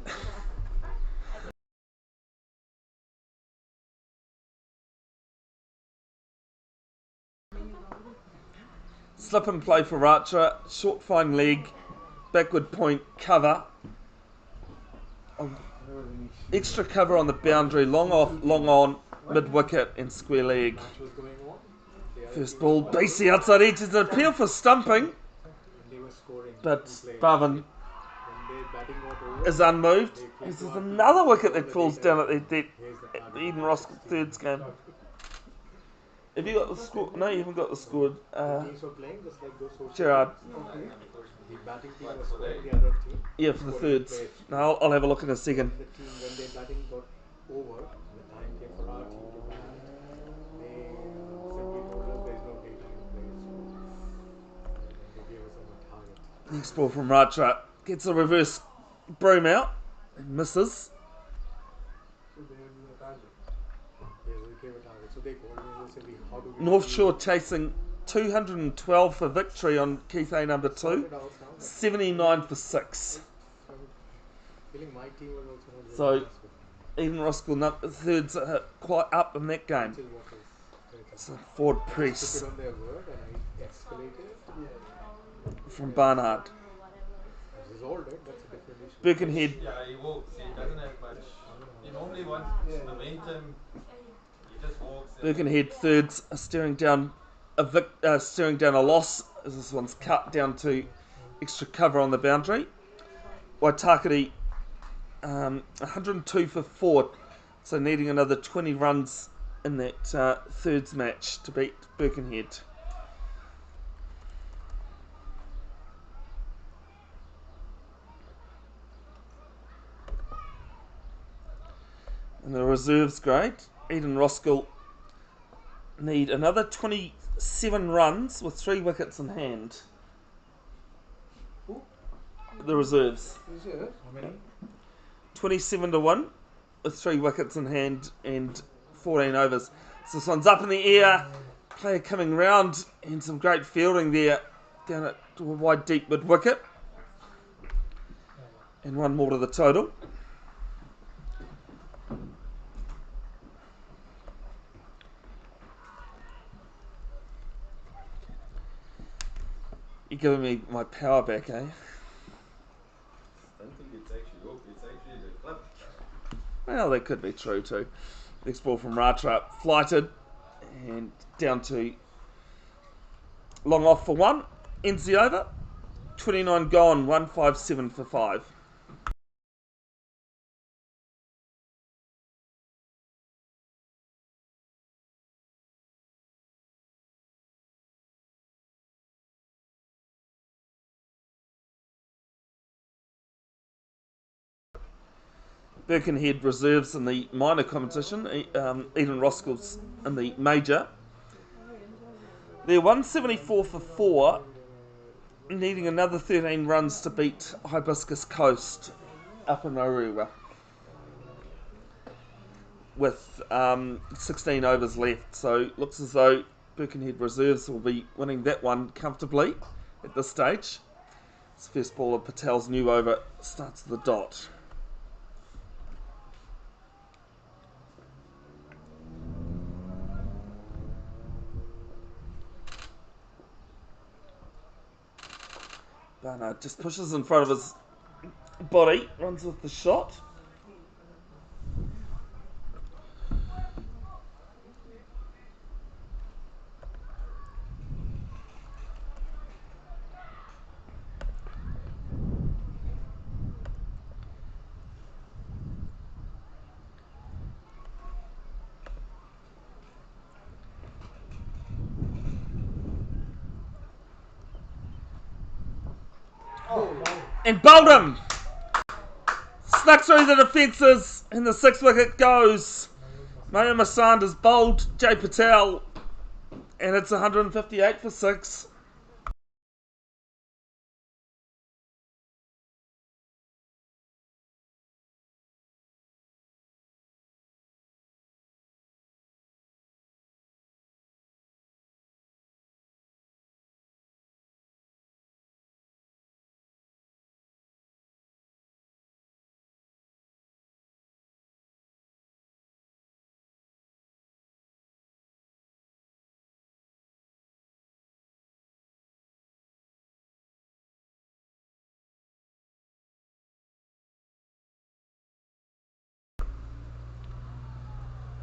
skills. Slip and play for Ratra, short fine leg, backward point cover. Extra cover on the boundary, long off, long on, mid wicket and square leg. Match was going on. The other First team ball, was BC outside edge is an appeal for stumping, and they were scoring. but two players. Bhavan When their batting got over, is unmoved. they played This to is our another team. wicket All that the falls data down at is- the here's at the RW Eden Roskill 16. thirds game. Have you got the score? No, you haven't got the score. The teams were playing just like those social Gerard. teams. The batting team was scoring, the other team Yeah, for the scoring thirds. players. No, I'll have a look in a second. The team, when their batting got over and the time came for our team to bat, they simply told us there is no data in place, and then they gave us our target. Next ball from Ratra gets a reverse broom out and misses. So they have the target. Yes, they gave a target. So they called me and they said, how do we North Shore chasing 212 for victory on Keith A number 2. Sorted out now, but 79 for 6. I'm feeling my team was also not very So- impressed with me. Even Roskill thirds are quite up in that game. Which is what is So Ford I took Press it on their word and I escalated. from Barnard. I resolved it, that's a different issue. Birkenhead Yeah, he walks. He doesn't have much. He normally wants momentum. He just walks. and- Birkenhead thirds are staring down a loss as this one's cut down to extra cover on the boundary. Waitakere 102 for 4, so needing another 20 runs in that thirds match to beat Birkenhead. In the reserves grade, Eden Roskill need another 27 runs with 3 wickets in hand. Who? The reserves. How many? 27 to 1 with 3 wickets in hand and 14 overs. So this one's up in the air, player coming round and some great fielding there down at a wide deep mid wicket. And 1 more to the total. You're giving me my power back, eh? I don't think it's actually it's actually the club's power. Well, that could be true too. Next ball from Ratra, flighted and down to long off for one. Ends the over. 29 gone, 157 for 5. Birkenhead reserves in the minor competition. Eden Roskill's in the major. They're 174 for 4, needing another 13 runs to beat Hibiscus Coast up in Orewa, with 16 overs left. So looks as though Birkenhead reserves will be winning that one comfortably at this stage. It's first ball of Patel's new over starts at the dot. Barnard just pushes in front of his body, runs with the shot. And bowled him! Snuck through the defences, and the 6th wicket goes. Mahima Sanders bowled Jay Patel, and it's 158 for 6.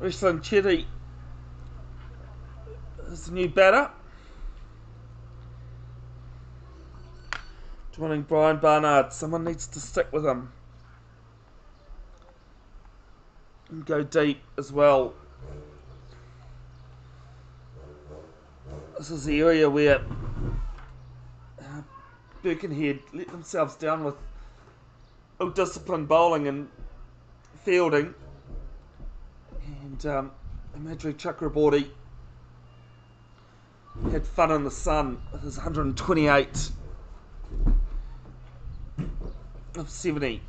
Rislan Chetty is the new batter. Joining Brian Barnard. Someone needs to stick with him and go deep as well. This is the area where Birkenhead let themselves down with ill-disciplined bowling and fielding. And Imadri Chakraborty had fun in the sun with his 128 of 70.